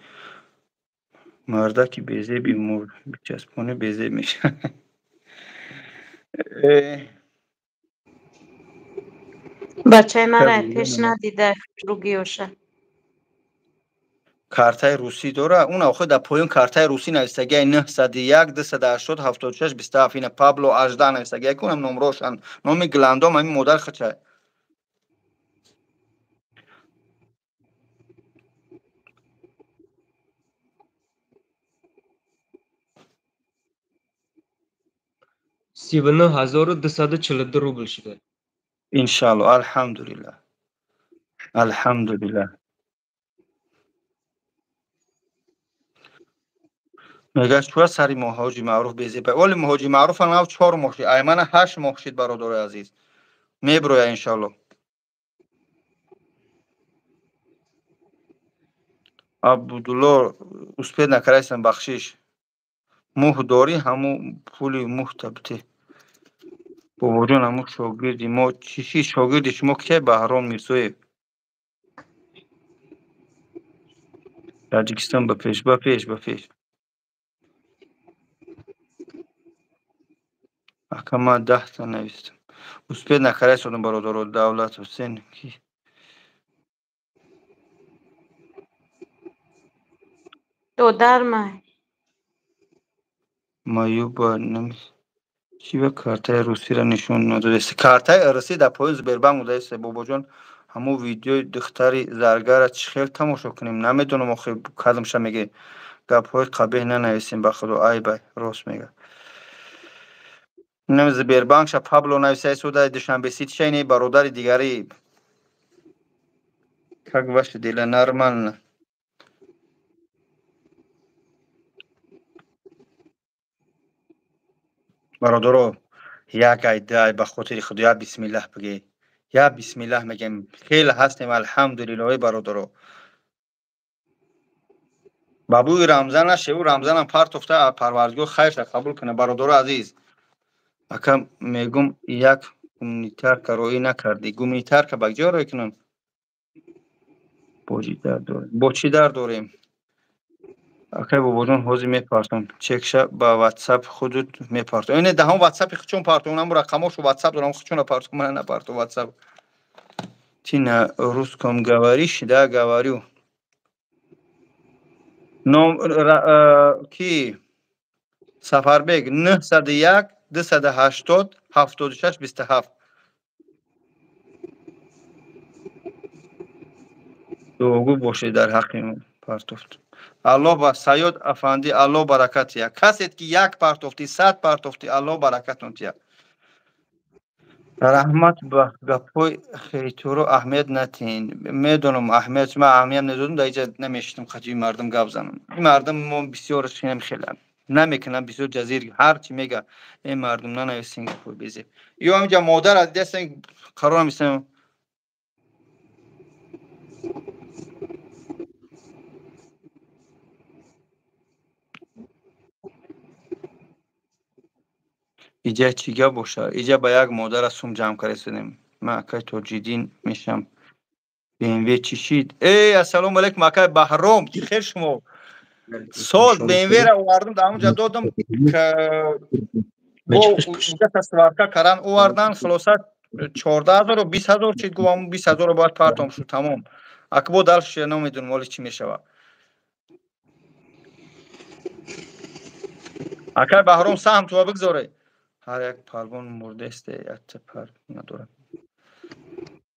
مردکی بیزه بیمور چسبونه بیزه میشه بچه مرا پیش ندیده رو گیوشه کارتای روسی داره اون آخه در پایین کارتای روسی نوشتگی 901 280 76 27 این پابلو 18 نوشتگی کنم نمروشان نام گلاندوم همین مدل خچه سی و نه هزار و 242 روبل شده. انشالله الحمدلله الحمدلله میگه چه سری مهاجی معروف بیزی به ولی مهاجی معروف هم 4 ماه شد ایمن 8 ماه شد برادر عزیز میبروه انشالله عبدالله اسپید نکرایسن بخشش موه داری همو پولی موه تبته بابا جان همو شاگردی ما چی شاگردی شما که بهرام میرزوی تاجیکستان به پیش اکا ما 10 تا نویستم اسپید نکرایسن برادر دولت حسین کی دودرمه مایوبا نمیست چی به کارتای روسی را نشون نداده کارتای روسی در پای زبربنک بوده است بابا جان همو ویدیو دختری زرگر چه خیلی تماشا کنیم نمیدونم آخه کدومش میگه گپ‌های قبیح ننویسیم به خدا ای بای راست میگه نم زبربنک ش پابلو نویسه سوده دوشنبه سیت شینی برادر دیگری как ваши дела нормально برادرو یک ایده به خاطر خدا بسم الله بگی یا بسم الله میگم خیلی هستیم الحمدلله برادرو بابوی رمضان شه او رمضان هم پرت افته پروردگار خیرش قبول کنه برادر عزیز اکم میگم یک گومنیتر کارایی نکردی گومنیتر که بگجا رو کنم با چی در داریم اکای بابا جان حوزی میپرسم چکشه با واتساپ خودت میپرسم اینه دهم واتساپ خچون پارتو اونم رقماشو واتساپ دارم خچون پارتو من نه پارتو واتساپ تینا روسکم گواریش ده گواریو نام کی سفربگ 901 280 76 27 دوگو باشه در حق من پارتوفت الله با سیاد افندی الله برکت یا کسی که یک پارتوفتی 100 پارتوفتی الله برکتون تیا رحمت به گپای خیتورو اهمیت نتین میدونم اهمیت ما اهمیت ندادم در اینجا نمیشتم خطی مردم گپ زنم این مردم ما بسیار شینم خیلی نمیکنم بسیار جزیر هر چی میگه این مردم ننویسین گپای بیزی یا اینجا مادر از دست قرار میسم اینجا چیگه باشه اینجا با یک مادر از سوم جمع کردیم ما اکای توجیدین میشم BMW چی شید ای السلام علیکم اکای بهرام چی خیر شما سال BMW را آوردم در اونجا دادم که با اونجا تصورکا کردن آوردن خلاصه 14,000 و 20,000 چید گوام 20,000 باید پرتام شد تمام اکبو دلش نمیدونم ولی چی میشوه اکای بهرام سهم تو بگذاره هر یک پروان مرده است پر نداره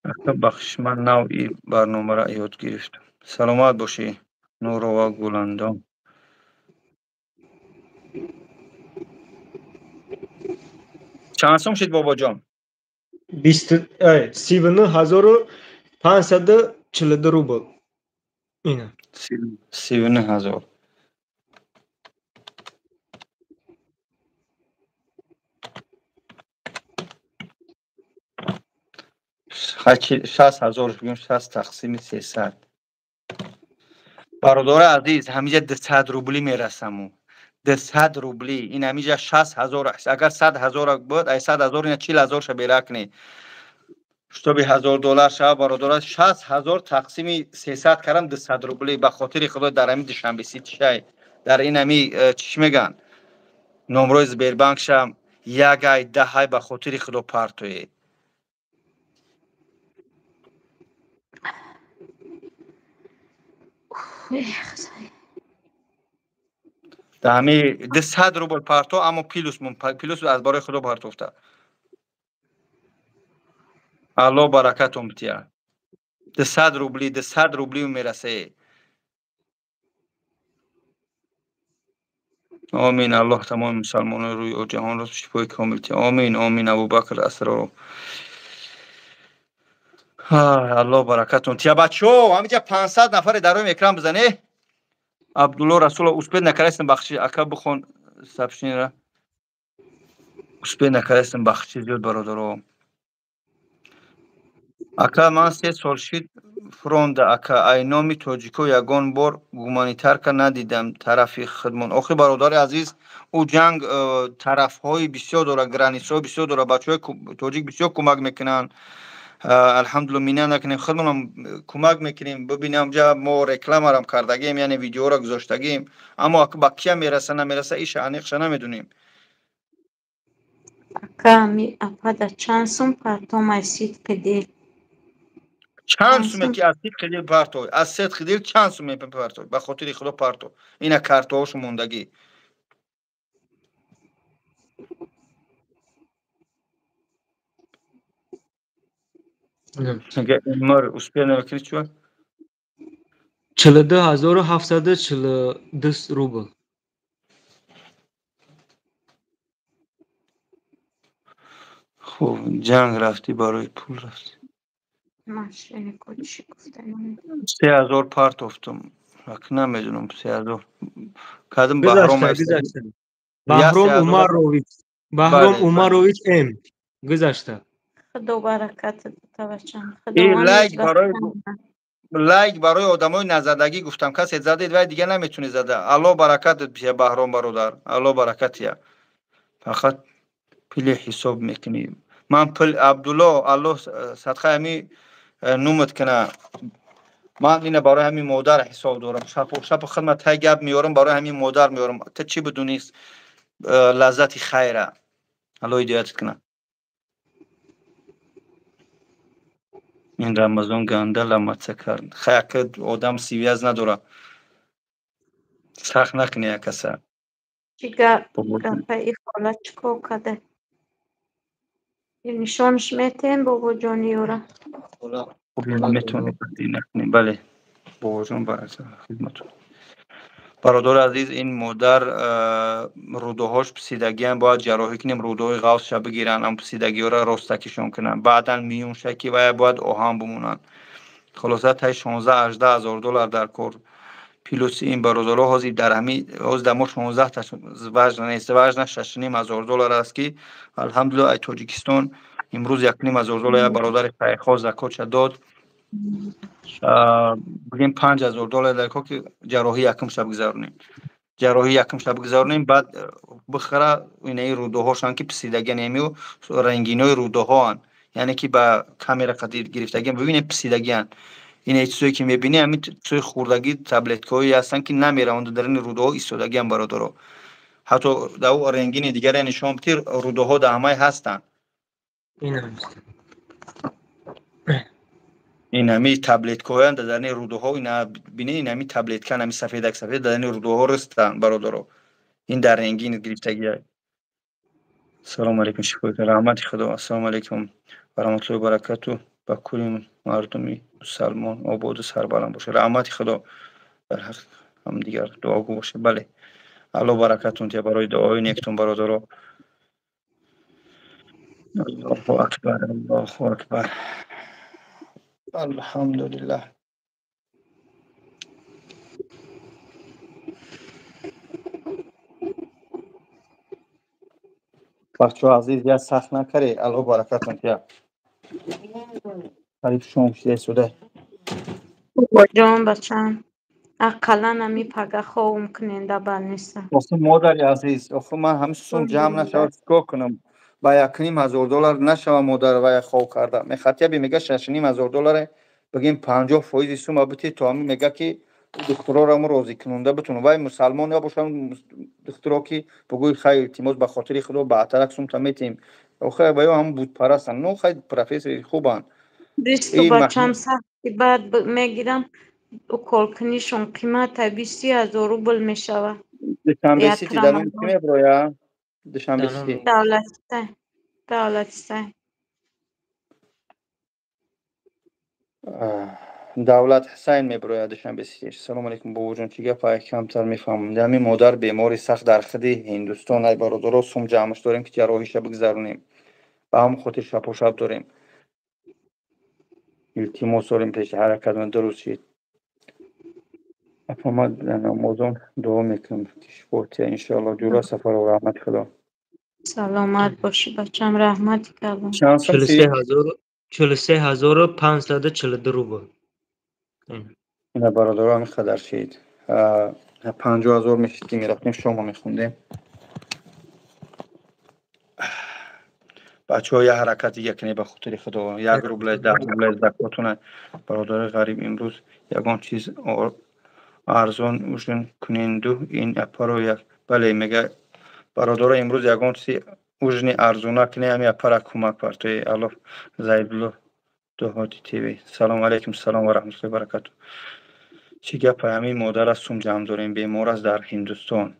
اکا بخش من نوعی برنامه را یاد گرفتم سلامت باشی نور و گلندام چند سوم شد بابا جان 39,542 روبل اینه 39,000 60,000 بگیم 60 تقسیم 300 برادر عزیز همیشه 200 روبلی میرسم 200 روبلی این همیشه 60,000 است اگر 100,000 بود 100,000 این 40,000 شه برکنی شتاب $1,000 شه برادر 60,000 تقسیم 300 کردم 200 روبلی به خاطر خدا در همین دوشنبه سیت شه در این همی چی میگن نمره زبربنک شم یک ای 10 ای به خاطر خدا پرتوی در همه 200 روبل پارتو اما پیلوس از برای خدا پارتوفته. الله برکتون بتیا. 200 روبلی میرسه. آمین. الله تمام مسلمانان روی جهان را شفای کامل بده. آمین. آمین. ابوبکر اسرار. الله برکتون تیا بچو. همینجا 500 نفر در روی اکرام بزنه. عبدالله رسول اسپید نکرستن بخشی اکا بخون سبشین را. اسپید نکرستن بخشی زیاد برادرو. اکا من 3 سال شد فرونده اکا اینامی توجیکو یگان بار گومانیتر که ندیدم طرفی خدمون. آخی برادر عزیز او جنگ طرف های بسیار داره، گرانیس های بسیار داره، بچه های توجیک بسیار کمک میکنن. الحمدلله مینه نکنیم خودمون هم کمک میکنیم. ببینیم جا ما رکلام هم کردگیم یعنی ویدیو را گذاشتگیم اما با کیا میرسه نمیرسه ایش عنیقش نمیدونیم. کامی اپادا چند سوم پارتو مایسید کدیل چند سومه که از سید خیلی پارتو از سید خیلی چند سومه پارتو به خاطر خدا پارتو اینا کارتوش موندگی مر اسپیا نوکری چوا 42742 روبل. خب جنگ رفتی برای پول رفتی. ماشین کوچی گفتن 3000 پارت افتم رک نمیدونم 3000 کدوم بهرام گذشته بهرام عمرویچ ام گذشته. خدا برکت داده بچم. این لایک برای آدمای نزدگی گفتم کسی زدید و دیگه نمیتونه زده. الله برکت بده بهرام برادر. الله برکت یا فقط پول حساب میکنیم. من پول عبدالله الله صدقه همی نومت کنه. من اینه برای همین مادر حساب دارم. شب خدمت های گپ میارم برای همین مادر میارم. تا چی بدونیست لذت خیره. الله هدایتت کنه. این رمضان گنده لمت کرد. خیلی که آدم سیویز نداره. سخت نکنه کسا. چیگه گفه خاله چکو کده. نشانش میتین بابا جانی اورا. میتونی نکنیم. بله بابا جان برای خدمتون. برادر عزیز این مادر رودهاش پسیدگی هم باید جراحی کنیم. رودهای غوث بگیرن هم پسیدگی را راستکیشون کنن. بعدا میون شکی باید آهان بمونن. خلاصه تا 16-18 هزار دلار در کار پیلوسی این برادرها حاضر در همین از دما 16 تا وزن است. وزن 6.5 هزار دلار است که الحمدلله ای تاجیکستان امروز 1.5 هزار دلار برادر شیخ زکات داد. بگیم 5 هزار دلار در کار که جراحی یکم شب گذارونیم. بعد بخره این رودهاشان که پسیدگی نمیو رنگینای رودهان یعنی که با کامera قدیر گرفتگی ببینید پسیدگیان. این چیزایی که میبینی همین چیزای خوردگی تبلت‌هایی هستن که نمیروند در این روده‌ها ایستادگی هم برادرها. حتی در رنگین دیگر نشان بدید روده‌ها در همه هستن. این همین تبلت‌های در این روده‌ها اینا ببینید این همین تبلت همین سفید سفید در این روده‌ها رستن برادرها. این در رنگین گرفتگی. سلام علیکم شکر رحمت خدا. السلام علیکم و رحمت الله و برکاته. با کل مردمی مسلمان آباد سربلند باشه. رحمت خدا بر حق هم دیگر دعاگو باشه. بله الله برکتون تیا برای دعای نیکتون برادرها. الله اکبر الله اکبر الحمدلله. بچه عزیز یا سخت نکری. الله برکتون تیا حریف شما شده بابا جان بچم اقلا نمی پگه خوام کنین دبر نیسته. آخه مادر عزیز آخه من همیشون جمع نشود چکار کنم با 1.5 هزار دلار نشوم مادر و خواه کرده. میخطیبی میگه 6.5 هزار دلاره بگیم 50% سوم بتی تو همین میگه که دکترها را ما راضی کننده بتونه وای مسلمان یا باشم دکترها که بگوی خیلی التماس به خاطر خدا بعتر اکسوم تا میتیم آخه باید هم بود پرستن. نو خیلی پروفسور خوبن. دیست تو بچم سختی بعد میگیرم او کلکنیشون قیمت 20,000 روبل می شود دوشنبه یک سیتی دامین کی رمضان. میبرویا دوشنبه سلام سیتی دولت سه دولت حسین میبرویا دوشنبه سیتی. سلام علیکم بابا جان، چی گپ کمتر میفهمم. دمی مادر بیماری سخت در خدی هندوستان ای برادرو سوم جمعش داریم که جراحیش بگذرونیم. با هم خاطر شب و شب داریم. التماس داریم پیش حرکت من درست شید. افهمد نمازون دعا میکنم که شفاتی انشاءالله جورا سفر و رحمت خدا. سلامت باشی بچم، رحمت کردم. چند سال سی؟ 43,542 روبل. این برادر هم خدر شید. 50,000 میشید که میرفتیم شما میخوندیم. بچه ها یه حرکت یکنی به خاطر خدا. 1 روبل 10 روبل زکاتونه. برادر غریب امروز یگان چیز ارزان اوشن کنندو این اپا رو یک بله میگه برادر امروز یگان چیز اوجنی ارزونا کنه همی اپا را کمک پرتوی الاف زیدلو دوهاتی تیوی. سلام علیکم، سلام و رحمت الله برکاته. چی گپ همین مادر از سوم جمع داریم بیمار است در هندوستان.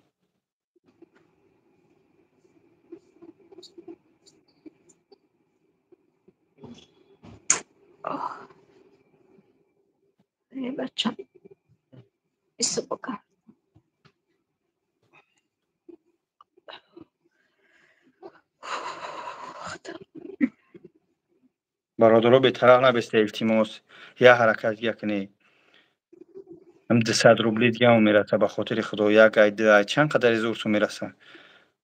ای بچم ایسو بکن. برادرها بی‌طرف نبسته التماس یا حرکت یکنی هم 200 روبلی دیگه هم میرسه به خاطر خدا. یک ایده چند قدر زور تو میرسه.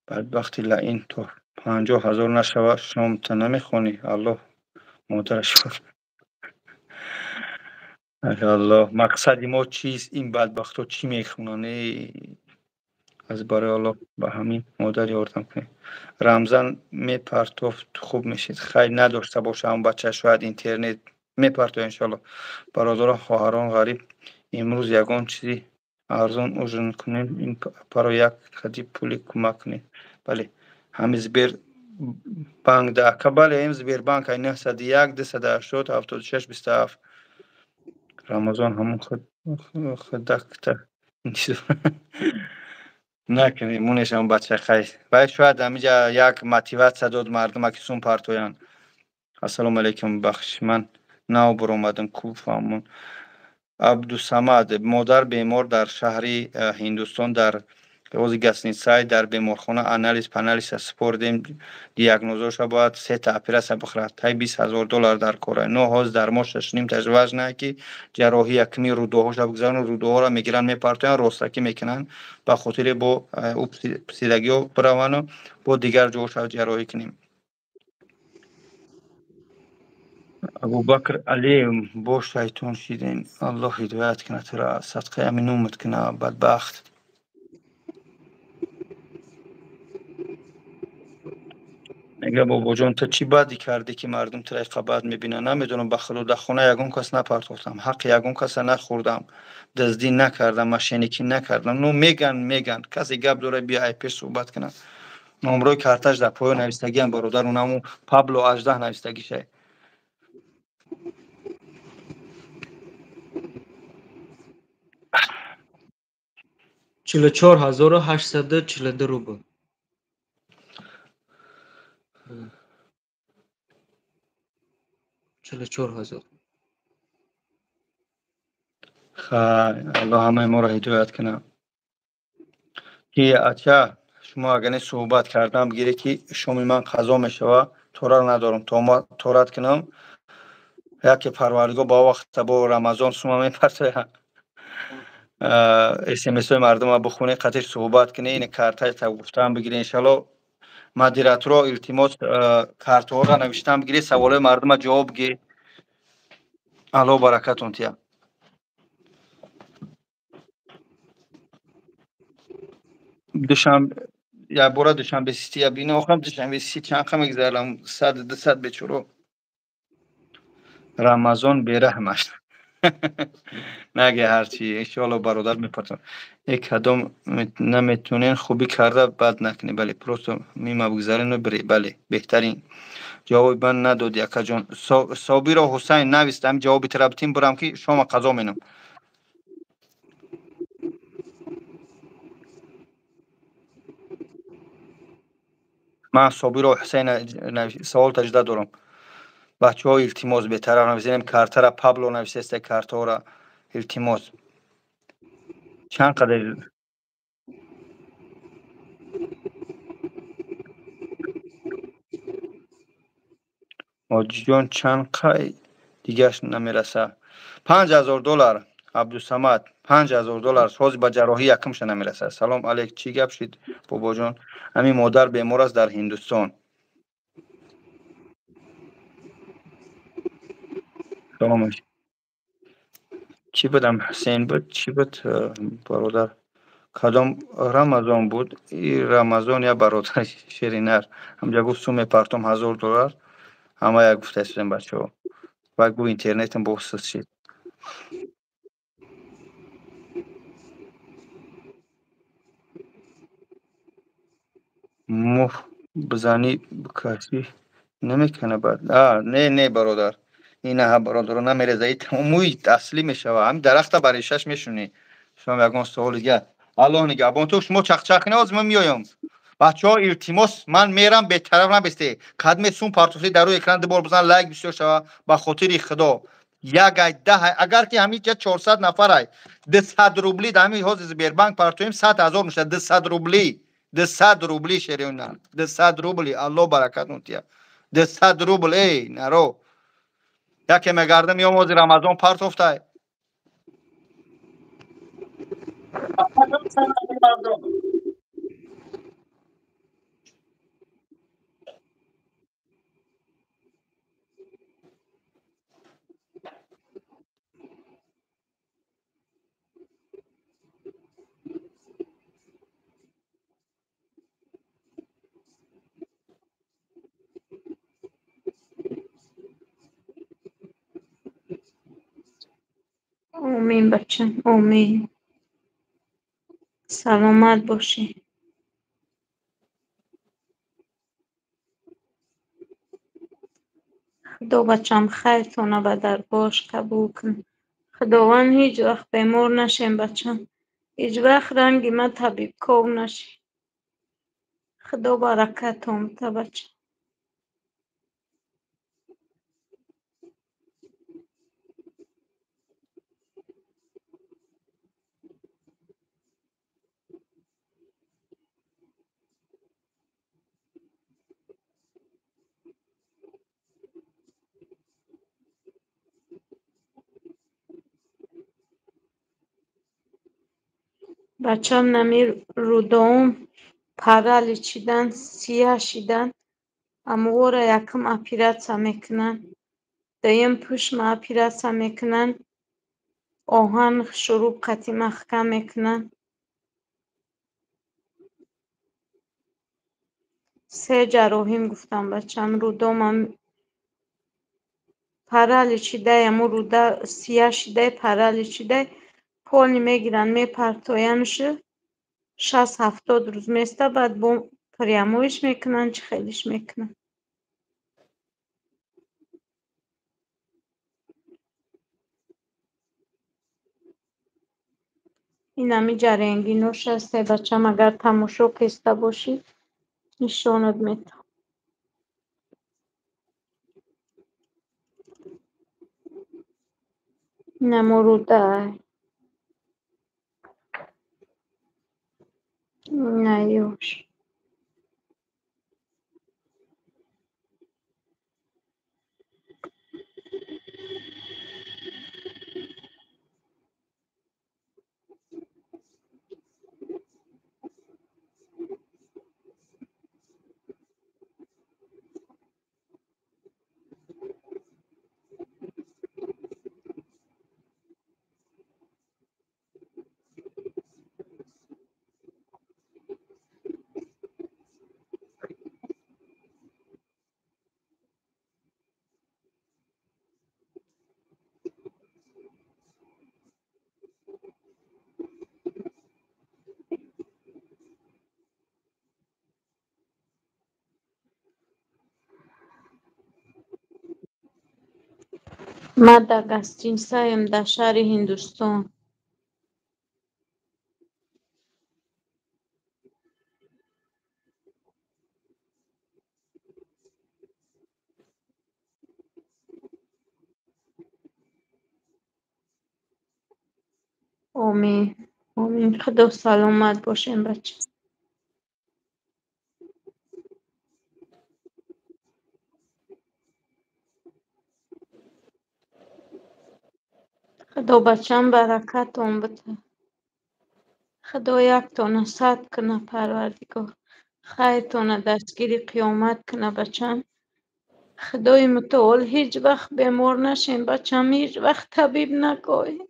بعد وقتی این تو 50,000 نشوه شام تا نمیخونی. الله مادرش شد. الله مقصد ما چیست؟ این بدبخت ها چی میخونن؟ از برای الله به همین مادر یاردم کنی. رمضان میپرتوفت خوب میشید. خیلی نداشته باشه اون بچه شاید اینترنت میپرتو انشالله. برادر خواهران غریب امروز یگان چیزی ارزان اوجن کنیم این پرو یک خدی پولی کمک کنیم. بله همیز بیر بانک داکا بله همیز بیر بانک اینه 101 280 76 27 رمضان همون خود دکتر نکنی مونش هم بچه خیلی باید شاید همیجا یک موتیوات داد مردم که سون پرتویان. السلام علیکم بخش من نو برآمدم کوفامون عبدالصمد مادر بیمار در شهری هندوستان در روز گسنیسای در بیمارخانه آنالیز پانالیز سپردیم. دیاگنوزش باید 3 تا اپراسیون بخورد. تای 20,000 در کاره 9 هاز در ماشش نیم تجویز نه که جراحی یکمی رو دوهاش بگذارن رو دوها را میگیرن میپرتن راستکی میکنن به خاطر با پسیدگی و بروانو با دیگر جوش جراحی کنیم. ابوبکر علی با شیطان شیدین الله هدایت کنه تو را صدقه امین اومد کنه بدبخت. میگه بابا جان تو چی بدی کردی که مردم تو را قباد میبینن؟ نمیدونم بخلو در خونه یگون کس نپرتوختم، حق یگون کس نخوردم، دزدی نکردم، مشینکی نکردم. نو میگن کسی گپ داره بیا ای پیش صحبت کنه. نمره کارتاش در پای نویستگی هم برادر اونمو پابلو 18 نویستگی شه. 44,842 روبل. الله همه ما را هدایت کنه. که اچه شما اگر صحبت کردم بگیره که شما من قضا میشوه تورا رو ندارم تا ما تورت کنم یکی پروردگار با وقت با رمضان شما میپرسه SMS های مردم رو بخونه قطعش صحبت کنه این کارتای تا گفتم بگیره انشالله مدیراتور التماس کارت ها را نوشتم بگیره سوال مردم جواب بگی. الله برکتون تیا. دوشنبه یا برا دوشنبه سیتی یا بینا آخرم دوشنبه سیتی چند خم اگذارم 100-200 بچورو رمضان بیرحم است. نگه هرچی انشالله برادر میپرسم یک کدام نمیتونین خوبی کرده بد نکنی. بله پروستو میمه بگذارین و بری. بله بهترین جواب من نداد یکا جان صابیر و حسین نویستم جوابی ترابتیم برم که شما قضا مینم من صابر و حسین سوال تجده دارم. بچه ها التماس به طرف نویسیم کارتر پابلو نویسیسته کارتا را التماس چند قدر حاجی جان چند قای دیگهش نمیرسه. $5000 عبدالصمد $5000 ساز به جراحی یکمش نمیرسه. سلام علیک چی گپ شد بابا جان؟ همین مادر بیمار است در هندوستان. سلامش چی بدم حسین بود چی بود برادر کدام رمضان بود این رمضان یا برادر شیرینر همجا گفت سوم پرتم $1000 همه یک گفته شدیم بچه ها و گو اینترنت هم بخصوص شد مف بزنی کسی نمیکنه بعد نه برادر این نه برادر نمیرزه این تمومی اصلی میشه همین درخت بریشش میشونی شما یکان سوال دیگه الله نگهبان تو شما چخچخ ناز من میایم بچه ها التماس من میرم به طرف نبسته قدم سون پارتوفلی در روی اکران دبار بزن لایک بسیار شوه به خاطر خدا یک ای ده اگر که همین 400 نفر ای 200 روبلی در همین حوض زبیربانک پارتویم 100,000 میشه 200 روبلی 200 روبلی شریون 200 روبلی الله برکت نوتیا 200 روبل ای نرو یکی مگرده میام از رمضان پارتوفته آمین بچه آمین سلامت باشی خدا بچم خیرتونه به در باش قبول کن خداوند هیچ وقت بیمار نشیم بچم هیچ وقت رنگی ما طبیب کار نشی خدا برکت آمده بچه بچم نمی رودام پرلی چیدن سیاه شیدن اما او را یکم اپیراتسیا میکنن دویم پشم اپیراتسیا میکنن آهن شروع قطعی محکم میکنن 3 جراحیم گفتم بچم رودامم پرلی چیده امو روده سیاه شیده پرلی چیده پانی میگیرن میپرتاینش 60-70 روز میسته بعد با پریامویش میکنن چه خیلیش میکنن این همی جرنگینوش هسته بچم اگر تماشا کسته باشی نشانت میتم نموروده نیوش من در گسترینسایم در شهر هندوستان آمین آمین. خدا سلامت باشین بچه. خدا بچم برکتون بده. خدا یکتون صد کنه پروردگار. خیرتون دستگیری قیامت کنه بچم. خدای متعال هیچ وقت بیمار نشین بچم، هیچ وقت طبیب نکوی.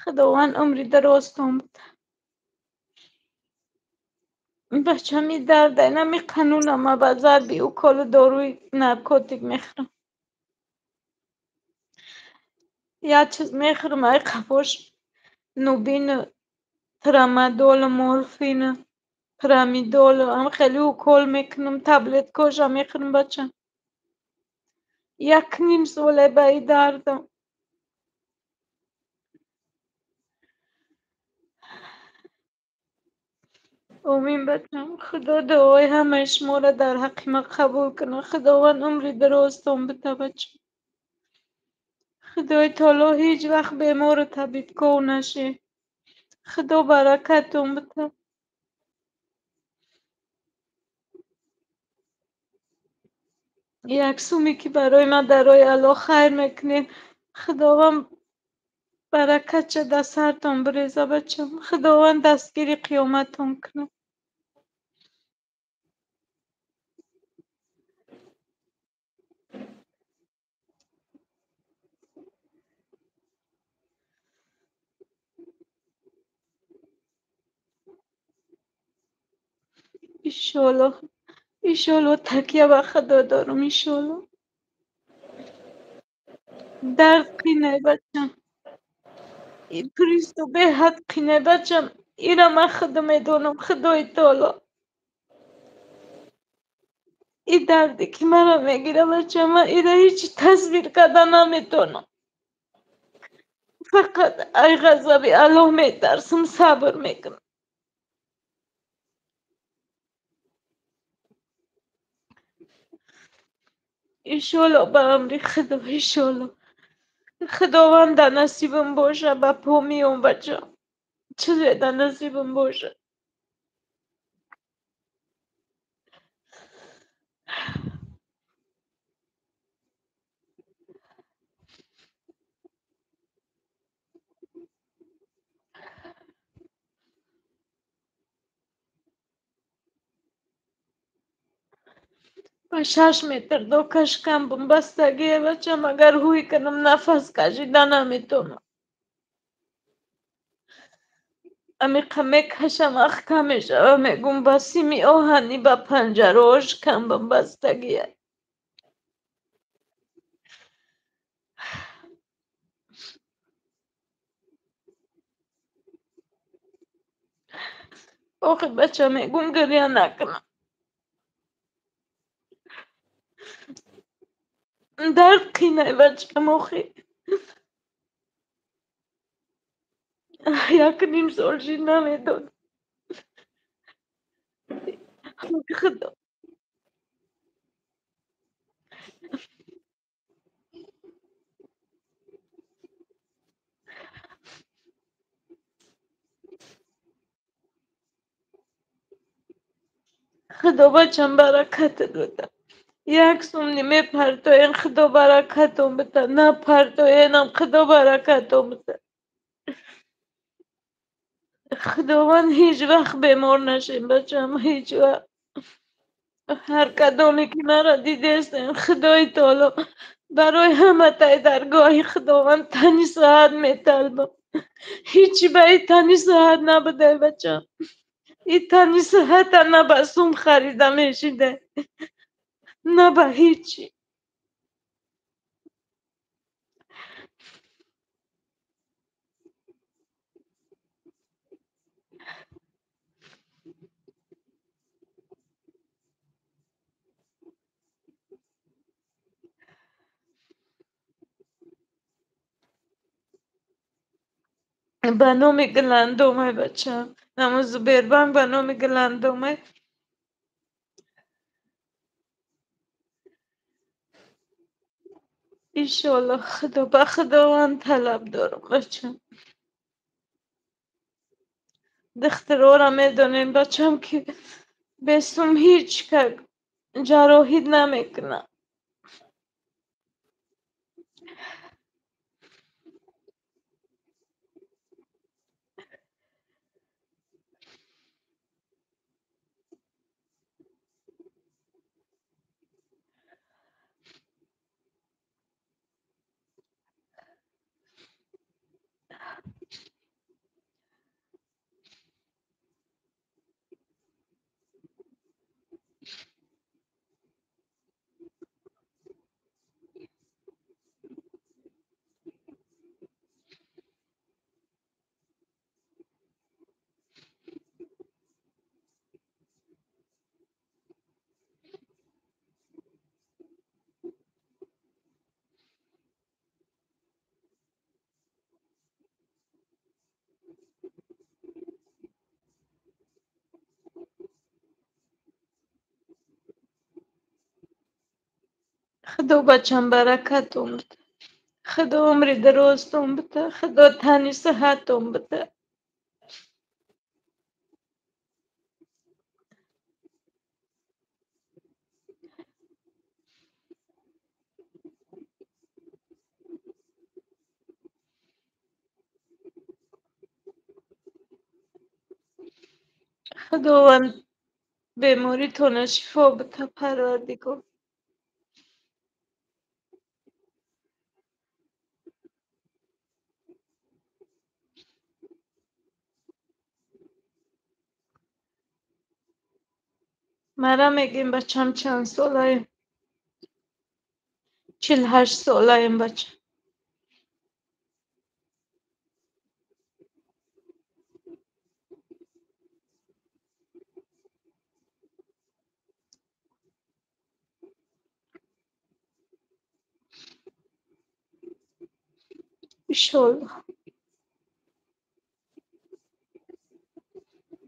خداوند عمری درازتون بده بچم. این درد نمی قانونم ما بازار بی او کل داروی نارکوتیک میخرم. یا چیز میخرم ای قفوش نوبین ترامادول مورفین پرامیدول هم خیلی او کل میکنم. تبلت کجا میخرم بچم. 1.5 ساله به این دردم. امین بچم. خدا دعای همه شما را در حق ما قبول کنه. خداوند عمری درازتون بده بچم. خدای تعالی هیچ وقت بیمار طبیب کو نشه. خدا برکتون بده. یک سومی که برای من درای الله خیر میکنین خداوند برکت چه در سرتون بریزه بچم. خداوند دستگیری قیامتون کنه. ایشالله ایشالله تکیه به خدا دارم. ایشالله درد قینه بچم. این پریستو به حد قینه بچم. اینا من خدا میدونم. خدای تعالی این دردی که مرا میگیره بچم من اینا هیچ تصویر کردن نمیتونم. فقط ای غضبی الله میترسم صبر میکنم. ایشالله به امری خدا. ایشالله خداوند در نصیبم باشه. به پا میام بچم. چیزی در نصیبم باشه. با 6 متر دو کشکم بستگیه بچم. اگر هوی کنم نفس کشیدن نمیتونم. امیقه میکشم اخکه میشه. میگم بسیمی آهنی به پنجراش کم بستگیه. آخه بچه میگم گریه نکنم. درد قینه بچم آخه. 1.5 سال شید نمیدون. خدا خدا بچم برکت بده. 1 سوم نیمه پرتوین خدا برکتون بده. نه پرتوینم خدا برکتون بده. خداوند هیچ وقت بیمار نشین بچم. هیچ وقت. هر کدومی که مرا دیدستین خدای تعالی برای همه تای درگاه خداوند تنی صحت میطلبم. هیچی به این تنی صحت نبده بچم. این تنی صحت نه به سوم خریده میشیده نه به هیچی. به نام گلندومه بچم. نماز بیربنگ به نام گلندومه. ایشالله خدا به خداوند طلب دارم بچم. دخترا را میدونین بچم که بستم هیچ که جراحی نمیکنه. خدا بچم برکتم بده. خدا عمر درازتون بده. خدا تنی صحتتون بده. خداوند بیماریتون شفا بده پروردگار. مرا میگیم بچم چند ساله؟ 48 ساله بچه. انشالله.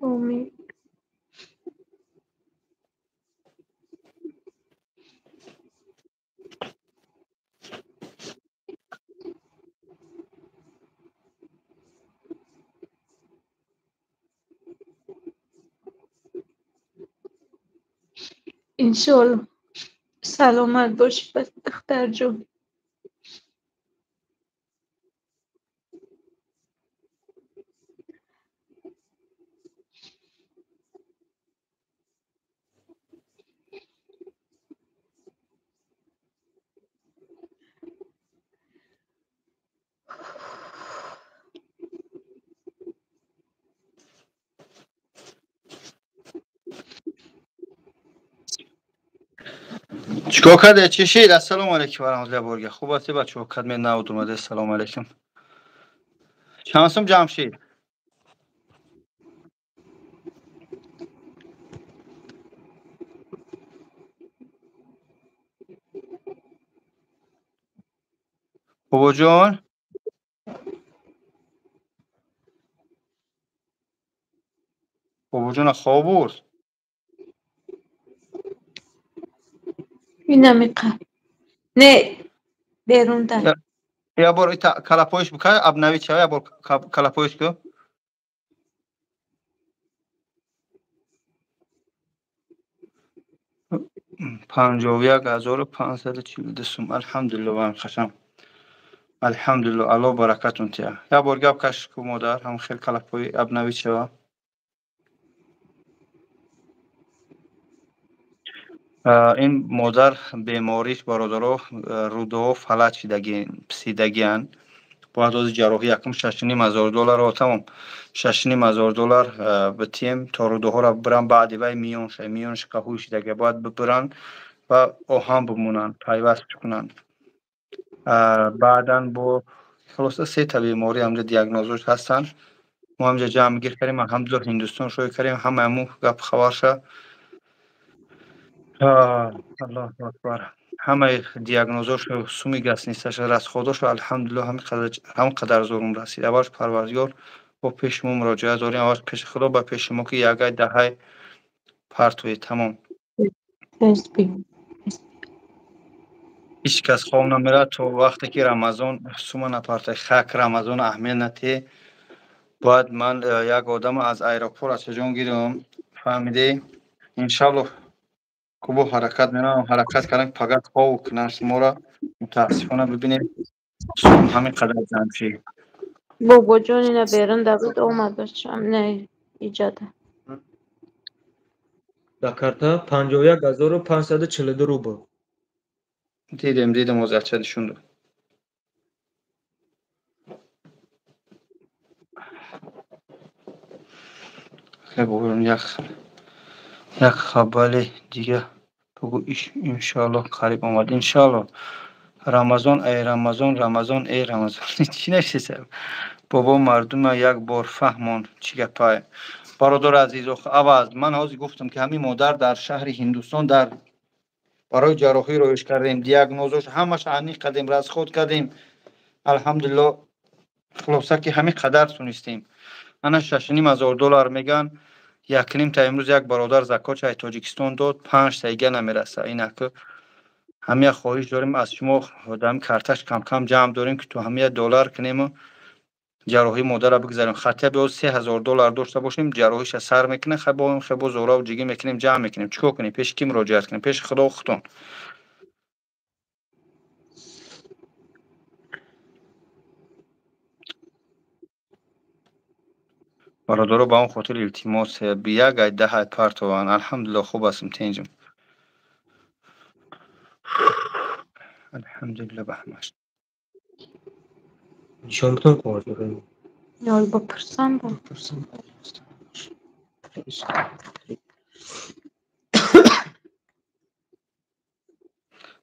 آمین. انشالله سلامت باشی بس دختر جون. چیکار کرده؟ چی شید؟ السلام علیکم و رحمت الله برگه. خوب هستی بچه‌ها؟ خدمت نود اومده. سلام علیکم. شانسم جمشید. بابا جان. بابا جان خواب برد. این نمیقه. نه بیرون ده. یا بار کلاپویش بکن. ابنوی چه؟ یا بار کلاپویش کو. 51,542 سوم. الحمدلله و خشم. الحمدلله الله برکتون تیا. یا بار گپ کش کو مادر هم خیلی کلاپوی ابنوی چه؟ این مادر بیماریش برادرها روده فلج شدگین باید از جراحی یکم $6,500 را تمام $6,500 به تیم تا روده ها را برن بعدی وی میونش قهوی شدگی باید ببرن و آهان بمونن پیوست کنن. بعدن با خلاصه 3 تا بیماری همجا دیاگنوزش هستن. ما همجا جمع گیر کردیم الحمدلله هندوستان شروع کردیم همه امو گپ خبر شد. الله اکبر. همه دیاگنوزاش سومی گس نیستش از خودش الحمدلله هم قدر زورم رسید. اولش پروردگار با پیش ما مراجعه داریم. اولش پیش خدا با پیش ما که یک دهه پرتوی تمام. هیچ کس خواب نمیره تو وقتی که رمضان سوم نپرته خاک رمضان اهمیت نتی باید من یک آدم از ایروپور از جون گیرم فهمیدی انشالله کوبو حرکت میرم حرکت کردن فقط خواه کنن شما را متاسفانه ببینیم سوم همین قدر زنشی بابا جان اینا بیرون دبید اومد بچم نه ایجاده در کارتا 51542 روبل. دیدم وضعیت نشون داد خیلی بگویم یک خبر دیگه بگو انشالله قریب آمد انشالله رمضان ای رمضان ای رمضان چی نشسته بابا مردم یک بار فهمون چی گپای برادر عزیز عوض من حاضر گفتم که همین مادر در شهر هندوستان در برای جراحی رویش کردیم دیاگنوزش همش عنی قدیم راز خود کردیم الحمدلله خلاصه که همین قدر تونستیم انا $6,500 میگن یک نیم تا امروز یک برادر زکات چای تاجیکستان داد 5 تایگه نمیرسه اینا که همه خواهش داریم از شما دم کارتش کم کم جمع داریم که تو همه دلار کنیم جراحی مادر را بگذاریم خطه به $3,000 داشته باشیم جراحیش سر میکنه خب زورا و جگی میکنیم جمع میکنیم چیکار کنیم پیش کی مراجعت کنیم پیش خدا و خودتون برادر با اون خاطر التماس بیا گای 10 پارتوان الحمدلله خوب هستم تنجم الحمدلله بهمش نشان بتون کار دارم. یال بپرسم با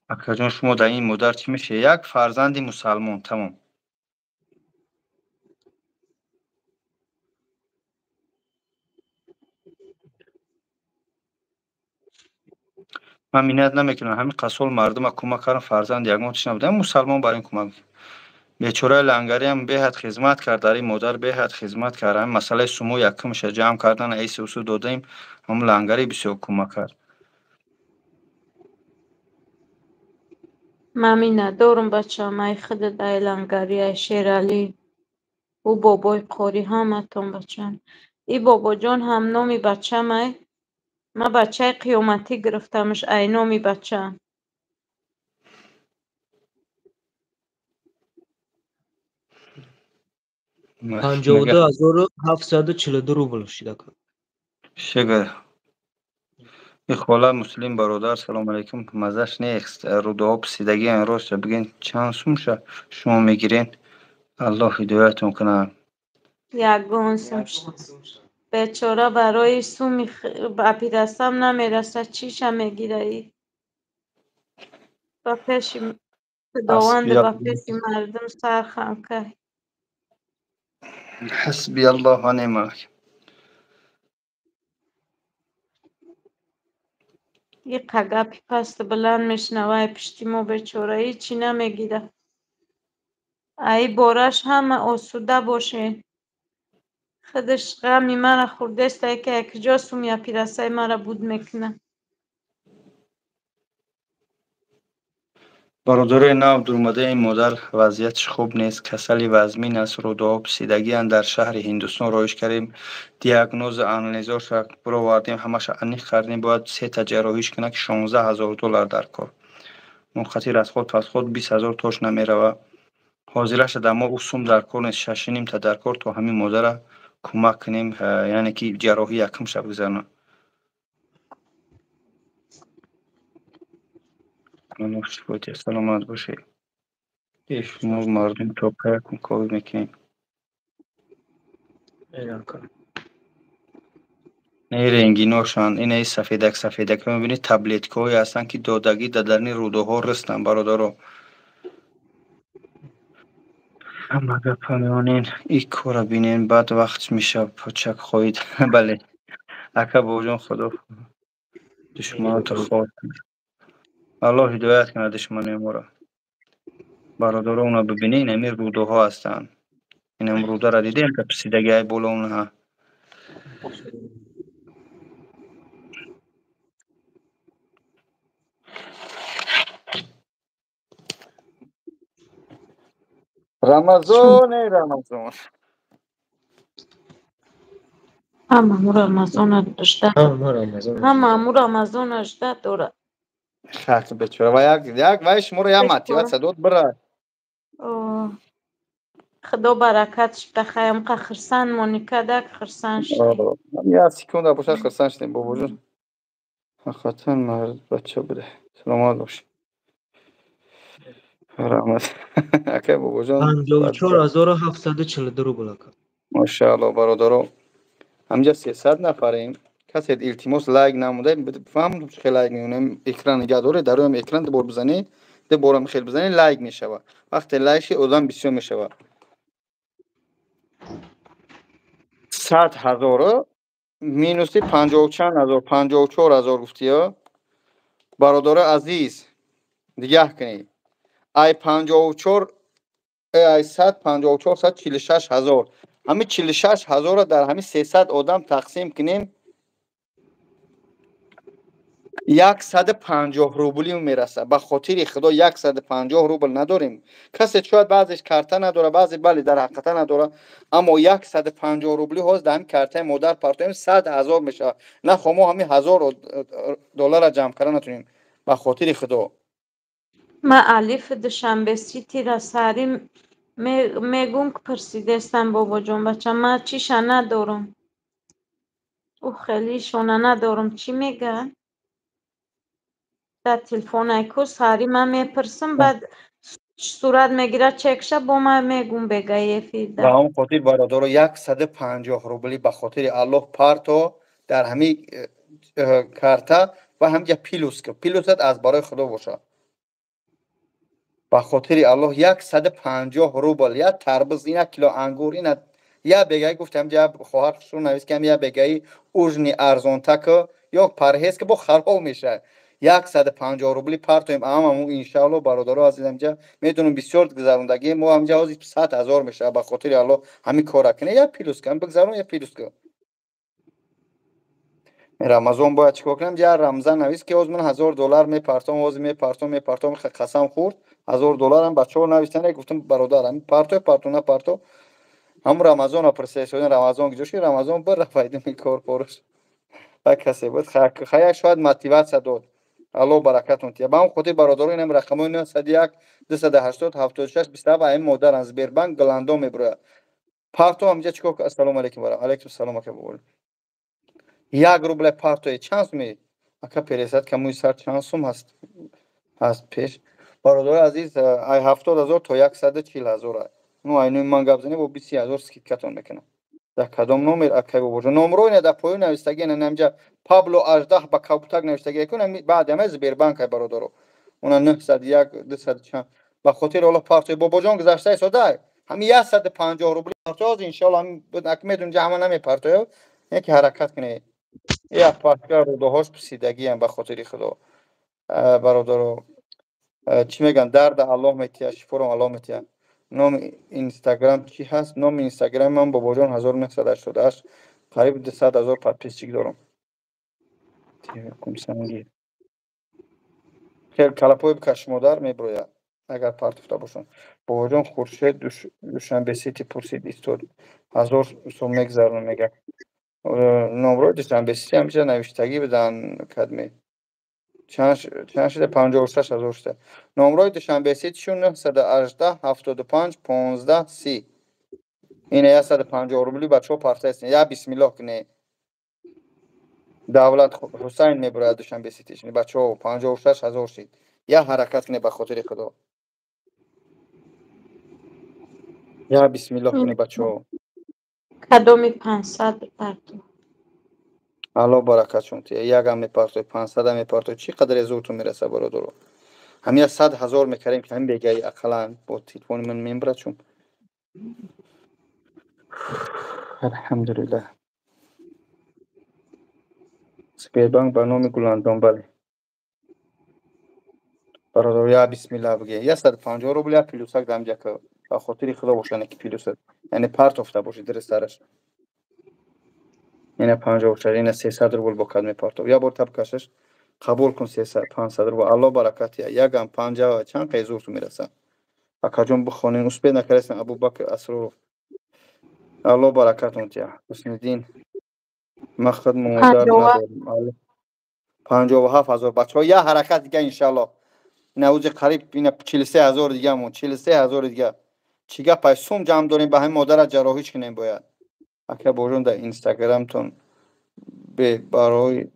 اکا جان شما در این مادر چی میشه یک فرزند مسلمان تمام من مینت نمیکنم همین قصول مردم کمک کردن فرزند یگانش نبودن مسلمان برای این کمک بیچاره لنگری هم بهت خدمت کرد در این مادر بهت خدمت کرد هم مسئله سمو یکمش جمع کردن ایسی وسو دادیم هم لنگری بسیار کمک کرد ممی ندارم بچه مای خودت ایلانگری ای شیرالی او بابای قوری همتون بچه ای بابا جان هم نامی بچه مای ما بچه قیامتی گرفتمش ای نامی بچه 52742 روبل شده کار. شگر این خاله مسلم برادر سلام علیکم مزش نیست روده پسیدگی این روز بگین چند سوم شما میگیرین الله هدایتون کنه یگان بیچاره برای سومی اپیدستم نمیرسه چیشم میگیره ای با پیش خداوند با پیش مردم سرخم که حسبی الله و نعم الوکیل یه قگپی پست بلند میشنوه پشتی ما بیچاره ای چی نمیگیره ای بارش همه آسوده باشه خودش غمی من خورده است که یک جا سومی اپیرسه مرا بود میکنه برادر نو درمده این مادر وضعیتش خوب نیست کسلی وزمین است روده پسیدگی در شهر هندوستان رایش کردیم دیاگنوز آنالیزاش را برآوردیم همش انیق کردیم باید 3 تا جراحیش کنه که $16,000 در کار منقطع از خود پس خود 20,000 توش نمیره حاضرش در ما او سوم در کار نیست 6.5 تا در کار تا همین مادر را کمک کنیم یعنی که جراحی یکم شب بگذارن شفایت سلامت باشه شما مردم تا کن کار میکنیم ایران کار. نه رنگیناشان این سفیدک میبینید تبلیت کوی هستن که دادگی در روده ها رستن برادرو اما گپانین این کار بینین بعد وقت میشه پاچک خواهید بله اکا بوجان خدا دشمنات خواهد الله هدایت کنه دشمنی ما را برادر اونا ببینین امیر روده ها هستن این هم روده را دیدیم که پسیدگی های بولا اونها رمضان Hamamı Ramazan ждать. Hamma Ramazon. Hamamı Ramazan ждать дора. خاک بچوره و یک وای شماره یا موتیواسیا داد برای О, خدا برکتش بخیر. مقا خرسن مونیکا دک خرسن شدی. هم یه سکونده باشه خرسان شدیم با وجود حقیقتا مرد بچه بوده سلامات باشه رحمت اکه با وجود 54742 روبل اکا. ماشاءالله برادرو همجا 300 نفریم کسی التماس لایک نموده فهمم چه لایک میونم اکران نگاه داره در روی اکران دو بار بزنی دو بارم خیلی بزنی لایک میشوه وقتی لایک آدم بسیار میشوه 100,000 مینوسی 50 چند هزار 54,000 گفتی ها برادر عزیز نگاه کنید ای 54 ای 154 146,000 همین 46,000 در همین 300 آدم تقسیم کنیم 150 روبلی میرسه به خاطر خدا 150 روبل نداریم کسی شاید بعضیش کارت نداره بعضی بله در حقیقت نداره اما 150 روبلی هست در همین کارت مادر پرتایم 100,000 میشه نه خما همین 1000 دلار جمع کردن نتونیم به خاطر خدا ما الف دوشنبه سیتی را سری میگم که پرسیدستم بابا جون بچه ما چیشا ندارم او خیلی شونه ندارم چی میگه در تلفن ایکو سری من میپرسم بعد صورت میگیره چکشه با من میگم بگه یه به فیده همون خاطر برادر 150 روبلی به خاطر الله پرتو در همین کارت و همجا پیلوست از برای خدا باشه به خاطر الله 150 روبل یا تربوز یک کیلو انگور اینا یا بگای گفتم جا خواهرشون نویس که یا بگای اوجنی ارزان تک یا پرهیز که با خراب میشه 150 روبلی پرتویم اما ان شاء الله برادرها عزیزم جا میدونم بسیار گذروندگی ما همجا از 100,000 میشه به خاطر الله همین کار کنه یا پیلوس کن بگذرون یا پیلوس کن رمضان باید چیکار کنم جا رمضان نویس که از من 1000 دلار میپرتم از میپرتم قسم خورد 1000 دلار هم بچه‌ها نوشتن گفتم برادرم پرتو نه پرتو هم رمضان پرسه شدن رمضان گذاشت رمضان بر فایده می کار پرش تا کسی بود خیر شاید موتیواسیا داد الله برکتون تیا با خودی برادر اینم رقم 901 280 76 27 این مادر از بیربانک گلاندو میبره پرتو همجا چیکار السلام علیکم و علیکم السلام که بقول 1 روبل پرتو چانس می اکا پرسات کموی سر چانس هم هست پیش برادر عزیز ای 70,000 تا 140,000 نو اینو من گابزنی با 20,000 سکیتون میکنه در کدام نمر اکی بوجه نمرو اینه در پایین نوشتگی نمجا پابلو 18 با کاپتاگ نوشتگی کنه بعد هم از بیربانک برادرو اون 901 200 چند به خاطر الله پارتی بابا جان گذشته ساده همین 150 روبل پارتو ان شاء الله هم اکمیدون جمع نمی پارتو یک حرکت کنه یا پاسکار رو دوهاش پسیدگی هم به خاطر خدا برادرو چی میگن درد الله میتیا شفرم الله میتیا نام اینستاگرام چی هست نام اینستاگرام من بابا جان 1988 قریب 200,000 پادپیسچیک دارم سنگی خیلی کلاپوی بکش مادر میبروید اگر پارتفتا باشن بابا جان خورشید دوشنبه سیتی پرسید استود 1000 سوم میگذارن میگه نمره دوشنبه سیتی همیشه نوشتگی بدن کدمی چند شده 56,000 شده نمره دوشنبه سیتیشون 918 75 15 30 اینه 150 روبلی بچه ها پارته هستین یا بسم الله کنه دولت حسین میبرد دوشنبه سیتیشون بچه ها 56,000 شد یا حرکت کنه به خاطر خدا یا بسم الله کنه بچه ها کدومی 500 پرتو الله برکتشون تیه یک هم میپرتو 500 هم میپرتو چی قدر زورتون میرسه برادرو همین 100,000 میکریم که هم بگی اقلا با تلفن من میبرد چون الحمدلله سپیدبانک برنامه گلاندان بله برادر یا بسم الله بگی 150 روبل پیلوسک دم جک به خاطر خدا باشن که پیلوس یعنی پارت افته باشه در سرش اینه 54 اینه 300 روبل با کدم پارتو یا بر تب کشش قبول کن 300 500 روبل الله برکت یا یگم 50 چند قیزور تو میرسه اکاجون بخونین اس به نکرسن ابوبکر اسرو الله برکتون تیا حسن الدین ما خود مادر نداریم. 57,000 بچه ها. یه حرکت دیگه انشالله نوز قریب اینا 43,000 دیگه همون 43,000 دیگه چیگه پای سوم جمع داریم به همین مادر جراحی کنیم باید اکه باشون در اینستاگرام تون برای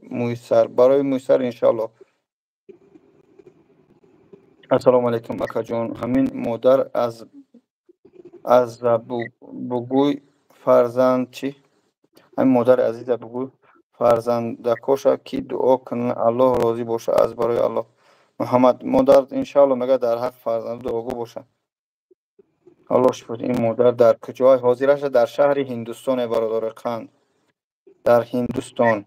مویسر انشالله. السلام علیکم اکا جان. همین مادر از بگوی فرزند چی؟ همین مادر عزیز بگوی فرزند کوشا کی دعا کنه الله راضی باشه از برای الله. محمد مادر انشالله مگه در حق فرزند دعاگو باشه. الله شفت. این مادر در کجای حاضرش در شهر هندوستان برادر قند در هندوستان.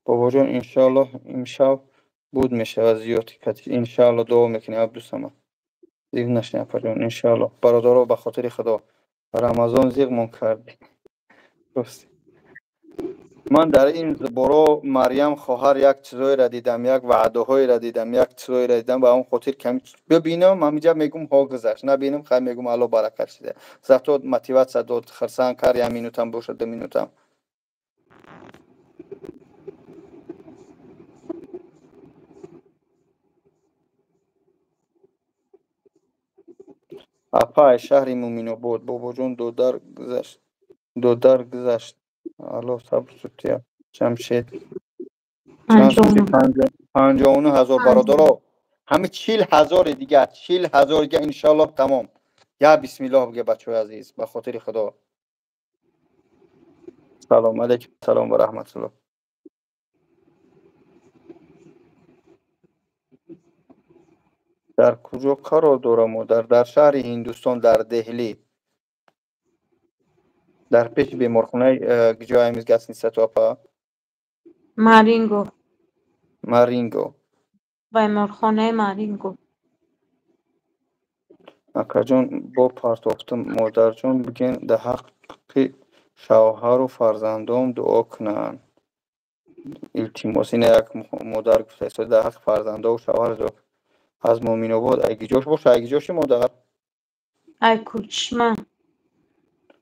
بابا جان انشالله امشب بود میشه و زیادی کتی انشالله دعا میکنی عبدالسمد زیگ نشنی اپا جان انشالله. برادر به خاطر خدا رمضان زیگمون کردی راستی. من در این برو مریم خواهر یک چیزایی را دیدم یک وعده های را دیدم یک چیزایی را دیدم با اون خاطر کمی ببینم همینجا میگم ها گذشت نبینم خیلی میگم الله برکت شده زاتو موتیواسیا داد خرسان کار یا مینوتم باشه 2 مینوتم. اپا شهر مومینو بود بابا جون دو در گذشت الله صبر ستیا جمشید چند سوچی 59,000 برادر همه 40,000 دیگه 40,000 دیگه انشالله تمام. یا بسم الله بگه بچه های عزیز به خاطر خدا. سلام علیکم سلام و رحمت الله. در کجا قرار دارم در شهر هندوستان در دهلی در پیش بیمارخانه جای میزگست نیست تو اپا مارینگو بیمارخانه مارینگو. اکا جان با پرتافتم مادر جان بگین در حق شوهر و فرزندام دعا کنن. التماس این یک مادر گفته در حق فرزنده و شوهر دعا از مومین آباد ایگی جاش باشه ایگی جاش مادر ای کوچمه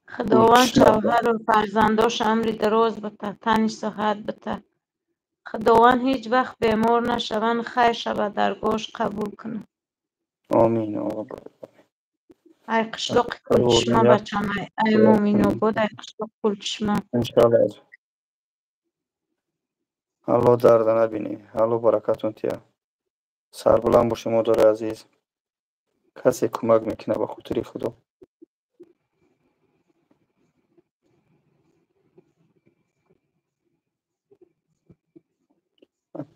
خداوند شوهر و فرزنداش عمری دراز بده تنی صحت بده خداوند هیچ وقت بیمار نشون خیر شود درگاهش قبول کنه. آمین آقا. ای قشلاق کوچمه بچم ای مومین آباد ای قشلاق کوچمه انشالله الله درد نبینی الله برکتون تیا سربلند باشه مادر عزیز. کسی کمک میکنه به خاطر خدا.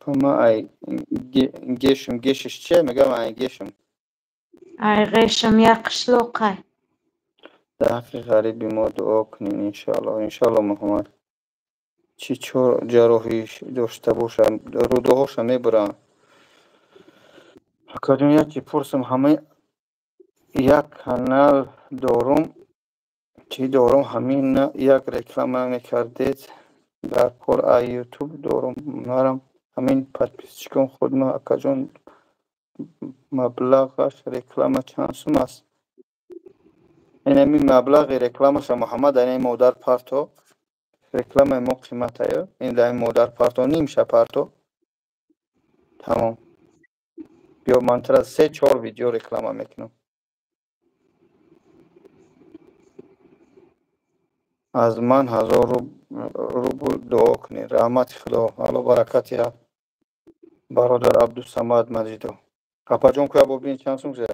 ما ای گیشش چیه میگم ای گیشم ای غیشم یک قشلاقه در حق غریبی ما دعا کنین انشالله محمد چی چور جراحیش داشته باشم رودهاش میبرن. حکایتون یکی پرسم همه یک کانال دارم چی دارم همین یک رکلام میکردید در کار یوتیوب دارم مرم همین پادپیس کن خود ما اکا جان مبلغش رکلام چند سوم است این همین مبلغ رکلامش محمد این مادر پارتو رکلام ما قیمت ها این در مادر پارتو نیمشه پارتو تمام بیا من تر از 3-4 ویدیو رکلام میکنم از من 1000 روبل دعا کنی رحمت خدا الله برکتی ها برادر عبدالسمد مجیدو اپا جون که ببین چند سوم زیر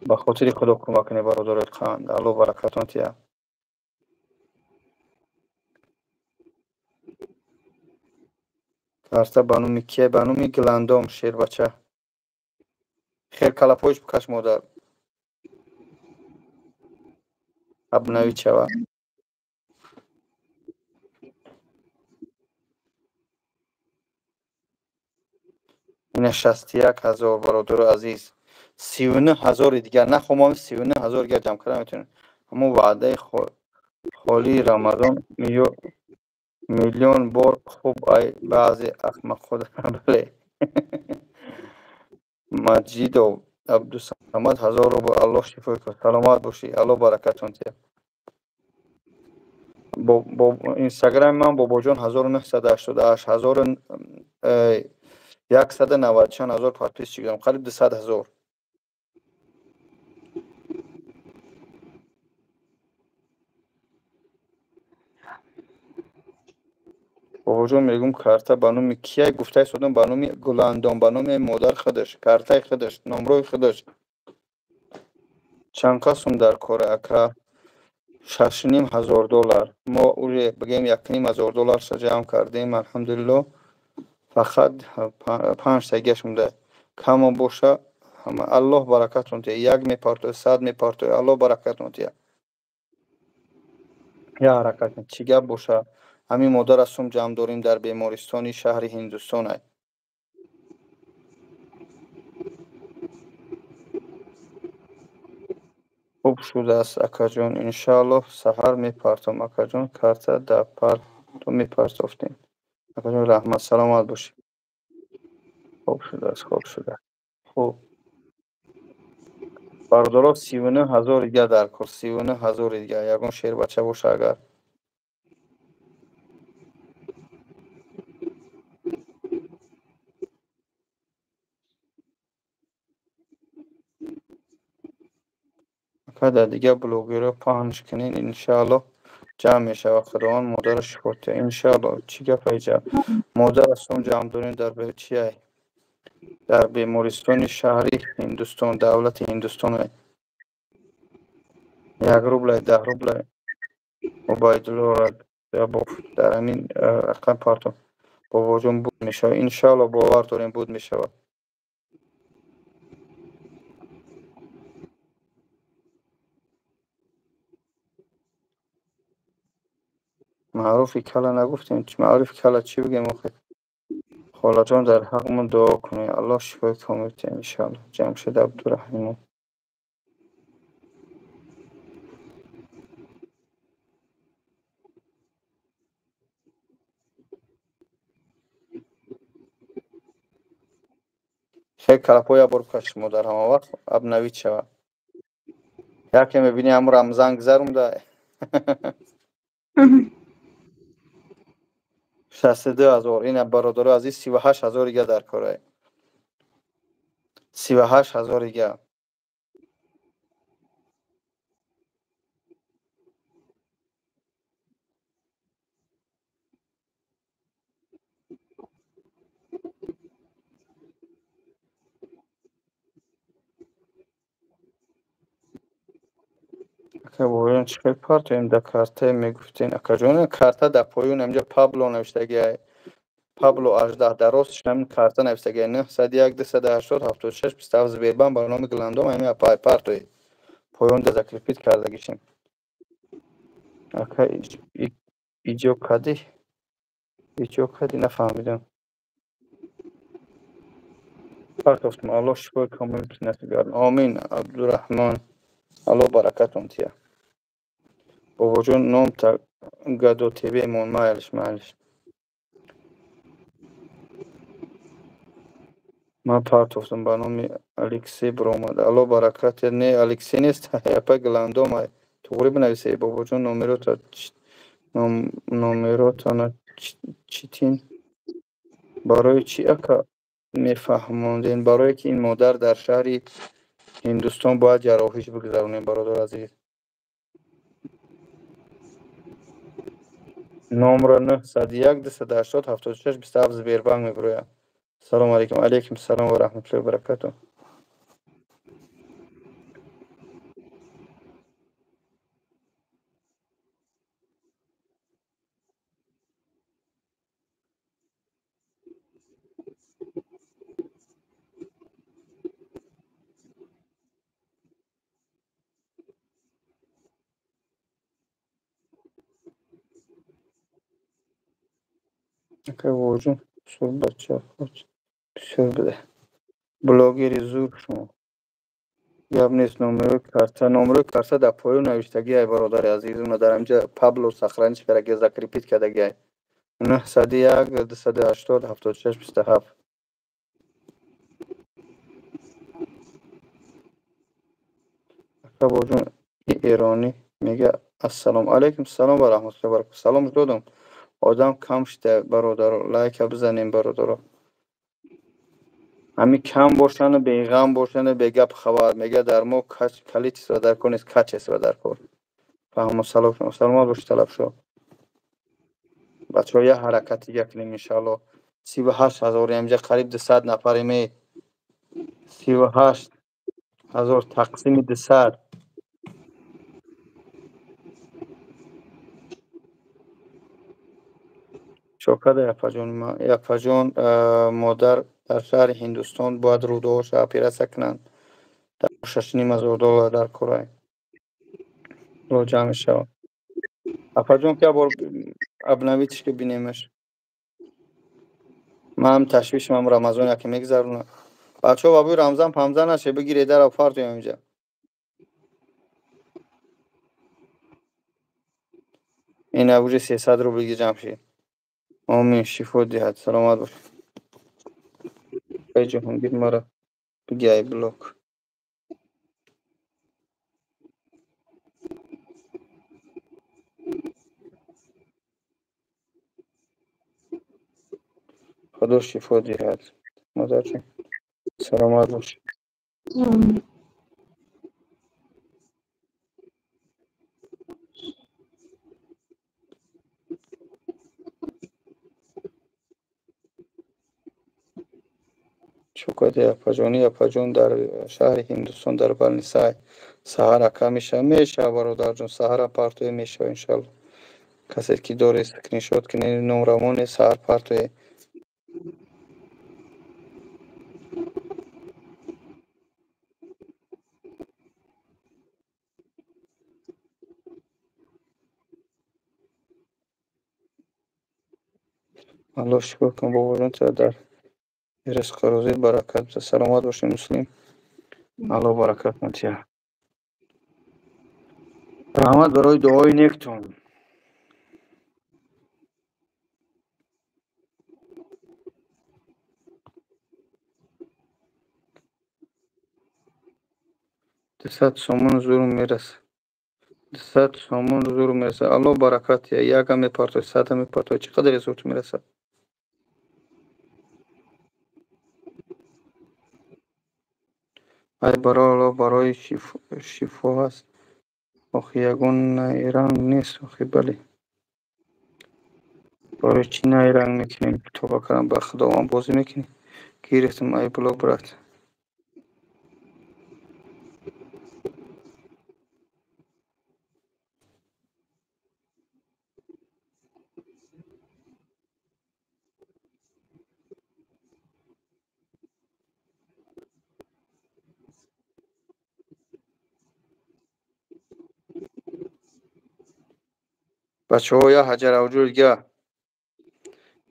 به خاطر خدا کمک کنی برادر خان الله برکتون تیا کارسته بانومی که بانومی گلندام شیر بچه خیر کلا پوش بکش مادر ابنوی چوا این 61,000 برادر عزیز 39,000 دیگر نخوام 39,000 دیگر جمع کردم میتونم همون وعده خالی رمضان میلیون بار خوب ای بعضی احمق خود بله مجید و عبدالصمد 1000 روبل. الله شفای کنه. سلامت باشی. الله برکتون تیه. با اینستاگرام من بابا جان 1988 1190 چند هزار پادپیس چیدم. قریب 200,000. بابا جان میگم کارتا بانومی کیه گفته سودم بانومی گلاندان بانومی مادر خودش کارتای خودش نمروی خودش چند قسم در کار اکا 6,500 دلار ما اولی بگیم 1,500 دلار جمع کردیم الحمدلله. فقط 5 تگیش مونده کم باشه همه الله برکتون تیه. یک میپارتوی 100 میپارتوی الله برکتون تیه. یا حرکت چی گپ باشه همین مادر هستم جمع داریم در بیمارستانی شهر هندوستان های. خوب شده است اکا جان انشاءالله سحر میپرتم اکا جان کارتا در پرتو میپرتفتیم اکا جان رحمت سلامت باشی. خوب شده است خوب شده. خوب برادرها 39,000 دیگه در کار 39,000 دیگه یکون شیر بچه باشه اگر اکا در دیگه بلوگی رو پهنش کنین انشاءالله جمع میشه و خداوند مادرش شکرته انشاءالله. چی گپ ایجا مادر هستم جمع داریم در به چی های در بیمارستان شهری هندوستان دولت هندوستان های. 1 روبل 10 روبل عبیدالله را در همین رقم پارتو بابا جون بود میشه انشاءالله باور داریم بود میشه. معروفی کلا نگفتیم معروف کلا چی بگیم آخه خالا جان در حقمون دعا کنه الله شفای کامل ته انشاءالله. جمشید عبدالرحیم خیلی کلپویا برو کشمو در همه وقت اب نوید شود یکی میبینی همون رمزان گذرم ده 62,000 این برادر عزیز 38,000 دیگه در کاره 38,000 دیگه که بایون چه پارت این در کارته میگفتین اکا جون کارته در پایون همجا پابلو نوشتگی پابلو 18 در راستش همین کارته نوشتگی 901 280 76 27 زبیربان برنامه گلاندوم همین پای پارتوی پایون در زکرپیت کردگیشیم اکا ایجو کدی نفهمیدم پارت گفتم الله شفای کامل نصیب گردن آمین عبدالرحمن الله برکتون تیه. بابا جون نام تا گدو تیوی مون مایلش من پارت گفتم با نام الکسی برآمد الله برکت نه الکسی نیست هیپا گلاندوم توری بنویسی بابا جون نومرو تا چیتین برای چی اکا میفهموندین برای که این مادر در شهری هندوستان باید جراحیش بگذرونیم برادر عزیز. نمره 901 280 76 27 زبیربان میگرویم. سلام علیکم. علیکم السلام و رحمت الله و برکاته. که واجون بسیار بچه بسیار بده بلاگری زور شما گب نیست. نمره کارتا در پایون نوشتگی ای برادر عزیز اون در همجا پابلو سخرانچ فرگی ذکر پیت کردگی ای 901 280 76 27 شبا جون ایرانی میگه السلام علیکم سلام و رحمت الله و برکاته. سلام دادم. آدم کم شده برادر، لایک بزنیم برادر. همین کم باشن و بیغم باشن بیگپ خبر میگه در ما کلیت استفاده کنید کچ استفاده کن. فهم سلام باش طلب شو. بچه ها یه حرکت یک کنیم انشالله. 38,000 اینجا قریب 200 نفریم. 38,000 تقسیم 200. شوکه یکفجان مادر در شهر هندوستان باید رودهاش اپیراسیون کنند. در $6,500 در کره رو جمع شود. افجان که بار ابنویتش که بینیمش. من هم تشویشم هم رمضان یکی میگذرونم. بچه ها بابوی رمضان پمزن نشه بگیره در افارت اینجا. این ابوجه 300 رو بگی جمع شید. آمین شفا دهد سلامت باش. ای جهانگیر مرا بگی ای بلوک. خدا شفا دهد. مادر جان سلامت باش. شوکت اپجان در شهر هندوستان در بلنسای سهر اکا میشه برادر جان سهر پارتوی میشه انشالله. کسی که داره اسکرین شات کنه نمرمون سهر پارتوی. الله شکر کن بابا جان تا در رزق روزی برکت بده. سلامت باشی مسلم. الله برکت متیه. رحمت برای دعای نیکتون. دست سامان زور میرسه. دست سامان زور میرسه. الله برکت یک هم میپرتوی 100 هم میپرتوی چقدر زور میرسه. ای برای برای شفا هست. آخی یگون ایران نیست آخی بله. برای چی نه رنگ میکنیم تو بکرم به خدا هم بازی میکنیم گیرتم ای بلوک برات. بچه ها یا حجر وجود دیگه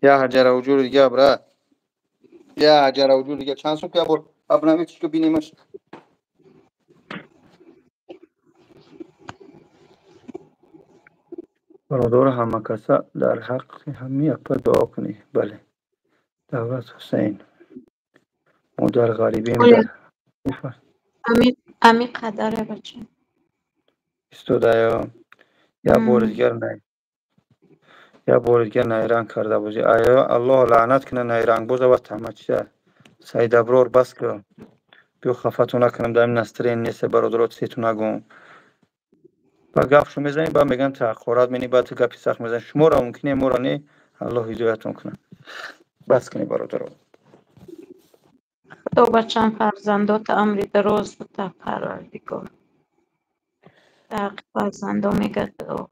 یا حجر وجود دیگه برات یا حجر وجود دیگه چند سو که بر ابنامی چی که بینیمش. برادر همه کسا در حق همی اپا دعا کنی بله. دولت حسین ما در غریبیم در امی قدره بچه استوده یا بورزگر نه یا بورزگر نیرنگ کرده بودی آیا الله لعنت کنه نیرنگ بوده و تمچه سید ابرار بس که بیو خفتو نکنم در این نسترین نیست برادرات سیتو نگم و گفشو میزنی با میگن تأخورات منی با تو گپی سخت میزنی شما را ممکنه ما را نه الله هدایتون کنه بس کنی برادرات. تو بچم فرزندات امری دراز بده پروردگار در فرزندا میگه دعا.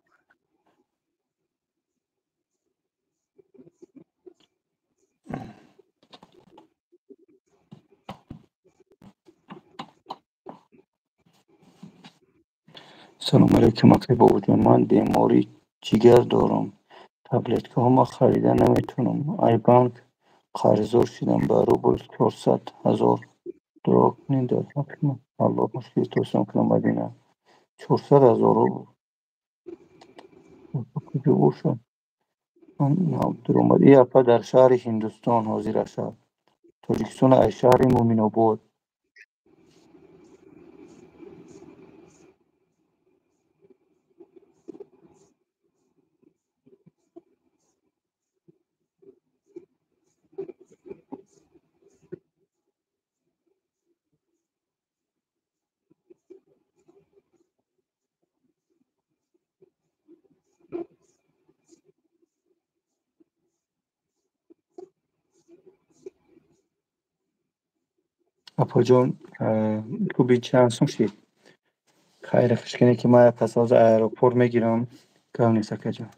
سلام علیکم اخی بابا جان من بیماری جگر دارم تبلت که هم خریده نمیتونم ای بانک قرضدار شدم به روبل 400,000 دعا کنین در حق الله مشکل توسعه کنم مدینه 400,000 رو کجا باشم عبدالرحمن ای اپا در شهر هندوستان حاضر شد تاجیکستان ای شهر مومن آباد اپا جون خوبی چند سوم شید خیر خشکنه که ما پس از ایروپور میگیرم کام نیست که جان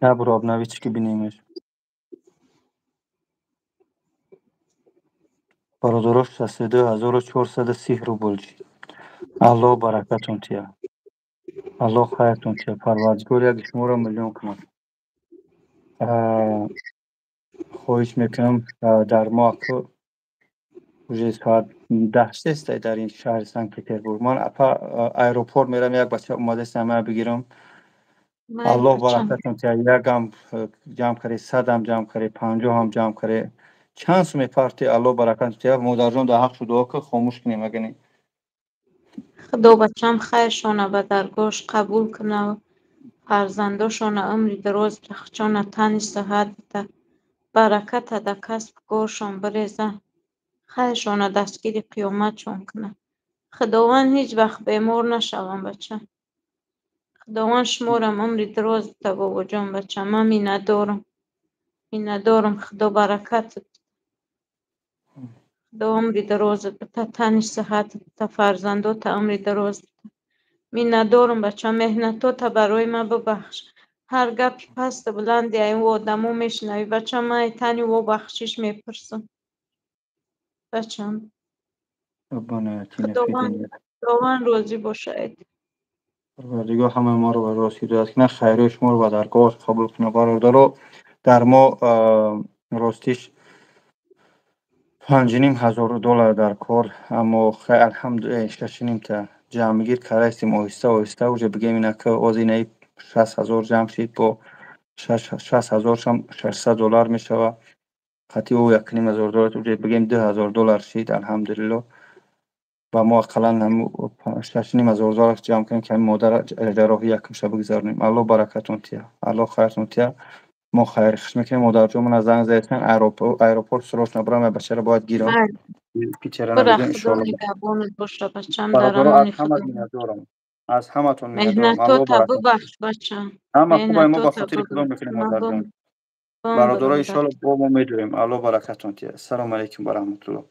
نه براب نوی چی که بینیمش برادراش 62,430 روبل جی الله برکتون تیا الله خیرتون تیا پروردگار یک شما را میلیون کنم خواهش میکنم در ماه که روز ساعت 10 است در این شهر سنت پترزبورگ من اپا ایروپور میرم یک بچه اومده است همه بگیرم میل الله بچم برکتون تیا یک هم جمع کردی 100 هم جمع کردی 50 هم جمع کردی چند سوم پارتی الله برکتون تیا مادر جان در حق شد که خاموش کنیم اگه خدا بچم خیرشانه به درگاهش قبول کنه و فرزنداشانه عمری دراز بخشانه تنی صحت ده برکت ده کسب کارشان بریزه خیرشانه دستگیر قیامتشان کنه خداوند هیچ وقت بیمار نشوم بچه خداوند شمارم عمری دراز ده بابا جان بچه من می ندارم خدا برکت خدا عمری درازت بده تنی صحت ده فرزندات عمری دراز می ندارم بچه مهنتات برای من ببخش هر گپی پست بلندی این آدمو میشنوی بچه من تنی و بخشش میپرسم بچه ربنا اتینا فی دنیا خداوند راضی باشه پروردگار همه ما رو به راستی هدایت کنه خیره شما رو به درگاهش قبول کنه برادرها در ما راستیش 5,500 دلار در کار اما الحمدلله 6,500 تا جمع گیر کردیم آهسته آهسته اوجا بگیم اینه که هزینه 60,000 جمع شد با 60,000 هم 600 دلار میشه قطعی او 1,500 دلار اوجا بگیم 2,000 دلار شد الحمدلله و ما اقلا هم 6,500 دلار جمع کنیم که مادر جراحی یکم شب بگذارنیم الله برکتون تیا الله خیرتون تیا ما خیر خش میکنیم مادر جون من از زنگ زدن ایروپورت سروش نبرم بچه رو باید گیرم من پیچره برا نمیدون خدا انشالله نگهبانت باشه بچم در برادرها از امان همه خدا میندارم از همتون میندارم الله مهنتاتا برکت ببخش بچم همه خوبه ما به مهنتاتا خاطر خدا ببخش میکنیم من مادر جان بم برادرها برم انشالله بچم با ما میدویم الله برکتون تیا السلام علیکم و رحمت الله